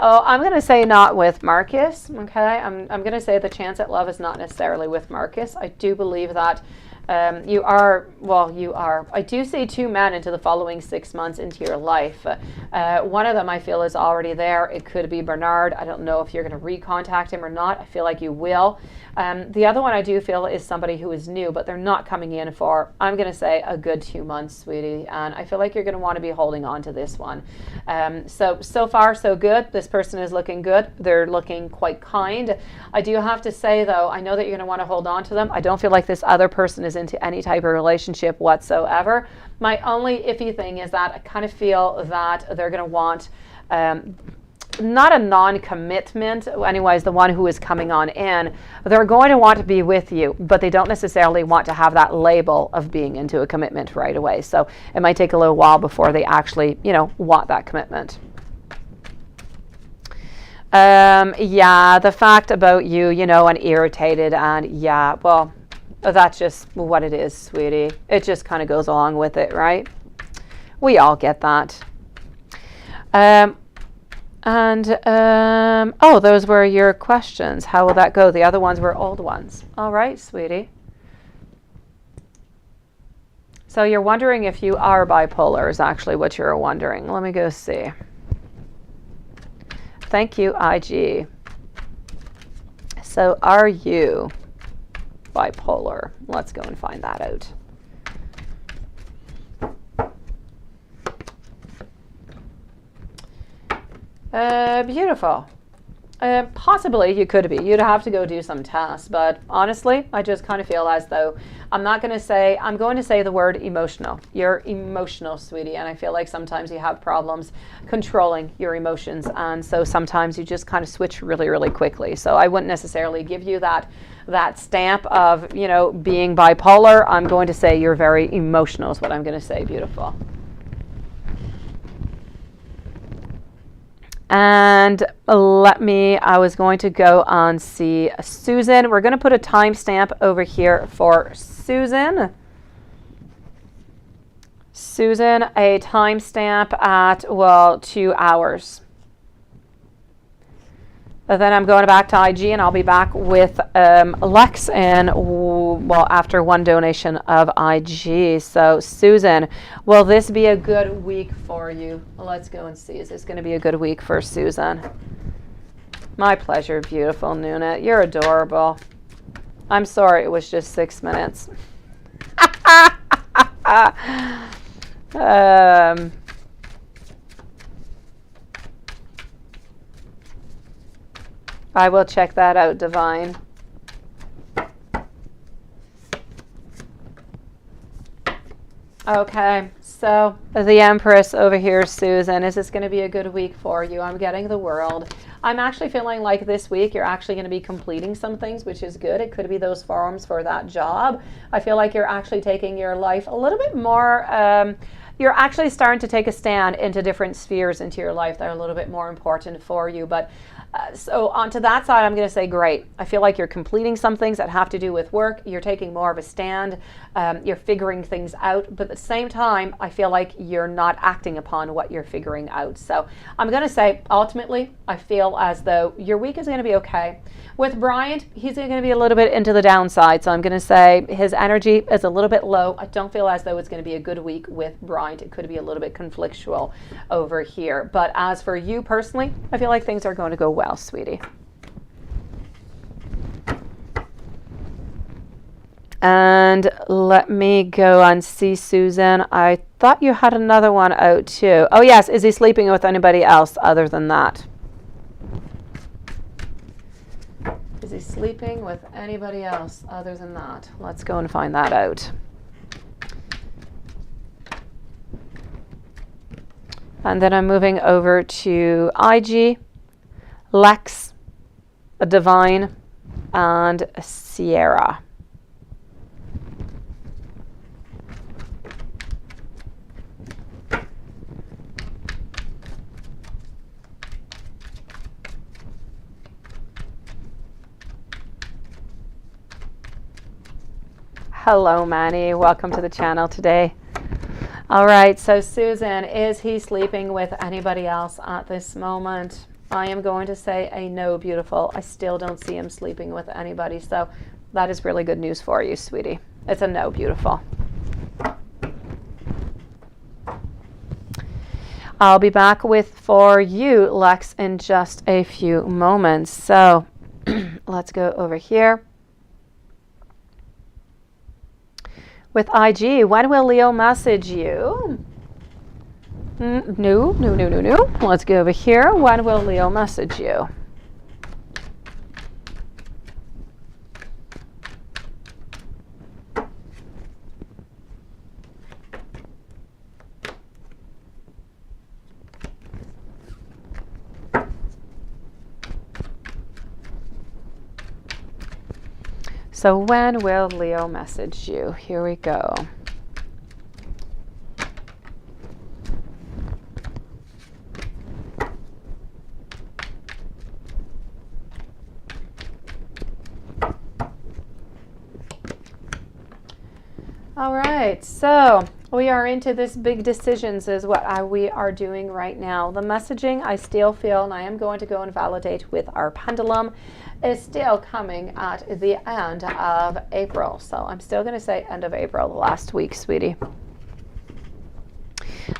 Oh, I'm going to say not with Marcus, okay? I'm going to say the chance at love is not necessarily with Marcus. I do believe that You are, well, you are. I do see 2 men into the following 6 months into your life. One of them I feel is already there. It could be Bernard. I don't know if you're going to recontact him or not. I feel like you will. The other one I do feel is somebody who is new, but they're not coming in for, I'm going to say, a good 2 months, sweetie. And I feel like you're going to want to be holding on to this one. So far, so good. This person is looking good. They're looking quite kind. I do have to say, though, I know that you're going to want to hold on to them. I don't feel like this other person is into any type of relationship whatsoever. My only iffy thing is that I kind of feel that they're going to want not a non-commitment, anyways, the one who is coming on in, they're going to want to be with you, but they don't necessarily want to have that label of being into a commitment right away. So it might take a little while before they actually, you know, want that commitment. Yeah, the fact about you, you know, and irritated, and yeah, well, that's just what it is, sweetie. It just kind of goes along with it, right? We all get that. Oh, those were your questions. How will that go? The other ones were old ones. All right, sweetie. So you're wondering if you are bipolar is actually what you're wondering. Let me go see. Thank you, IG. So are you bipolar? Let's go and find that out. Beautiful. Possibly you could be. You'd have to go do some tests, but honestly, I just kind of feel as though I'm going to say the word emotional. You're emotional, sweetie, and I feel like sometimes you have problems controlling your emotions, and so sometimes you just kind of switch really, really quickly. So I wouldn't necessarily give you that stamp of, you know, being bipolar. I'm going to say you're very emotional is what I'm going to say. Beautiful. And I was going to go on see Susan. We're going to put a timestamp over here for Susan. Susan, a timestamp at, well, 2 hours. And then I'm going back to IG, and I'll be back with Lex and, well, after 1 donation of IG. So, Susan, will this be a good week for you? Let's go and see. Is this going to be a good week for Susan? My pleasure, beautiful Nuna. You're adorable. I'm sorry it was just 6 minutes. I will check that out, Divine. Okay, so the Empress over here, Susan. Is this going to be a good week for you? I'm getting the World. I'm actually feeling like this week you're actually going to be completing some things, which is good. It could be those forms for that job. I feel like you're actually taking your life a little bit more... you're actually starting to take a stand into different spheres into your life that are a little bit more important for you. But so onto that side, I'm going to say great. I feel like you're completing some things that have to do with work. You're taking more of a stand. You're figuring things out. But at the same time, I feel like you're not acting upon what you're figuring out. So I'm going to say, ultimately, I feel as though your week is going to be okay. With Bryant, he's going to be a little bit into the downside. So I'm going to say his energy is a little bit low. I don't feel as though it's going to be a good week with Bryant. It could be a little bit conflictual over here. But as for you personally, I feel like things are going to go well, sweetie. And let me go and see Susan. I thought you had another one out too. Oh yes, is he sleeping with anybody else other than that? Is he sleeping with anybody else other than that? Let's go and find that out. And then I'm moving over to IG, Lex, Divine, and Sierra. Hello, Manny. Welcome to the channel today. All right, so Susan, is he sleeping with anybody else at this moment? I am going to say a no, beautiful. I still don't see him sleeping with anybody, so that is really good news for you, sweetie. It's a no, beautiful. I'll be back for you, Lex, in just a few moments. So let's go over here. With IG, when will Leo message you? No. Let's go over here. When will Leo message you? So when will Leo message you? Here we go. All right, so we are into this big decisions is what we are doing right now. The messaging I still feel, and I am going to go and validate with our pendulum, is still coming at the end of April. So I'm still going to say end of April, the last week, sweetie.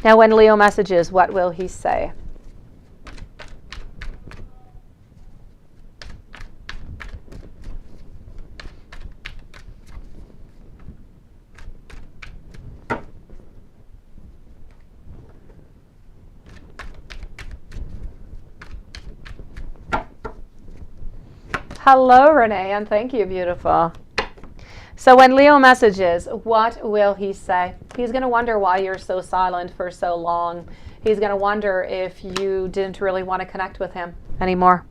Now, when Leo messages, what will he say? Hello, Renee, and thank you, beautiful. So when Leo messages, what will he say? He's going to wonder why you're so silent for so long. He's going to wonder if you didn't really want to connect with him anymore,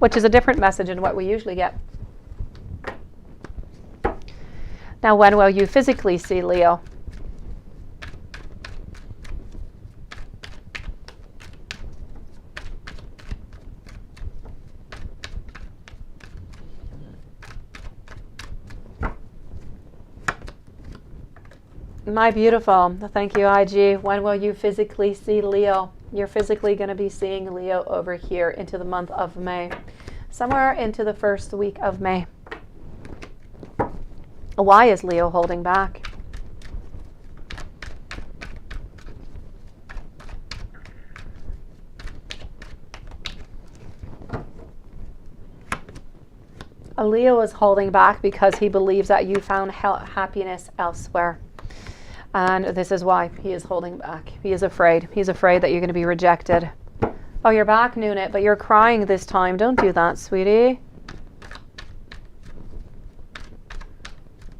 which is a different message than what we usually get. Now, when will you physically see Leo? My beautiful, thank you, IG. When will you physically see Leo? You're physically going to be seeing Leo over here into the month of May, somewhere into the first week of May. Why is Leo holding back? Leo is holding back because he believes that you found happiness elsewhere. And this is why he is holding back. He is afraid. He's afraid that you're going to be rejected. Oh, you're back, Noonet, but you're crying this time. Don't do that, sweetie.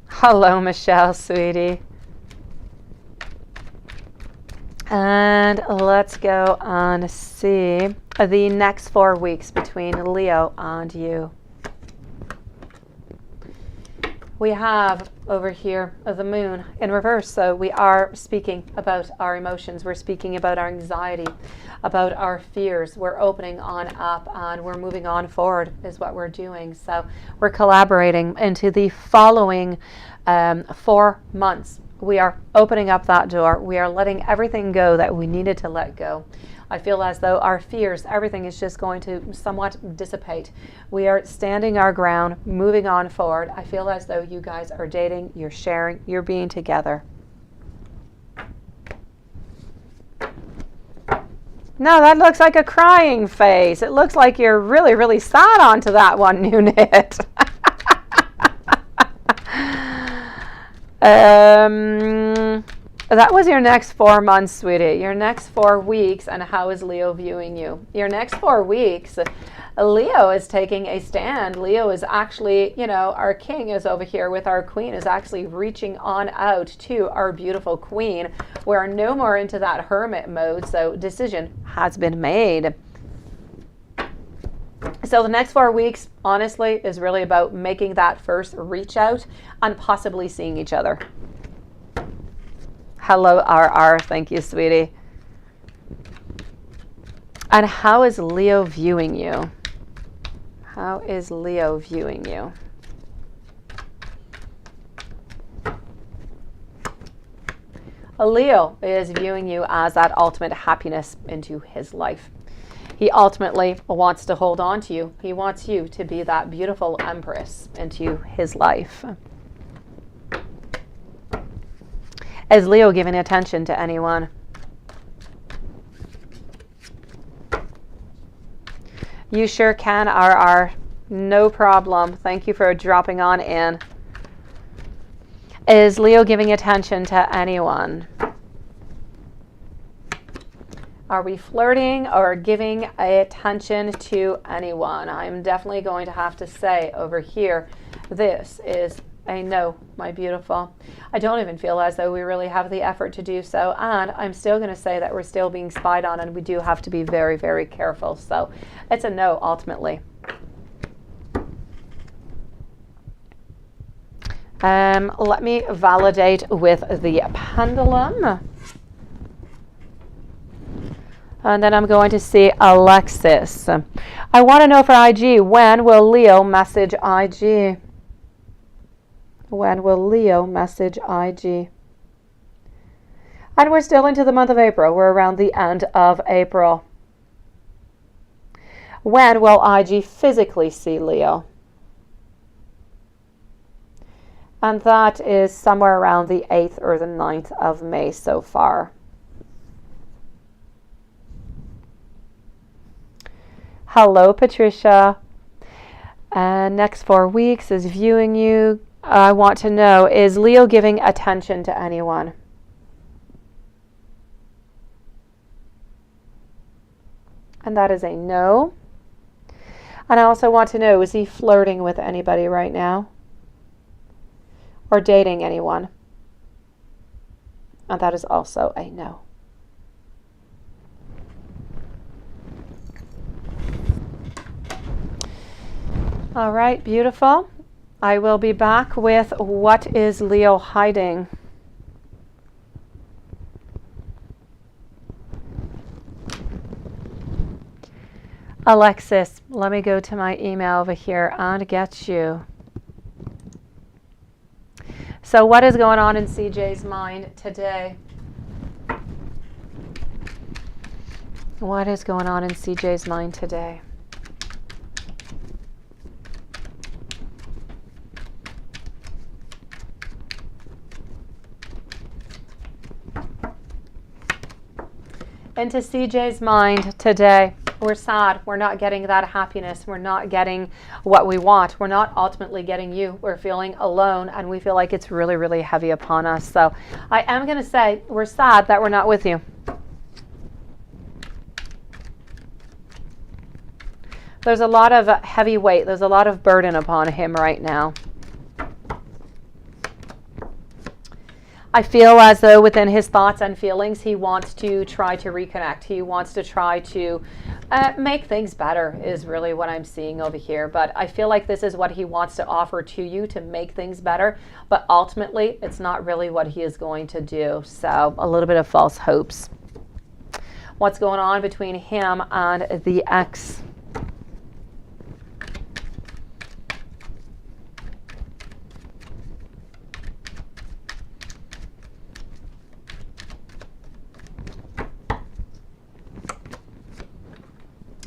Hello, Michelle, sweetie. And let's go and see the next 4 weeks between Leo and you. We have over here the moon in reverse, so we are speaking about our emotions, we're speaking about our anxiety, about our fears. We're opening on up and we're moving on forward is what we're doing. So we're collaborating into the following 4 months. We are opening up that door. We are letting everything go that we needed to let go. I feel as though our fears, everything is just going to somewhat dissipate. We are standing our ground, moving on forward. I feel as though you guys are dating, you're sharing, you're being together. No, that looks like a crying face. It looks like you're really, really sad onto that one, Noonet. That was your next 4 months, sweetie. Your next 4 weeks, and how is Leo viewing you? Your next 4 weeks, Leo is taking a stand. Leo is actually, you know, our king is over here with our queen, is actually reaching on out to our beautiful queen. We're no more into that hermit mode, so decision has been made. So the next 4 weeks, honestly, is really about making that first reach out and possibly seeing each other. Hello, RR. Thank you, sweetie. And how is Leo viewing you? How is Leo viewing you? Leo is viewing you as that ultimate happiness into his life. He ultimately wants to hold on to you. He wants you to be that beautiful empress into his life. Is Leo giving attention to anyone? You sure can, RR. No problem. Thank you for dropping on in. Is Leo giving attention to anyone? Are we flirting or giving attention to anyone? I'm definitely going to have to say over here, this is a no, my beautiful. I don't even feel as though we really have the effort to do so. And I'm still going to say that we're still being spied on, and we do have to be very, very careful. So it's a no, ultimately. Let me validate with the pendulum. And then I'm going to see Alexis. I want to know for IG, when will Leo message IG? When will Leo message IG? And we're still into the month of April. We're around the end of April. When will IG physically see Leo? And that is somewhere around the 8th or the 9th of May so far. Hello, Patricia. Next 4 weeks is viewing you. I want to know, is Leo giving attention to anyone? And that is a no. And I also want to know, is he flirting with anybody right now? Or dating anyone? And that is also a no. All right, beautiful. I will be back with what is Leo hiding. Alexis, let me go to my email over here and get you. So what is going on in CJ's mind today? What is going on in CJ's mind today? Into CJ's mind today. We're sad. We're not getting that happiness. We're not getting what we want. We're not ultimately getting you. We're feeling alone, and we feel like it's really, really heavy upon us. So I am going to say we're sad that we're not with you. There's a lot of heavy weight. There's a lot of burden upon him right now. I feel as though within his thoughts and feelings, he wants to try to reconnect. He wants to try to make things better is really what I'm seeing over here. But I feel like this is what he wants to offer to you to make things better. But ultimately, it's not really what he is going to do. So a little bit of false hopes. What's going on between him and the ex?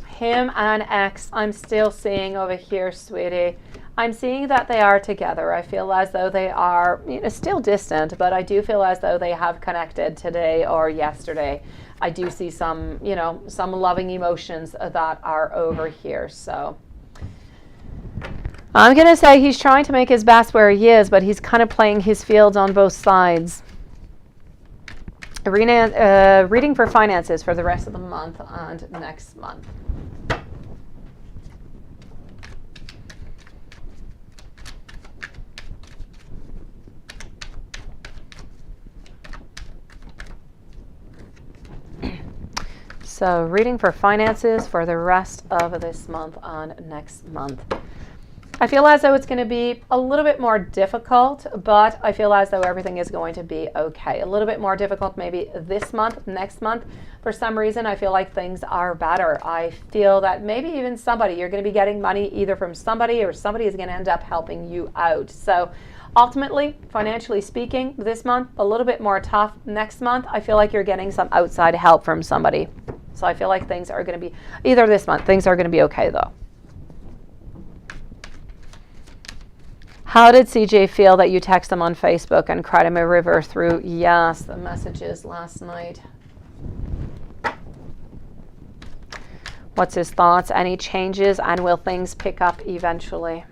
Him and ex, I'm still seeing over here, sweetie. I'm seeing that they are together. I feel as though they are, still distant, but I do feel as though they have connected today or yesterday. I do see some, some loving emotions that are over here. So I'm going to say he's trying to make his best where he is, but he's kind of playing his fields on both sides. Reading for finances for the rest of the month and next month. So reading for finances for the rest of this month and next month. I feel as though it's going to be a little bit more difficult, but I feel as though everything is going to be okay. A little bit more difficult maybe this month, next month. For some reason, I feel like things are better. I feel that maybe even you're going to be getting money either from somebody or somebody is going to end up helping you out. So ultimately, financially speaking, this month, a little bit more tough. Next month, I feel like you're getting some outside help from somebody. So I feel like things are going to be, either this month, things are going to be okay though. How did CJ feel that you text him on Facebook and cried him a river through, yes, the messages last night? What's his thoughts? Any changes? And will things pick up eventually?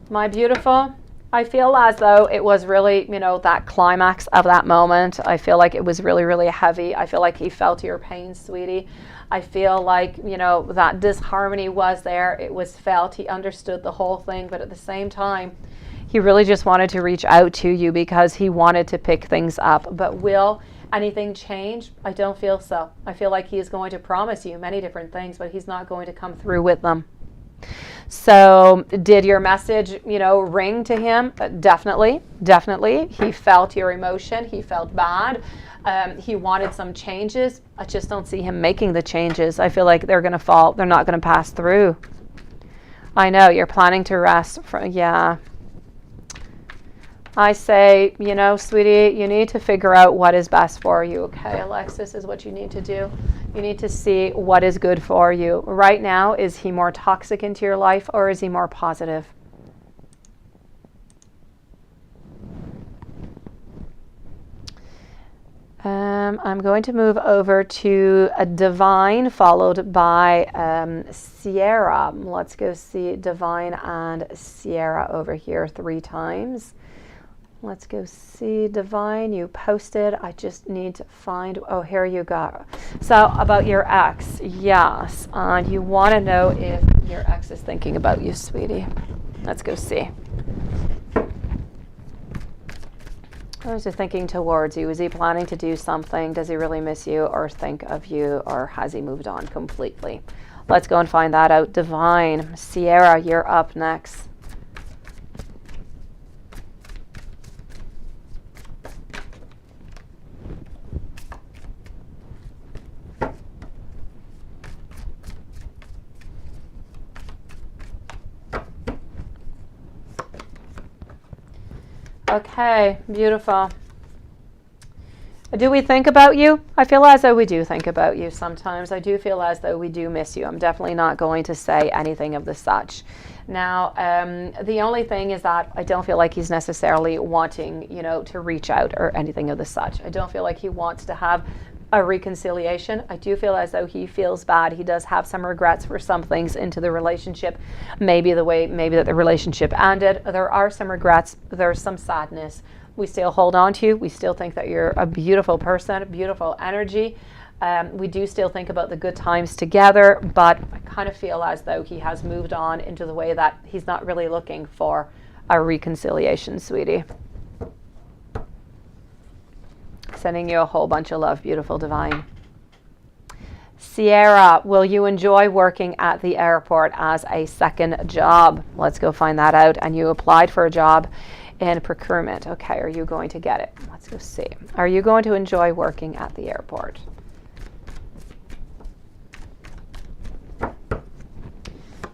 My beautiful, I feel as though it was really, you know, that climax of that moment. I feel like it was really, really heavy. I feel like he felt your pain, sweetie. I feel like, you know, that disharmony was there. It was felt. He understood the whole thing. But at the same time, he really just wanted to reach out to you because he wanted to pick things up. But will anything change? I don't feel so. I feel like he is going to promise you many different things, but he's not going to come through with them. So did your message, you know, ring to him? Definitely, definitely. He felt your emotion. He felt bad. He wanted some changes. I just don't see him making the changes. I feel like they're going to fall. They're not going to pass through. I know you're planning to rest. Yeah. I say, you know, sweetie, you need to figure out what is best for you. Okay, Alexis, is what you need to do. You need to see what is good for you. Right now, is he more toxic into your life or is he more positive? I'm going to move over to a Divine followed by Sierra. Let's go see Divine and Sierra over here 3 times. Let's go see Divine. You posted. I just need to find. Oh, here you go. So about your ex. Yes. And you want to know if your ex is thinking about you, sweetie. Let's go see. Or is he thinking towards you? Is he planning to do something? Does he really miss you or think of you? Or has he moved on completely? Let's go and find that out. Divine. Sierra, you're up next. Okay, beautiful. Do we think about you? I feel as though we do think about you sometimes. I do feel as though we do miss you. I'm definitely not going to say anything of the such. Now, the only thing is that I don't feel like he's necessarily wanting, you know, to reach out or anything of the such. I don't feel like he wants to have a reconciliation. I do feel as though he feels bad. He does have some regrets for some things into the relationship. Maybe that the relationship ended. There are some regrets. There's some sadness. We still hold on to you. We still think that you're a beautiful person, beautiful energy. We do still think about the good times together, but I kind of feel as though he has moved on into the way that he's not really looking for a reconciliation, sweetie. Sending you a whole bunch of love, beautiful Divine. Sierra, will you enjoy working at the airport as a second job? Let's go find that out. And you applied for a job in procurement. Okay, are you going to get it? Let's go see. Are you going to enjoy working at the airport?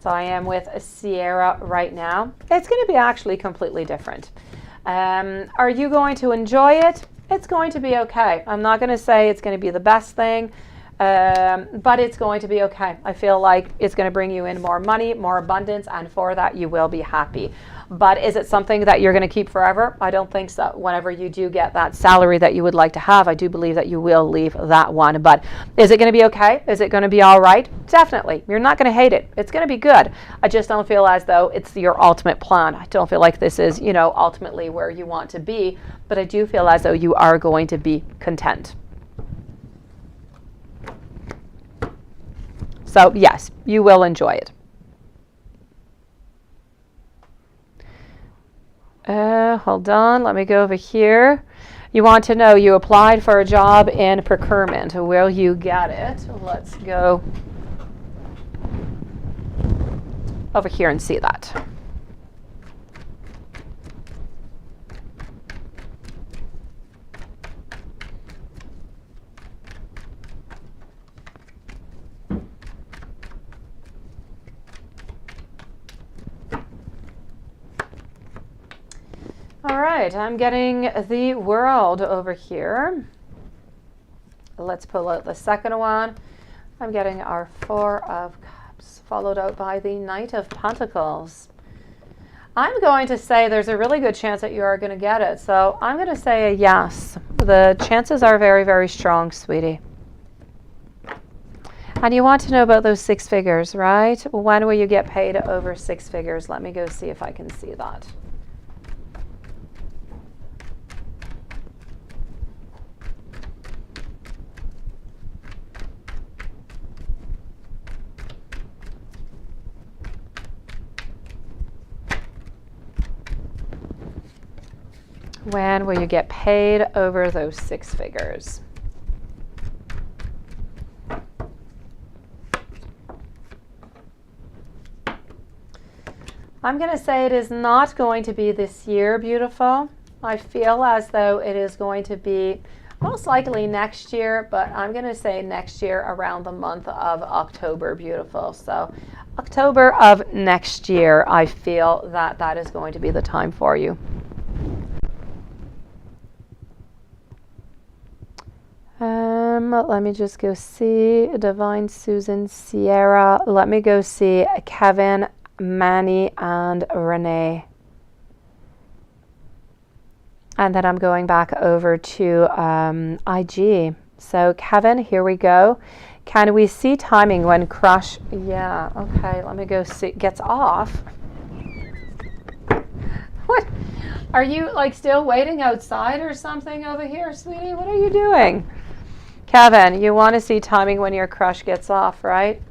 So I am with Sierra right now. It's going to be actually completely different. Are you going to enjoy it? It's going to be okay. I'm not going to say it's going to be the best thing, but it's going to be okay. I feel like it's going to bring you in more money, more abundance, and for that you will be happy. But is it something that you're going to keep forever? I don't think so. Whenever you do get that salary that you would like to have, I do believe that you will leave that one. But is it going to be okay? Is it going to be all right? Definitely. You're not going to hate it. It's going to be good. I just don't feel as though it's your ultimate plan. I don't feel like this is, you know, ultimately where you want to be. But I do feel as though you are going to be content. So yes, you will enjoy it. Hold on, let me go over here. You want to know, you applied for a job in procurement. Will you get it? Let's go over here and see that. All right, I'm getting the World over here. let's pull out the second one. I'm getting our Four of Cups, followed out by the Knight of Pentacles. I'm going to say there's a really good chance that you are going to get it. So I'm going to say a yes. The chances are very, very strong, sweetie. And you want to know about those 6 figures, right? When will you get paid over 6 figures? Let me go see if I can see that. When will you get paid over those 6 figures? I'm going to say it is not going to be this year, beautiful. I feel as though it is going to be most likely next year, but I'm going to say next year around the month of October, beautiful. So October of next year, I feel that that is going to be the time for you. Let me just go see Divine, Susan, Sierra. Let me go see Kevin, Manny, and Renee. And then I'm going back over to IG. So Kevin, here we go. Can we see timing when crush? Yeah, okay, let me go see. Gets off. What? Are you like still waiting outside or something over here, sweetie? What are you doing? Kevin, you want to see timing when your crush gets off, right?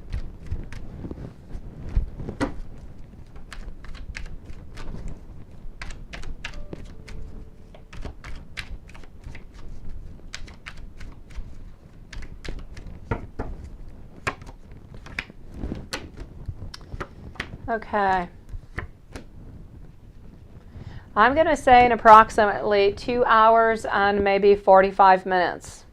Okay. I'm going to say in approximately 2 hours and maybe 45 minutes.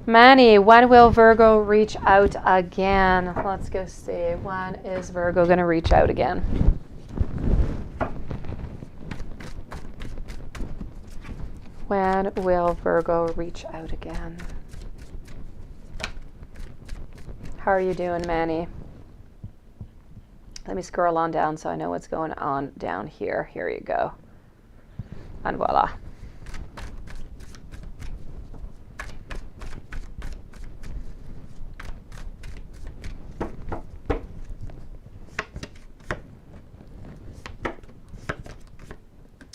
Manny, when will Virgo reach out again? Let's go see. When is Virgo going to reach out again? When will Virgo reach out again? How are you doing, Manny? Let me scroll on down so I know what's going on down here. Here you go. And voila.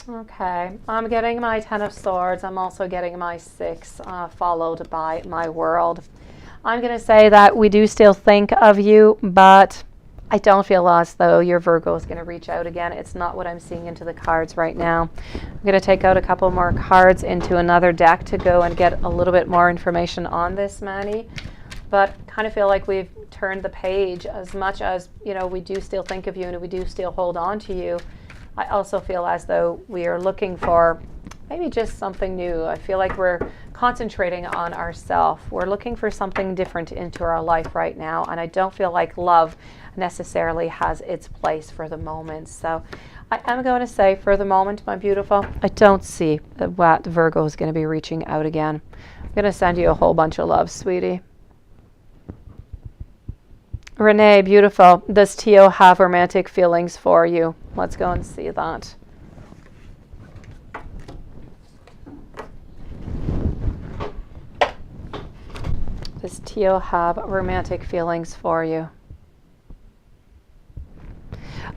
Okay, I'm getting my 10 of Swords. I'm also getting my 6, followed by my World. I'm going to say that we do still think of you, but I don't feel as though your Virgo is going to reach out again. It's not what I'm seeing into the cards right now. I'm going to take out a couple more cards into another deck to go and get a little bit more information on this, Manny. But kind of feel like we've turned the page. As much as, you know, we do still think of you and we do still hold on to you, I also feel as though we are looking for maybe just something new. I feel like we're concentrating on ourselves. We're looking for something different into our life right now, and I don't feel like love necessarily has its place for the moment. So I am going to say, for the moment, my beautiful, I don't see what Virgo is going to be reaching out again. I'm going to send you a whole bunch of love, sweetie. Renee, beautiful. Does Tio have romantic feelings for you? Let's go and see that. Does Tio have romantic feelings for you?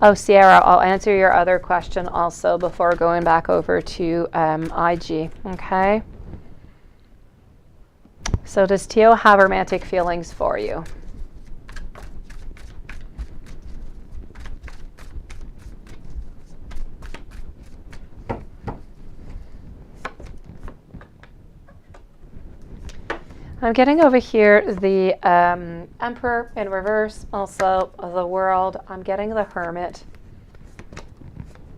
Oh, Sierra, I'll answer your other question also before going back over to IG, okay? So does Tio have romantic feelings for you? I'm getting over here the Emperor in reverse, also the World. I'm getting the Hermit.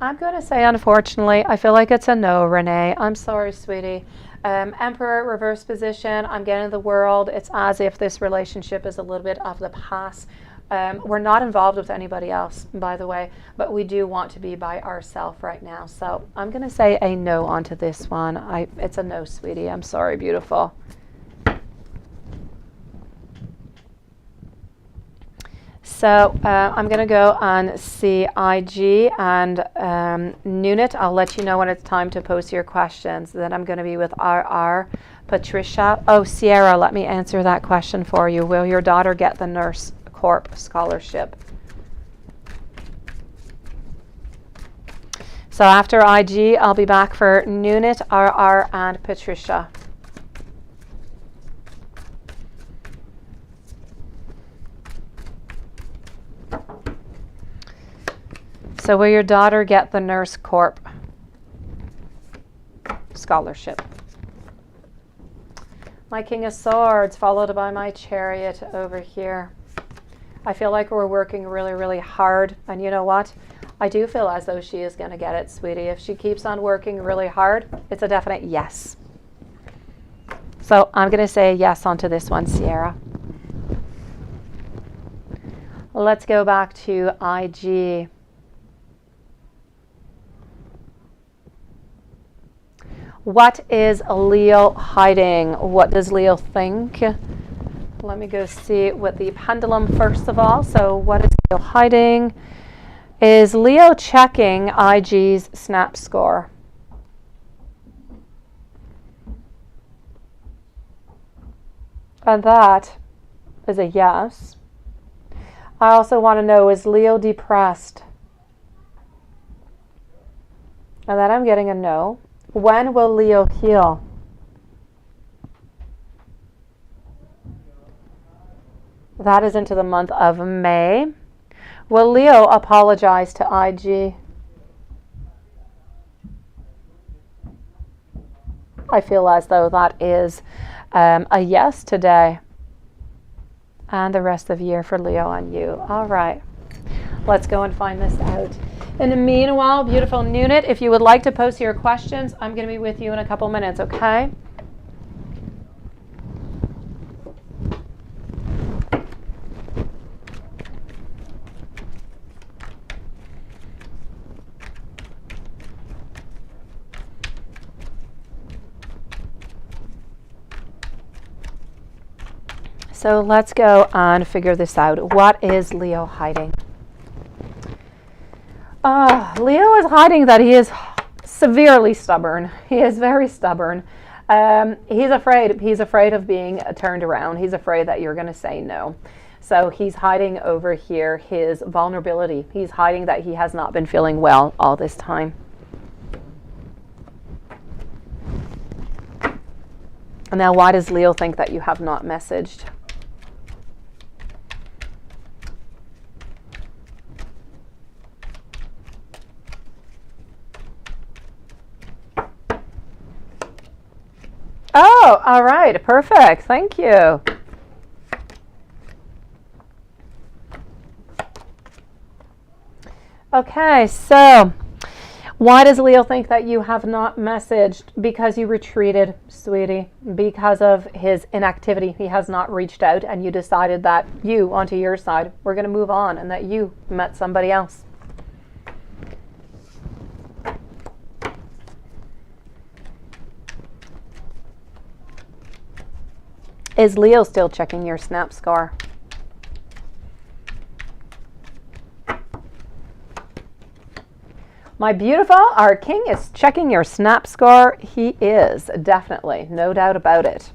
I'm going to say, unfortunately, I feel like it's a no, Renee. I'm sorry, sweetie. Emperor reverse position. I'm getting the World. It's as if this relationship is a little bit of the past We're not involved with anybody else, by the way, but we do want to be by ourselves right now. So I'm going to say a no onto this one. It's a no, sweetie. I'm sorry, beautiful. So I'm going to go on CIG and Nunit. I'll let you know when it's time to post your questions. Then I'm going to be with RR, Patricia. Oh, Sierra, let me answer that question for you. Will your daughter get the Nurse Corp scholarship? So after IG, I'll be back for Nunit, RR, and Patricia. So will your daughter get the Nurse Corp scholarship? My King of Swords followed by my Chariot over here. I feel like we're working really, really hard. And you know what? I do feel as though she is going to get it, sweetie. If she keeps on working really hard, it's a definite yes. So I'm going to say yes onto this one, Sierra. Let's go back to IG. What is Leo hiding? What does Leo think? Let me go see with the pendulum first of all. So what is Leo hiding? Is Leo checking IG's snap score? And that is a yes. I also want to know, is Leo depressed? And then I'm getting a no. When will Leo heal? That is into the month of May. Will Leo apologize to IG? I feel as though that is a yes today. And the rest of the year for Leo and you. All right. Let's go and find this out. In the meanwhile, beautiful Nunit, if you would like to post your questions, I'm going to be with you in a couple minutes, okay? So let's go and figure this out. What is Leo hiding? Leo is hiding that he is severely stubborn. He is very stubborn. He's afraid. He's afraid of being turned around. He's afraid that you're going to say no. So he's hiding over here his vulnerability. He's hiding that he has not been feeling well all this time. And now why does Leo think that you have not messaged? Oh, all right. Perfect. Thank you. Okay, so why does Leo think that you have not messaged? Because you retreated, sweetie. Because of his inactivity. He has not reached out, and you decided that you, onto your side, were going to move on and that you met somebody else. Is Leo still checking your snap score? My beautiful, our king is checking your snap score. He is, definitely, no doubt about it.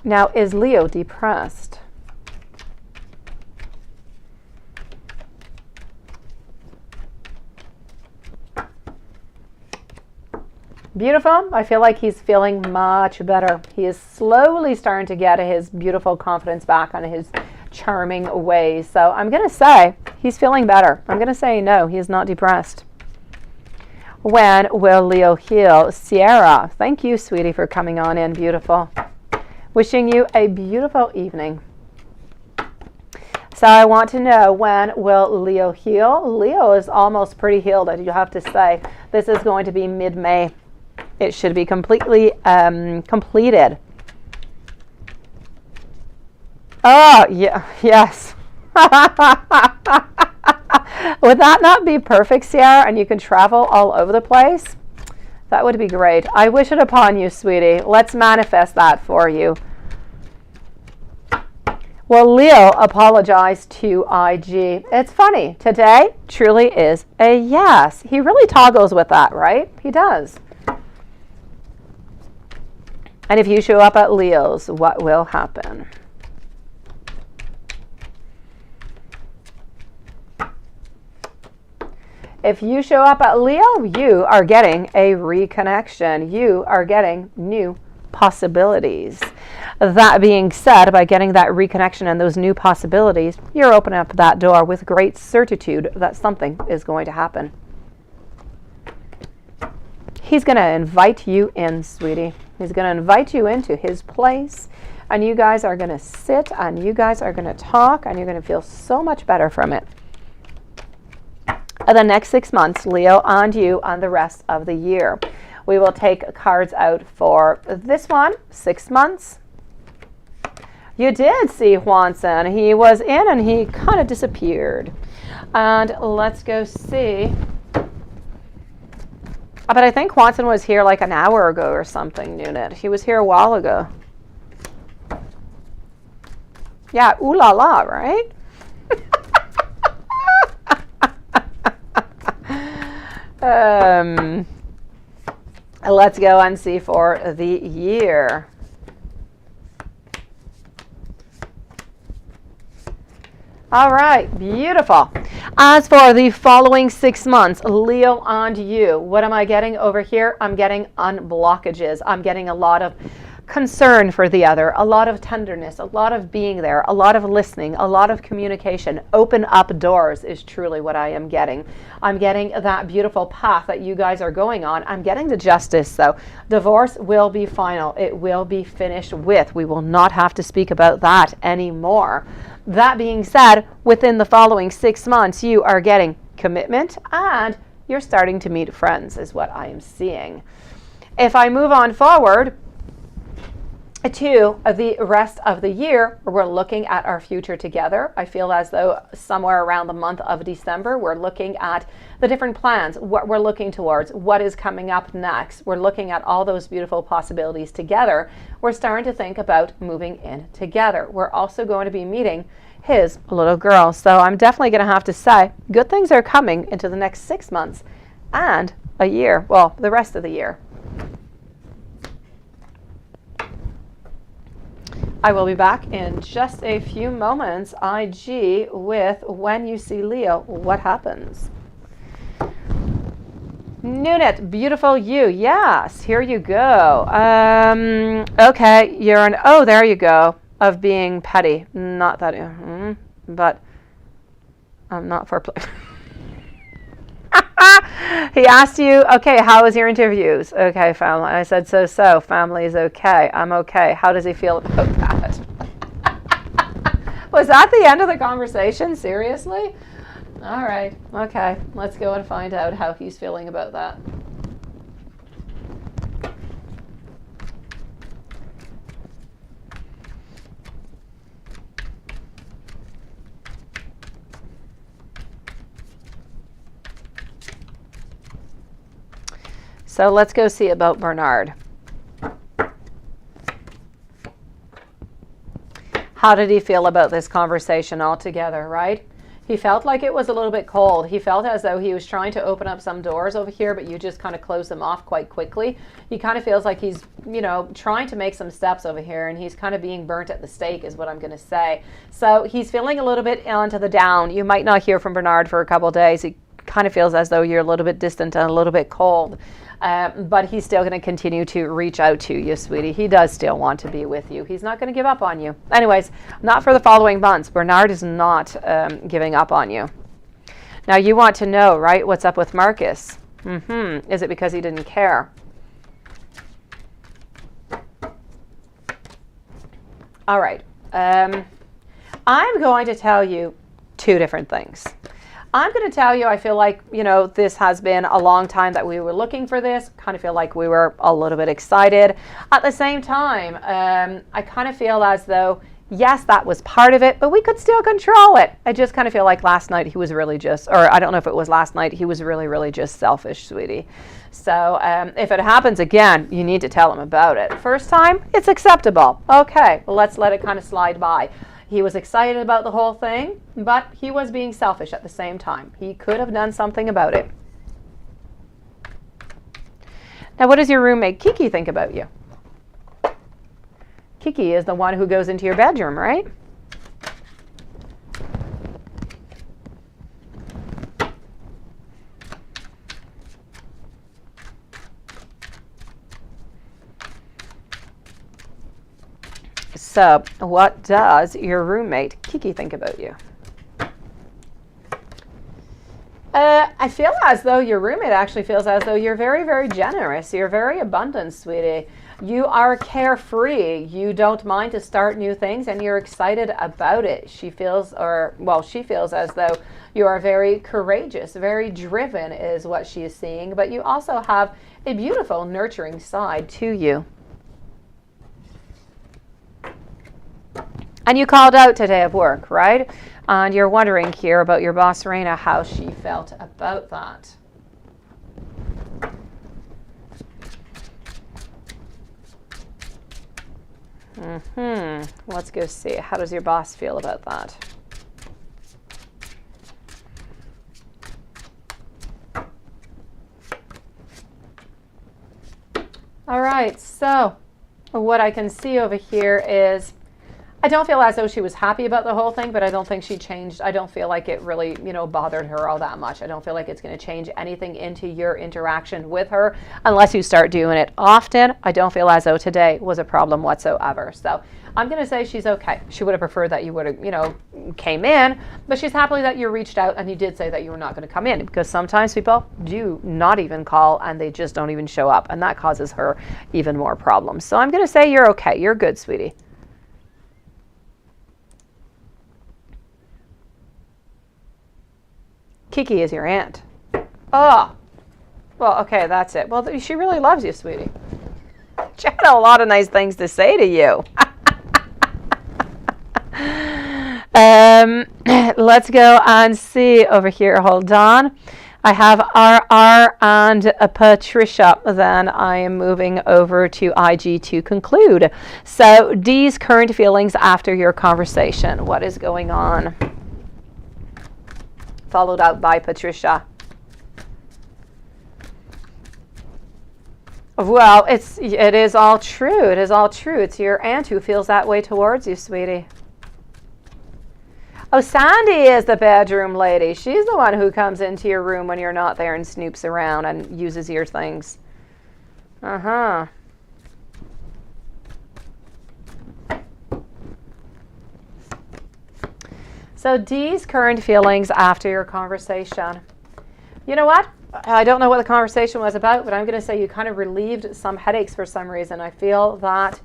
Now, is Leo depressed? Beautiful. I feel like he's feeling much better. He is slowly starting to get his beautiful confidence back on his charming ways. So I'm going to say he's feeling better. I'm going to say no, he is not depressed. When will Leo heal? Sierra, thank you, sweetie, for coming on in. Beautiful. Wishing you a beautiful evening. So I want to know, when will Leo heal? Leo is almost pretty healed, you have to say. This is going to be mid-May. It should be completely completed. Oh, yeah, yes. Would that not be perfect, Sierra? And you can travel all over the place? That would be great. I wish it upon you, sweetie. Let's manifest that for you. Well, Leo apologized to IG. It's funny. Today truly is a yes. He really toggles with that, right? He does. And if you show up at Leo's, what will happen? If you show up at Leo, you are getting a reconnection. You are getting new possibilities. That being said, by getting that reconnection and those new possibilities, you're opening up that door with great certitude that something is going to happen. He's going to invite you in, sweetie. He's going to invite you into his place, and you guys are going to sit and you guys are going to talk, and you're going to feel so much better from it. The next 6 months, Leo, and you on the rest of the year. We will take cards out for this one, 6 months. You did see Juanson. He was in and he kind of disappeared. And let's go see. But I think Juanson was here like an hour ago or something, Nunit. He was here a while ago. Yeah, ooh la la, right? Let's go and see for the year. All right, beautiful. As for the following 6 months, Leo and you, what am I getting over here? I'm getting unblockages. I'm getting a lot of concern for the other, a lot of tenderness, a lot of being there, a lot of listening, a lot of communication. Open up doors is truly what I am getting. I'm getting that beautiful path that you guys are going on. I'm getting the justice, though. Divorce will be final. It will be finished with. We will not have to speak about that anymore. That being said, within the following 6 months, you are getting commitment and you're starting to meet friends is what I am seeing. If I move on forward to the rest of the year, we're looking at our future together. I feel as though somewhere around the month of December, we're looking at the different plans, what we're looking towards, what is coming up next. We're looking at all those beautiful possibilities together. We're starting to think about moving in together. We're also going to be meeting his little girl. So I'm definitely going to have to say good things are coming into the next 6 months and a year. Well, the rest of the year. I will be back in just a few moments, IG, with when you see Leo, what happens? Nunit, beautiful you. Yes, here you go. Okay, you're an, oh, there you go, of being petty. Not that, but I'm not for play. He asked you, okay, how was your interviews? Okay, family. I said, so, family is okay. I'm okay. How does he feel about that? Was that the end of the conversation? Seriously? All right. Okay. Let's go and find out how he's feeling about that. So let's go see about Bernard. How did he feel about this conversation altogether, right? He felt like it was a little bit cold. He felt as though he was trying to open up some doors over here, but you just kind of closed them off quite quickly. He kind of feels like he's, trying to make some steps over here, and he's kind of being burnt at the stake is what I'm going to say. So he's feeling a little bit onto the down. You might not hear from Bernard for a couple of days. He kind of feels as though you're a little bit distant and a little bit cold. But he's still going to continue to reach out to you, sweetie. He does still want to be with you. He's not going to give up on you. Anyways, not for the following months. Bernard is not giving up on you. Now, you want to know, right, what's up with Marcus? Is it because he didn't care? All right. I'm going to tell you two different things. I'm going to tell you, I feel like, this has been a long time that we were looking for this. Kind of feel like we were a little bit excited. At the same time, I kind of feel as though Yes, that was part of it, but we could still control it. I just kind of feel like last night he was really just, or I don't know if it was last night, he was really, really just selfish, sweetie. So if it happens again, you need to tell him about it. First time, it's acceptable. Okay, well, let's let it kind of slide by. He was excited about the whole thing, but he was being selfish at the same time. He could have done something about it. Now, what does your roommate Kiki think about you? Kiki is the one who goes into your bedroom, right? So, what does your roommate Kiki think about you? I feel as though your roommate actually feels as though you're very, very generous. You're very abundant, sweetie. You are carefree. You don't mind to start new things, and you're excited about it. She feels as though you are very courageous, very driven is what she is seeing, but you also have a beautiful, nurturing side to you. And you called out today at work, right? And you're wondering here about your boss, Raina, how she felt about that. Let's go see. How does your boss feel about that? All right, so what I can see over here is I don't feel as though she was happy about the whole thing, but I don't think she changed. I don't feel like it really, bothered her all that much. I don't feel like it's going to change anything into your interaction with her unless you start doing it often. I don't feel as though today was a problem whatsoever. So I'm going to say she's okay. She would have preferred that you would have, came in, but she's happy that you reached out and you did say that you were not going to come in, because sometimes people do not even call and they just don't even show up, and that causes her even more problems. So I'm going to say you're okay. You're good, sweetie. Kiki is your aunt. Oh, well, okay, that's it. Well, she really loves you, sweetie. She had a lot of nice things to say to you. Let's go and see over here. Hold on. I have RR and Patricia. Then I am moving over to IG to conclude. So D's current feelings after your conversation. What is going on? Followed out by Patricia. Well, it is all true. It is all true. It's your aunt who feels that way towards you, sweetie. Oh, Sandy is the bedroom lady. She's the one who comes into your room when you're not there and snoops around and uses your things. Uh-huh. So D's current feelings after your conversation. You know what? I don't know what the conversation was about, but I'm going to say you kind of relieved some headaches for some reason. I feel that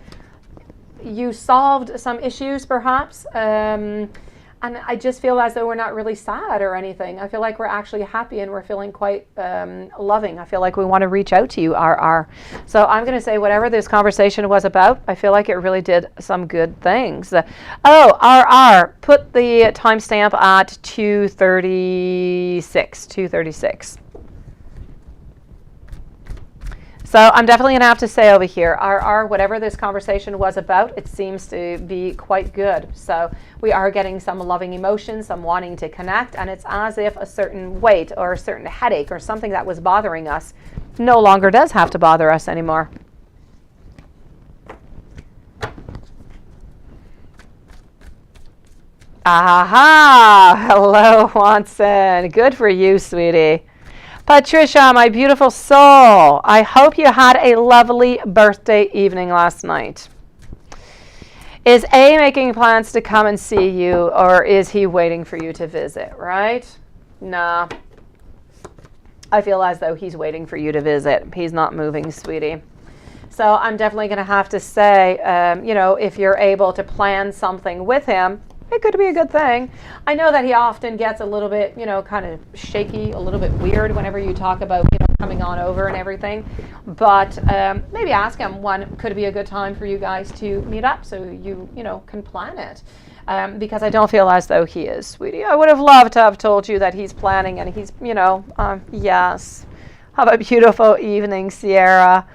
you solved some issues perhaps. And I just feel as though we're not really sad or anything. I feel like we're actually happy and we're feeling quite loving. I feel like we want to reach out to you, RR. So I'm going to say whatever this conversation was about, I feel like it really did some good things. Oh, RR, put the timestamp at 2:36. So I'm definitely going to have to say over here, RR, whatever this conversation was about, it seems to be quite good. So we are getting some loving emotions, some wanting to connect, and it's as if a certain weight or a certain headache or something that was bothering us no longer does have to bother us anymore. Aha! Hello, Watson. Good for you, sweetie. Patricia, my beautiful soul, I hope you had a lovely birthday evening last night. Is A making plans to come and see you, or is he waiting for you to visit, right? Nah. I feel as though he's waiting for you to visit. He's not moving, sweetie. So I'm definitely going to have to say, if you're able to plan something with him, it could be a good thing. I know that he often gets a little bit, kind of shaky, a little bit weird whenever you talk about, coming on over and everything. But maybe ask him when could be a good time for you guys to meet up so you know, can plan it. Because I don't feel as though he is, sweetie. I would have loved to have told you that he's planning and he's, you know, yes. Have a beautiful evening, Sierra.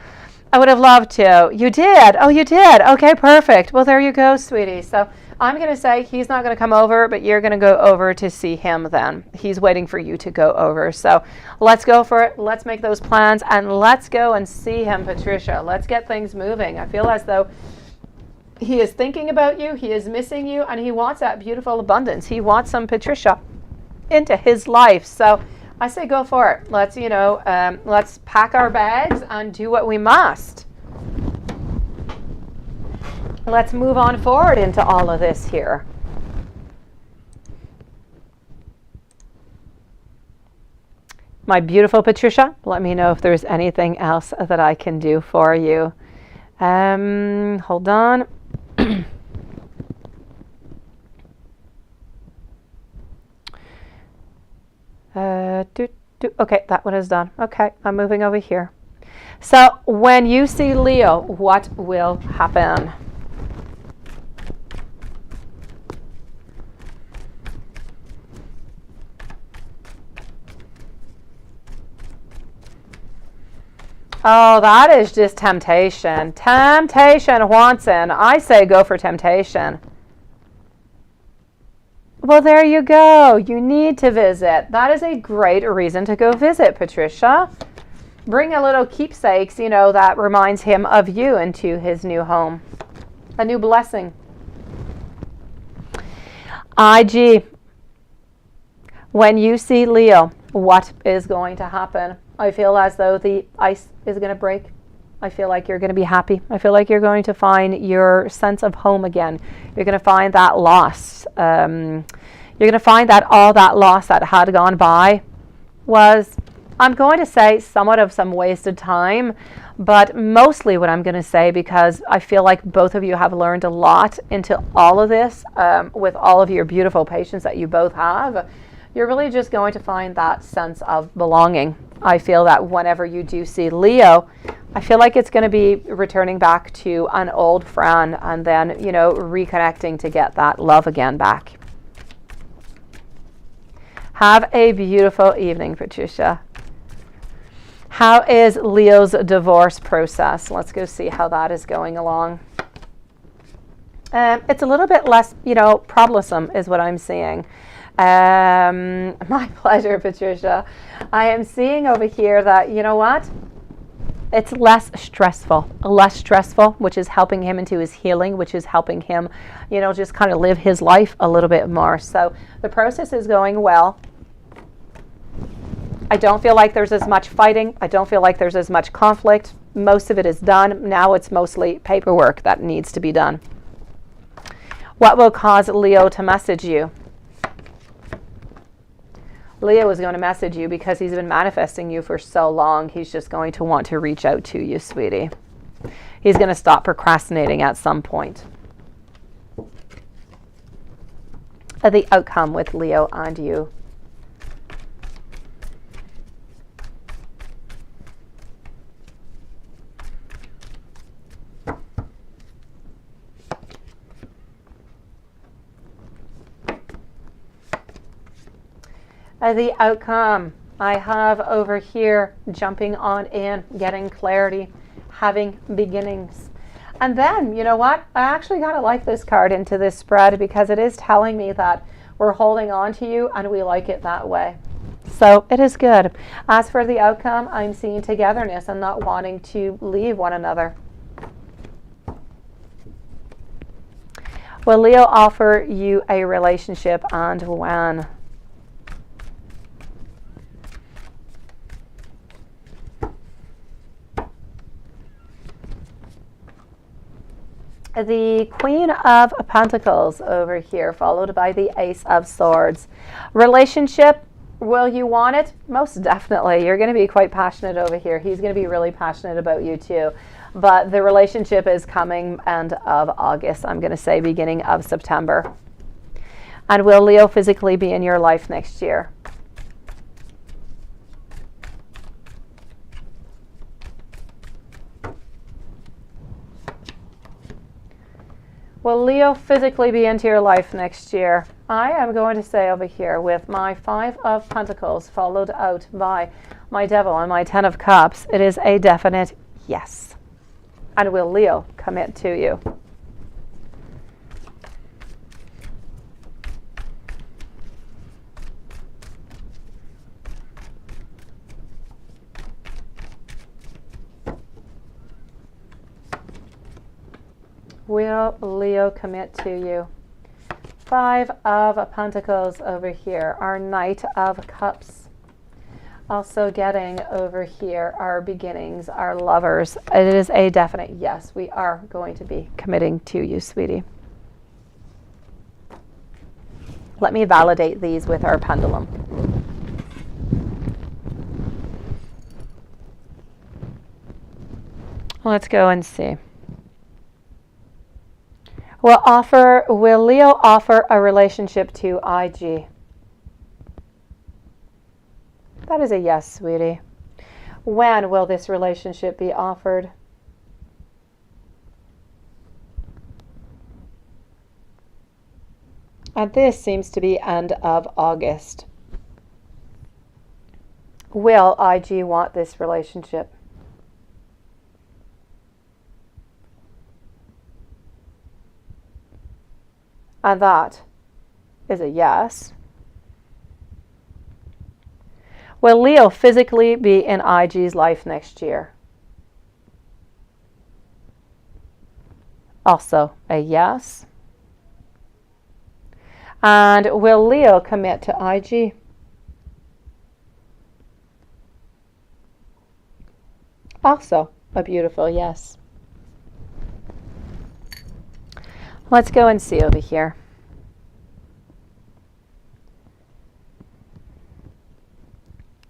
I would have loved to. You did. Oh, you did. Okay, perfect. Well, there you go, sweetie. So I'm going to say he's not going to come over, but you're going to go over to see him then. He's waiting for you to go over. So let's go for it. Let's make those plans and let's go and see him, Patricia. Let's get things moving. I feel as though he is thinking about you, he is missing you, and he wants that beautiful abundance. He wants some Patricia into his life. So I say go for it. Let's, you know, let's pack our bags and do what we must. Let's move on forward into all of this here. My beautiful Patricia, let me know if there's anything else that I can do for you. Hold on. Okay, that one is done. Okay, I'm moving over here. So when you see Leo, what will happen? Oh, that is just temptation. Temptation wants in. I say go for temptation. Well, there you go. You need to visit. That is a great reason to go visit, Patricia. Bring a little keepsakes, you know, that reminds him of you into his new home. A new blessing. IG. When you see Leo, what is going to happen? I feel as though the ice is going to break. I feel like you're going to be happy. I feel like you're going to find your sense of home again. You're going to find that loss. You're going to find that all that loss that had gone by was, I'm going to say, somewhat of some wasted time, but mostly what I'm going to say, because I feel like both of you have learned a lot into all of this with all of your beautiful patients that you both have. You're really just going to find that sense of belonging. I feel that whenever you do see Leo, I feel like it's going to be returning back to an old friend and then, you know, reconnecting to get that love again back. Have a beautiful evening, Patricia. How is Leo's divorce process? Let's go see how that is going along. It's a little bit less, you know, troublesome is what I'm seeing. My pleasure, Patricia. I am seeing over here that, you know what? It's less stressful, which is helping him into his healing, which is helping him, you know, just kind of live his life a little bit more. So the process is going well. I don't feel like there's as much fighting. I don't feel like there's as much conflict. Most of it is done. Now it's mostly paperwork that needs to be done. What will cause Leo to message you? Leo is going to message you because he's been manifesting you for so long. He's just going to want to reach out to you, sweetie. He's going to stop procrastinating at some point. The outcome with Leo and you. The outcome I have over here, jumping on in, getting clarity, having beginnings. And then, you know what? I actually got to like this card into this spread because it is telling me that we're holding on to you and we like it that way. So it is good. As for the outcome, I'm seeing togetherness and not wanting to leave one another. Will Leo offer you a relationship and when? The Queen of Pentacles over here, followed by the Ace of Swords. Relationship, will you want it? Most definitely. You're going to be quite passionate over here. He's going to be really passionate about you too. But the relationship is coming end of August. I'm going to say beginning of September. And will Leo physically be in your life next year? Will Leo physically be into your life next year? I am going to say over here with my 5 of Pentacles followed out by my Devil and my 10 of Cups, it is a definite yes. And will Leo commit to you? Will Leo commit to you? 5 of Pentacles over here, our Knight of Cups. Also getting over here our beginnings, our lovers. It is a definite yes. We are going to be committing to you, sweetie. Let me validate these with our pendulum. Let's go and see. Will Leo offer a relationship to IG? That is a yes, sweetie. When will this relationship be offered? And this seems to be end of August. Will IG want this relationship? And that is a yes. Will Leo physically be in IG's life next year? Also a yes. And will Leo commit to IG? Also a beautiful yes. Let's go and see over here.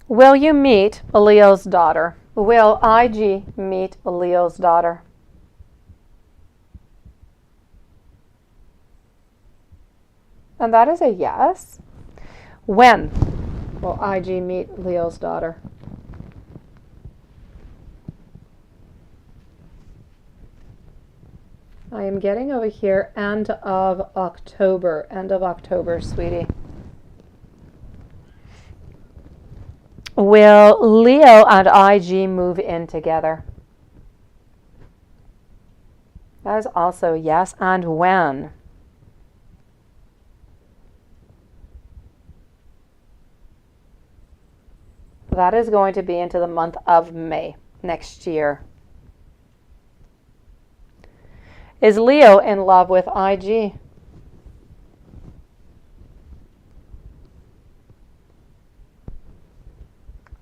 Will you meet Leo's daughter? Will IG meet Leo's daughter? And that is a yes. When will IG meet Leo's daughter? I am getting over here end of October, sweetie. Will Leo and IG move in together? That is also yes. And when? That is going to be into the month of May next year. Is Leo in love with IG?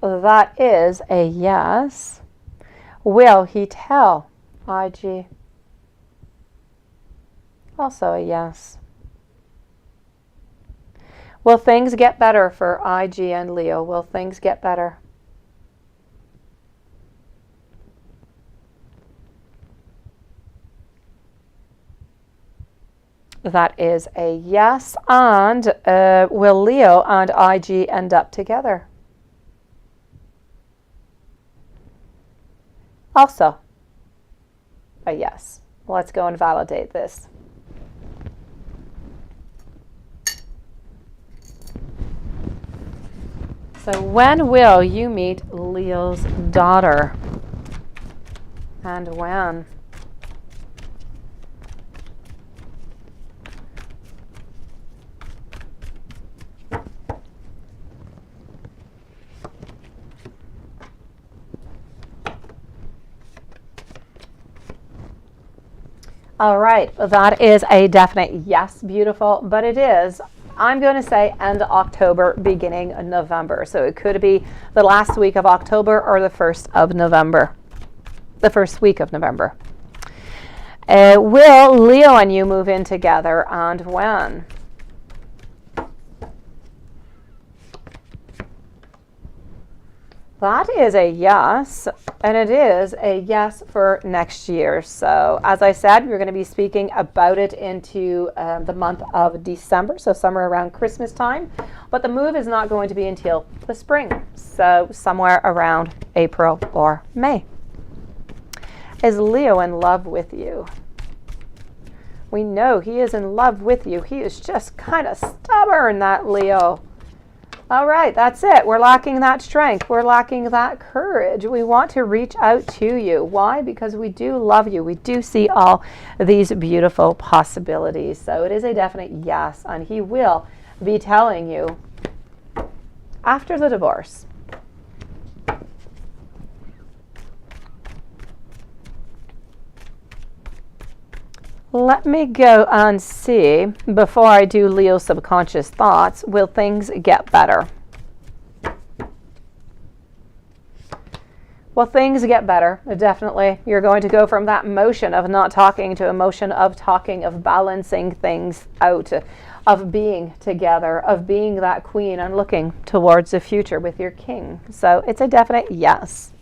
That is a yes. Will he tell IG? Also a yes. Will things get better for IG and Leo? Will things get better? That is a yes. And will Leo and IG end up together? Also a yes. Let's go and validate this. So when will you meet Leo's daughter? And when? All right, that is a definite yes, beautiful, but it is, I'm going to say end of October, beginning of November. So it could be the last week of October or the 1st of November, the first week of November. Will Leo and you move in together, and when? That is a yes, and it is a yes for next year. So as I said, we're going to be speaking about it into the month of December, so somewhere around Christmas time. But the move is not going to be until the spring, so somewhere around April or May. Is Leo in love with you? We know he is in love with you. He is just kind of stubborn, that Leo. All right, that's it. We're lacking that strength. We're lacking that courage. We want to reach out to you. Why? Because we do love you. We do see all these beautiful possibilities. So it is a definite yes. And he will be telling you after the divorce. Let me go and see, before I do Leo's subconscious thoughts, will things get better? Well, things get better, definitely. You're going to go from that motion of not talking to a motion of talking, of balancing things out, of being together, of being that queen and looking towards the future with your king. So it's a definite yes.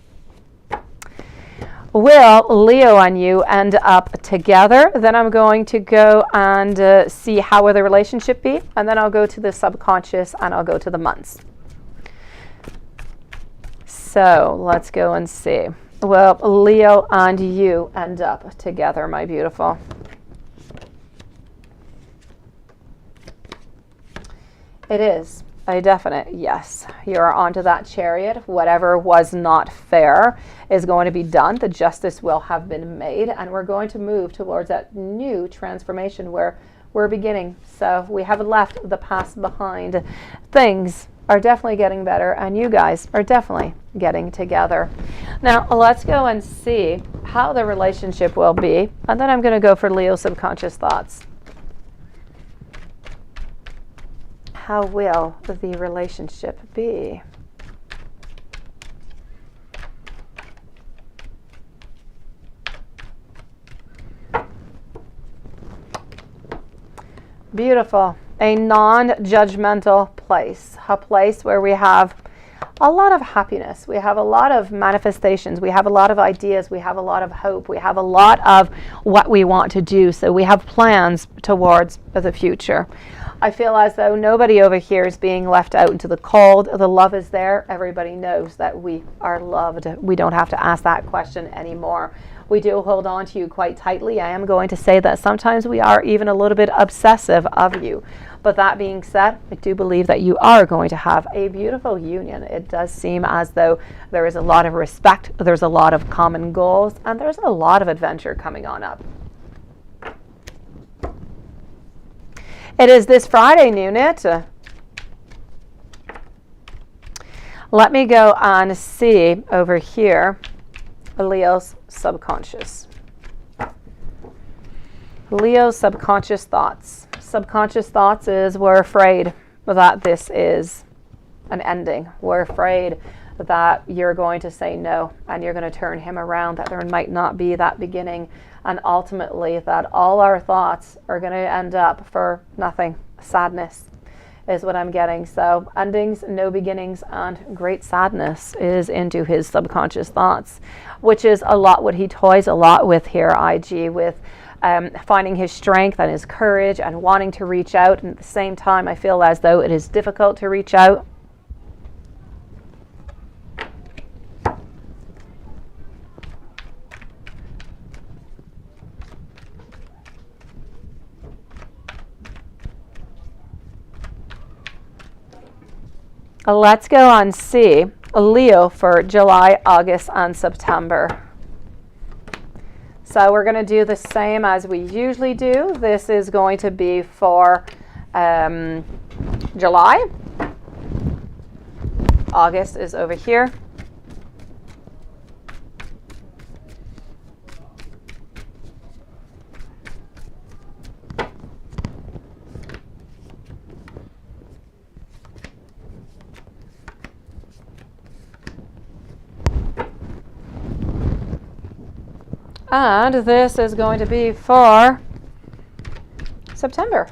Will Leo and you end up together? Then I'm going to go and see how will the relationship be, and then I'll go to the subconscious and I'll go to the months. So let's go and see. Will Leo and you end up together, my beautiful? It is a definite yes. You're onto that Chariot. Whatever was not fair is going to be done. The justice will have been made, and we're going to move towards that new transformation where we're beginning. So we have left the past behind. Things are definitely getting better, and you guys are definitely getting together. Now let's go and see how the relationship will be, and then I'm going to go for Leo's subconscious thoughts. How will the relationship be? Beautiful. A non-judgmental place. A place where we have a lot of happiness. We have a lot of manifestations. We have a lot of ideas. We have a lot of hope. We have a lot of what we want to do. So we have plans towards the future. I feel as though nobody over here is being left out into the cold. The love is there. Everybody knows that we are loved. We don't have to ask that question anymore. We do hold on to you quite tightly. I am going to say that sometimes we are even a little bit obsessive of you. But that being said, I do believe that you are going to have a beautiful union. It does seem as though there is a lot of respect, there's a lot of common goals, and there's a lot of adventure coming on up. It is this Friday, Nunit. Let me go and see over here Leo's subconscious. Leo's subconscious thoughts. Subconscious thoughts is we're afraid that this is an ending. We're afraid that you're going to say no and you're going to turn him around, that there might not be that beginning, and ultimately that all our thoughts are going to end up for nothing. Sadness is what I'm getting. So endings, no beginnings, and great sadness is into his subconscious thoughts, which is a lot what he toys a lot with here, IG, with finding his strength and his courage and wanting to reach out. And at the same time, I feel as though it is difficult to reach out. Let's go and see Leo for July, August, and September. So we're going to do the same as we usually do. This is going to be for July. August is over here. And this is going to be for September.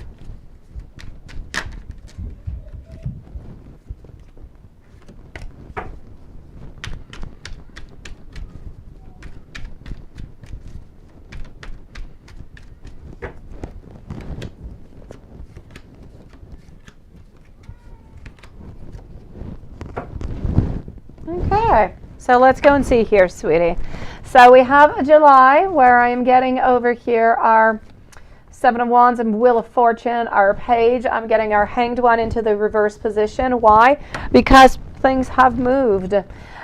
Okay, so let's go and see here, sweetie. So we have July, where I am getting over here our Seven of Wands and Wheel of Fortune, our page. I'm getting our Hanged One into the reverse position. Why? Because things have moved.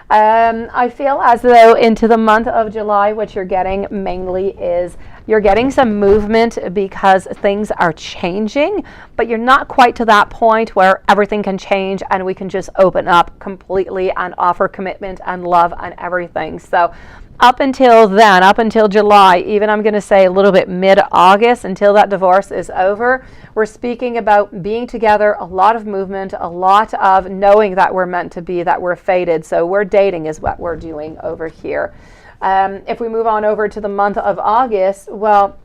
I feel as though into the month of July, what you're getting mainly is you're getting some movement because things are changing, but you're not quite to that point where everything can change and we can just open up completely and offer commitment and love and everything. So up until then, up until July, even I'm going to say a little bit mid-August, until that divorce is over, we're speaking about being together, a lot of movement, a lot of knowing that we're meant to be, that we're fated. So we're dating is what we're doing over here. If we move on over to the month of August, well,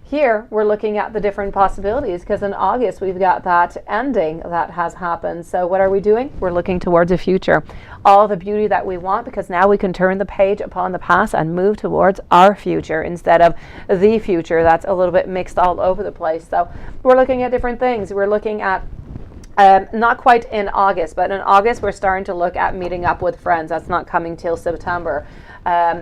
here we're looking at the different possibilities, because in August we've got that ending that has happened. So what are we doing? We're looking towards a future. All the beauty that we want, because now we can turn the page upon the past and move towards our future instead of the future that's a little bit mixed all over the place. So we're looking at different things. We're looking at not quite in August, but in August we're starting to look at meeting up with friends. That's not coming till September.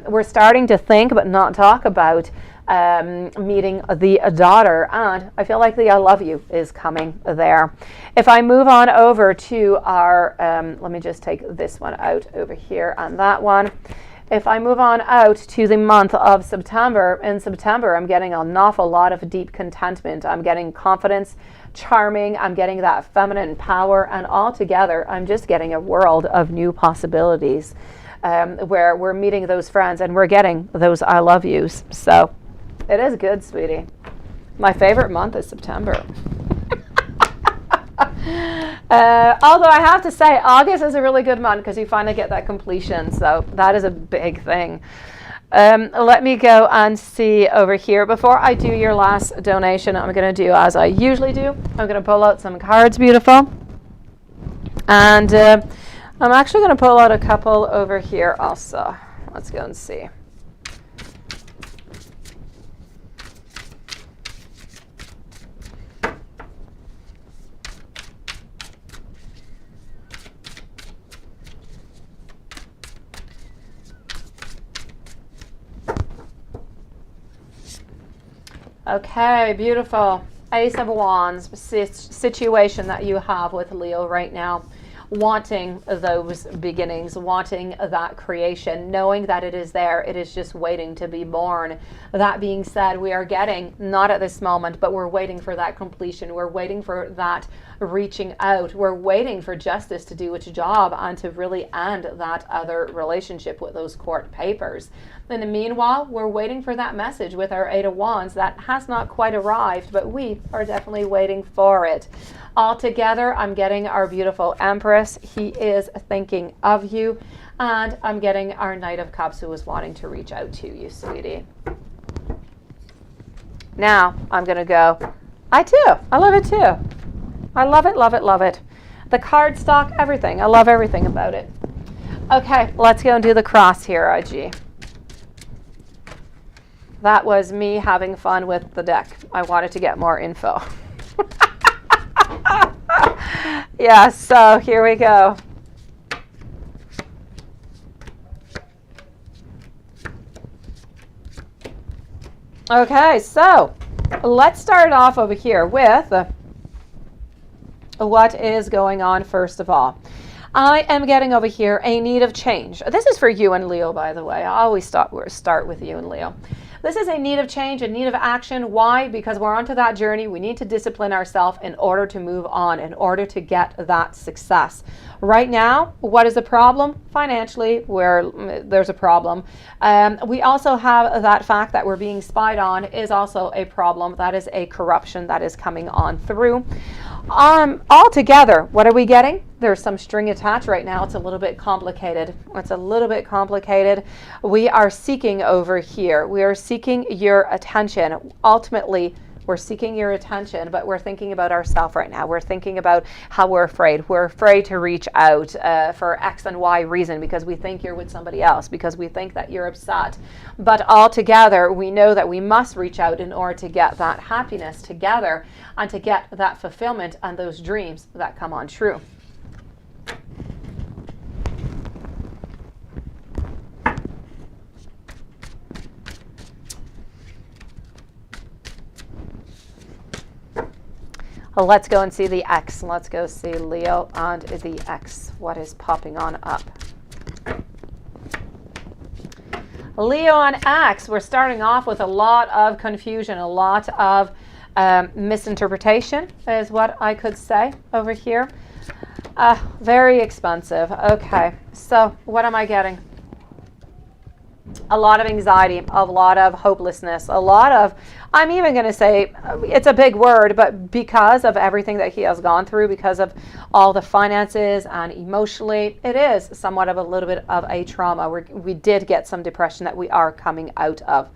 We're starting to think but not talk about meeting the daughter, and I feel like the I love you is coming there. If I move on over to our, let me just take this one out over here and that one. If I move on out to the month of September, in September I'm getting an awful lot of deep contentment. I'm getting confidence, charming, I'm getting that feminine power, and all together I'm just getting a world of new possibilities where we're meeting those friends and we're getting those I love yous. So it is good, sweetie. My favorite month is September. Although I have to say, August is a really good month because you finally get that completion. So that is a big thing. Let me go and see over here. Before I do your last donation, I'm going to do as I usually do. I'm going to pull out some cards, beautiful. And I'm actually going to pull out a couple over here also. Let's go and see. Okay, beautiful. Ace of Wands, situation that you have with Leo right now. Wanting those beginnings, wanting that creation, knowing that it is there, it is just waiting to be born. That being said, we are getting, not at this moment, but we're waiting for that completion. We're waiting for that reaching out. We're waiting for justice to do its job and to really end that other relationship with those court papers. In the meanwhile, we're waiting for that message with our Eight of Wands that has not quite arrived, but we are definitely waiting for it. All together, I'm getting our beautiful Empress. He is thinking of you. And I'm getting our Knight of Cups, who is wanting to reach out to you, sweetie. Now, I'm going to go, I love it too. I love it, love it, love it. The card stock, everything. I love everything about it. Okay, let's go and do the cross here, IG. That was me having fun with the deck. I wanted to get more info. Yeah, so here we go. Okay, so let's start off over here with what is going on first of all. I am getting over here a need of change. This is for you and Leo, by the way. I always start with you and Leo. This is a need of change, a need of action. Why? Because we're onto that journey. We need to discipline ourselves in order to move on, in order to get that success. Right now, what is the problem? Financially, there's a problem. We also have that fact that we're being spied on is also a problem. That is a corruption that is coming on through. All together, what are we getting? There's some string attached right now. It's a little bit complicated. It's a little bit complicated. We are seeking over here. We are seeking your attention. Ultimately, we're seeking your attention, but we're thinking about ourselves right now. We're thinking about how we're afraid. We're afraid to reach out for X and Y reason, because we think you're with somebody else, because we think that you're upset. But all together, we know that we must reach out in order to get that happiness together and to get that fulfillment and those dreams that come on true. Let's go and see the X. Let's go see Leo and the X. What is popping on up? Leo and X, we're starting off with a lot of confusion, a lot of misinterpretation is what I could say over here. Very expensive. Okay, so what am I getting? A lot of anxiety, a lot of hopelessness, a lot of, I'm even going to say, it's a big word, but because of everything that he has gone through, because of all the finances and emotionally, it is somewhat of a little bit of a trauma. We did get some depression that we are coming out of.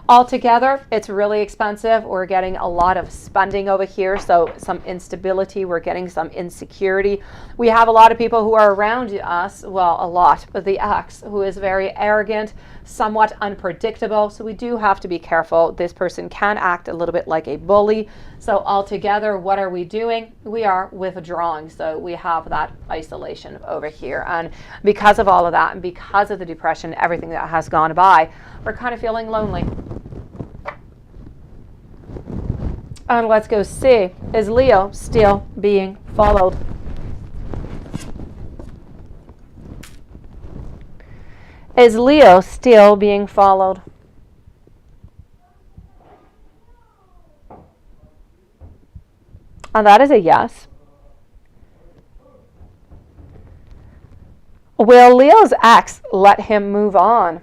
Altogether, it's really expensive. We're getting a lot of spending over here, so some instability. We're getting some insecurity. We have a lot of people who are around us, well, a lot, but the X, who is very arrogant, somewhat unpredictable, so we do have to be careful. This person can act a little bit like a bully. So altogether, what are we doing? We are withdrawing, so we have that isolation over here. And because of all of that, and because of the depression, everything that has gone by, we're kind of feeling lonely. And let's go see, is Leo still being followed? Is Leo still being followed? And that is a yes. Will Leo's ex let him move on?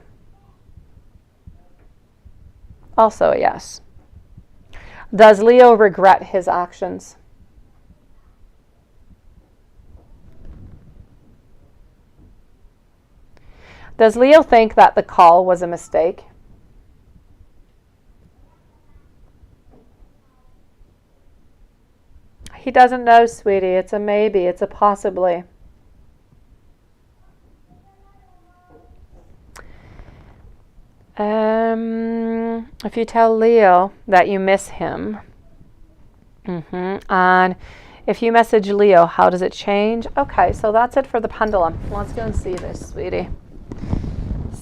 Also a yes. Does Leo regret his actions? Does Leo think that the call was a mistake? He doesn't know, sweetie. It's a maybe. It's a possibly. If you tell Leo that you miss him, and if you message Leo, how does it change? Okay, so that's it for the pendulum. Let's go and see this, sweetie.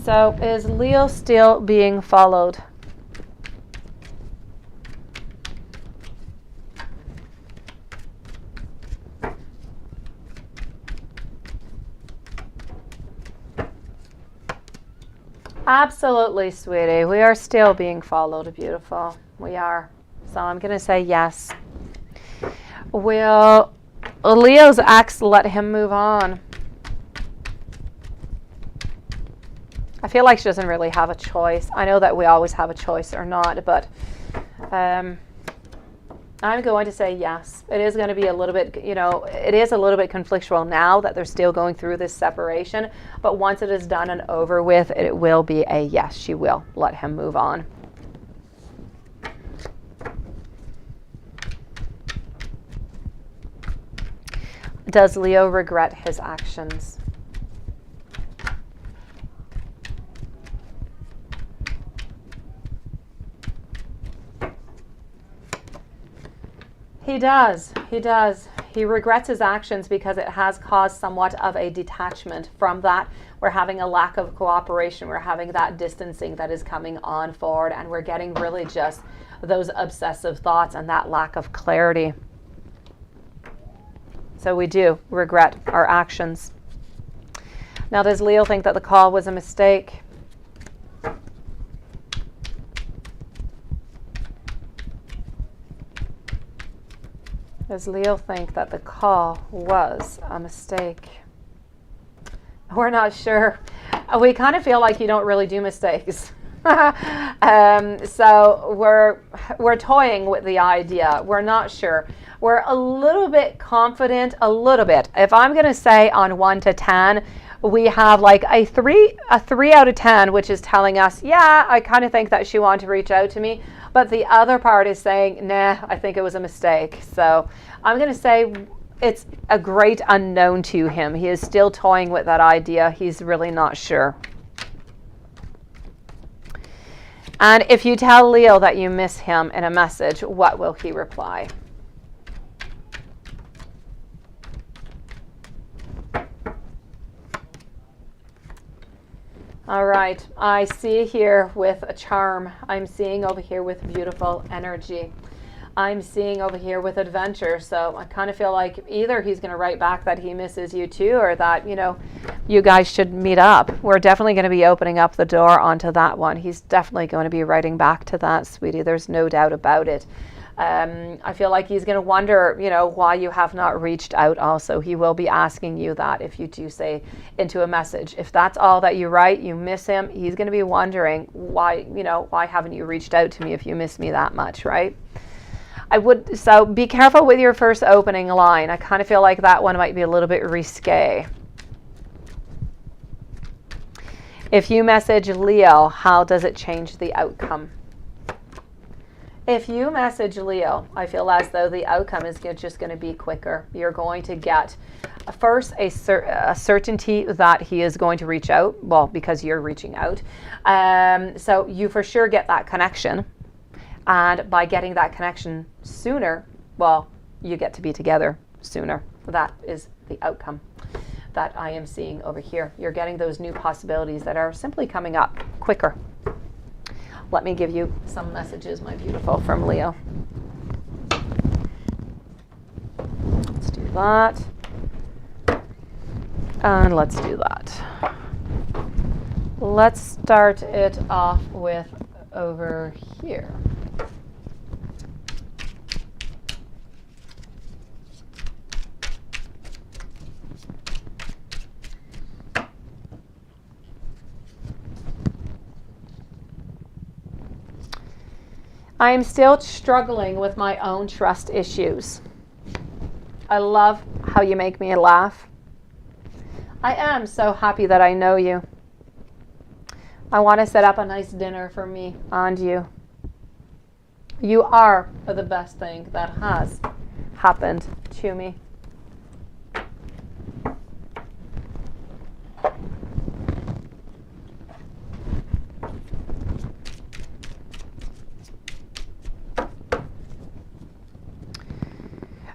So is Leo still being followed? Absolutely, sweetie. We are still being followed. Beautiful. We are. So I'm going to say yes. Will Leo's ex let him move on? I feel like she doesn't really have a choice. I know that we always have a choice or not, but I'm going to say yes. It is going to be a little bit, it is a little bit conflictual now that they're still going through this separation. But once it is done and over with, it will be a yes. She will let him move on. Does Leo regret his actions? He does. He does. He regrets his actions because it has caused somewhat of a detachment from that. We're having a lack of cooperation. We're having that distancing that is coming on forward, and we're getting really just those obsessive thoughts and that lack of clarity. So we do regret our actions. Now, does Leo think that the call was a mistake? Does Leo think that the call was a mistake? We're not sure. We kind of feel like you don't really do mistakes. So we're toying with the idea. We're not sure. We're a little bit confident, a little bit. If I'm going to say on 1 to 10, we have like a 3 out of 10, which is telling us, yeah, I kind of think that she wanted to reach out to me. But the other part is saying, nah, I think it was a mistake. So I'm going to say it's a great unknown to him. He is still toying with that idea. He's really not sure. And if you tell Leo that you miss him in a message, what will he reply? All right, I see here with a charm. I'm seeing over here with beautiful energy. I'm seeing over here with adventure. So I kind of feel like either he's going to write back that he misses you too, or that, you know, you guys should meet up. We're definitely going to be opening up the door onto that one. He's definitely going to be writing back to that, sweetie. There's no doubt about it. I feel like he's going to wonder, you know, why you have not reached out also. He will be asking you that if you do say into a message. If that's all that you write, you miss him, he's going to be wondering why, you know, why haven't you reached out to me if you miss me that much, right? So be careful with your first opening line. I kind of feel like that one might be a little bit risque. If you message Leo, how does it change the outcome? If you message Leo, I feel as though the outcome is just going to be quicker. You're going to get first a certainty that he is going to reach out, well, because you're reaching out. So you for sure get that connection. And by getting that connection sooner, well, you get to be together sooner. That is the outcome that I am seeing over here. You're getting those new possibilities that are simply coming up quicker. Let me give you some messages, my beautiful, from Leo. Let's do that. And let's do that. Let's start it off with over here. I am still struggling with my own trust issues. I love how you make me laugh. I am so happy that I know you. I want to set up a nice dinner for me and you. You are the best thing that has happened to me.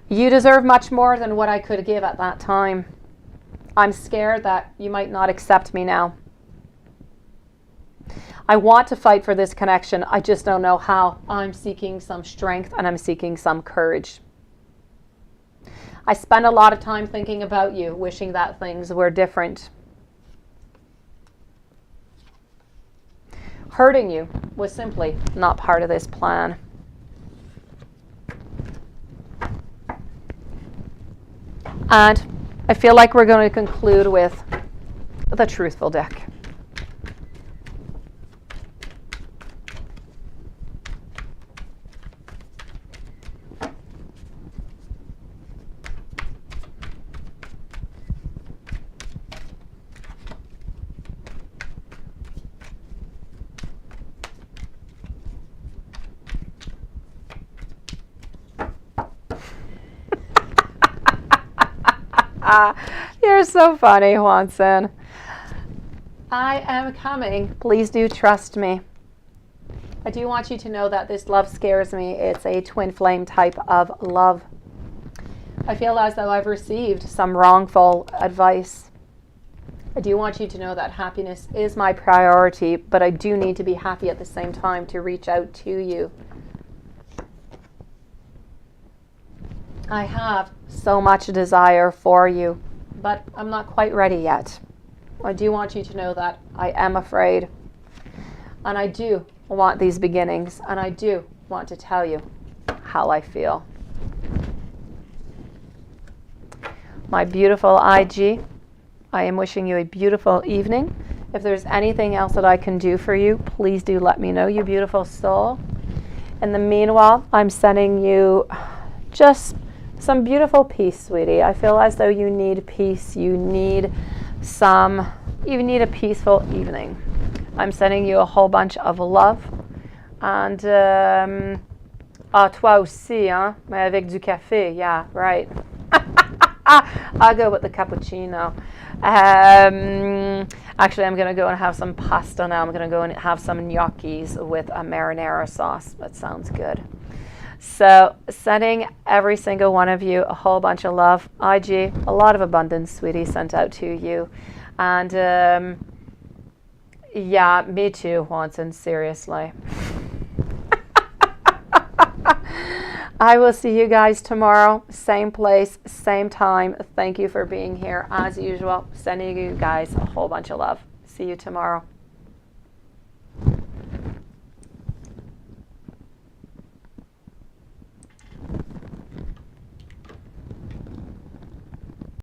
You deserve much more than what I could give at that time. I'm scared that you might not accept me now. I want to fight for this connection. I just don't know how. I'm seeking some strength and I'm seeking some courage. I spend a lot of time thinking about you, wishing that things were different. Hurting you was simply not part of this plan. And I feel like we're going to conclude with the Truthful deck. You're so funny, Juanson. I am coming. Please do trust me. I do want you to know that this love scares me. It's a twin flame type of love. I feel as though I've received some wrongful advice. I do want you to know that happiness is my priority, but I do need to be happy at the same time to reach out to you. I have so much desire for you, but I'm not quite ready yet. I do want you to know that I am afraid, and I do want these beginnings, and I do want to tell you how I feel. My beautiful IG, I am wishing you a beautiful evening. If there's anything else that I can do for you, please do let me know, you beautiful soul. In the meanwhile, I'm sending you just some beautiful peace, sweetie. I feel as though you need peace. You need a peaceful evening. I'm sending you a whole bunch of love. And, toi aussi, hein? Mais avec du café. Yeah, right. I'll go with the cappuccino. Actually, I'm going to go and have some pasta now. I'm going to go and have some gnocchis with a marinara sauce. That sounds good. So sending every single one of you a whole bunch of love. IG, a lot of abundance, sweetie, sent out to you. And yeah, me too, Juanson, seriously. I will see you guys tomorrow. Same place, same time. Thank you for being here. As usual, sending you guys a whole bunch of love. See you tomorrow.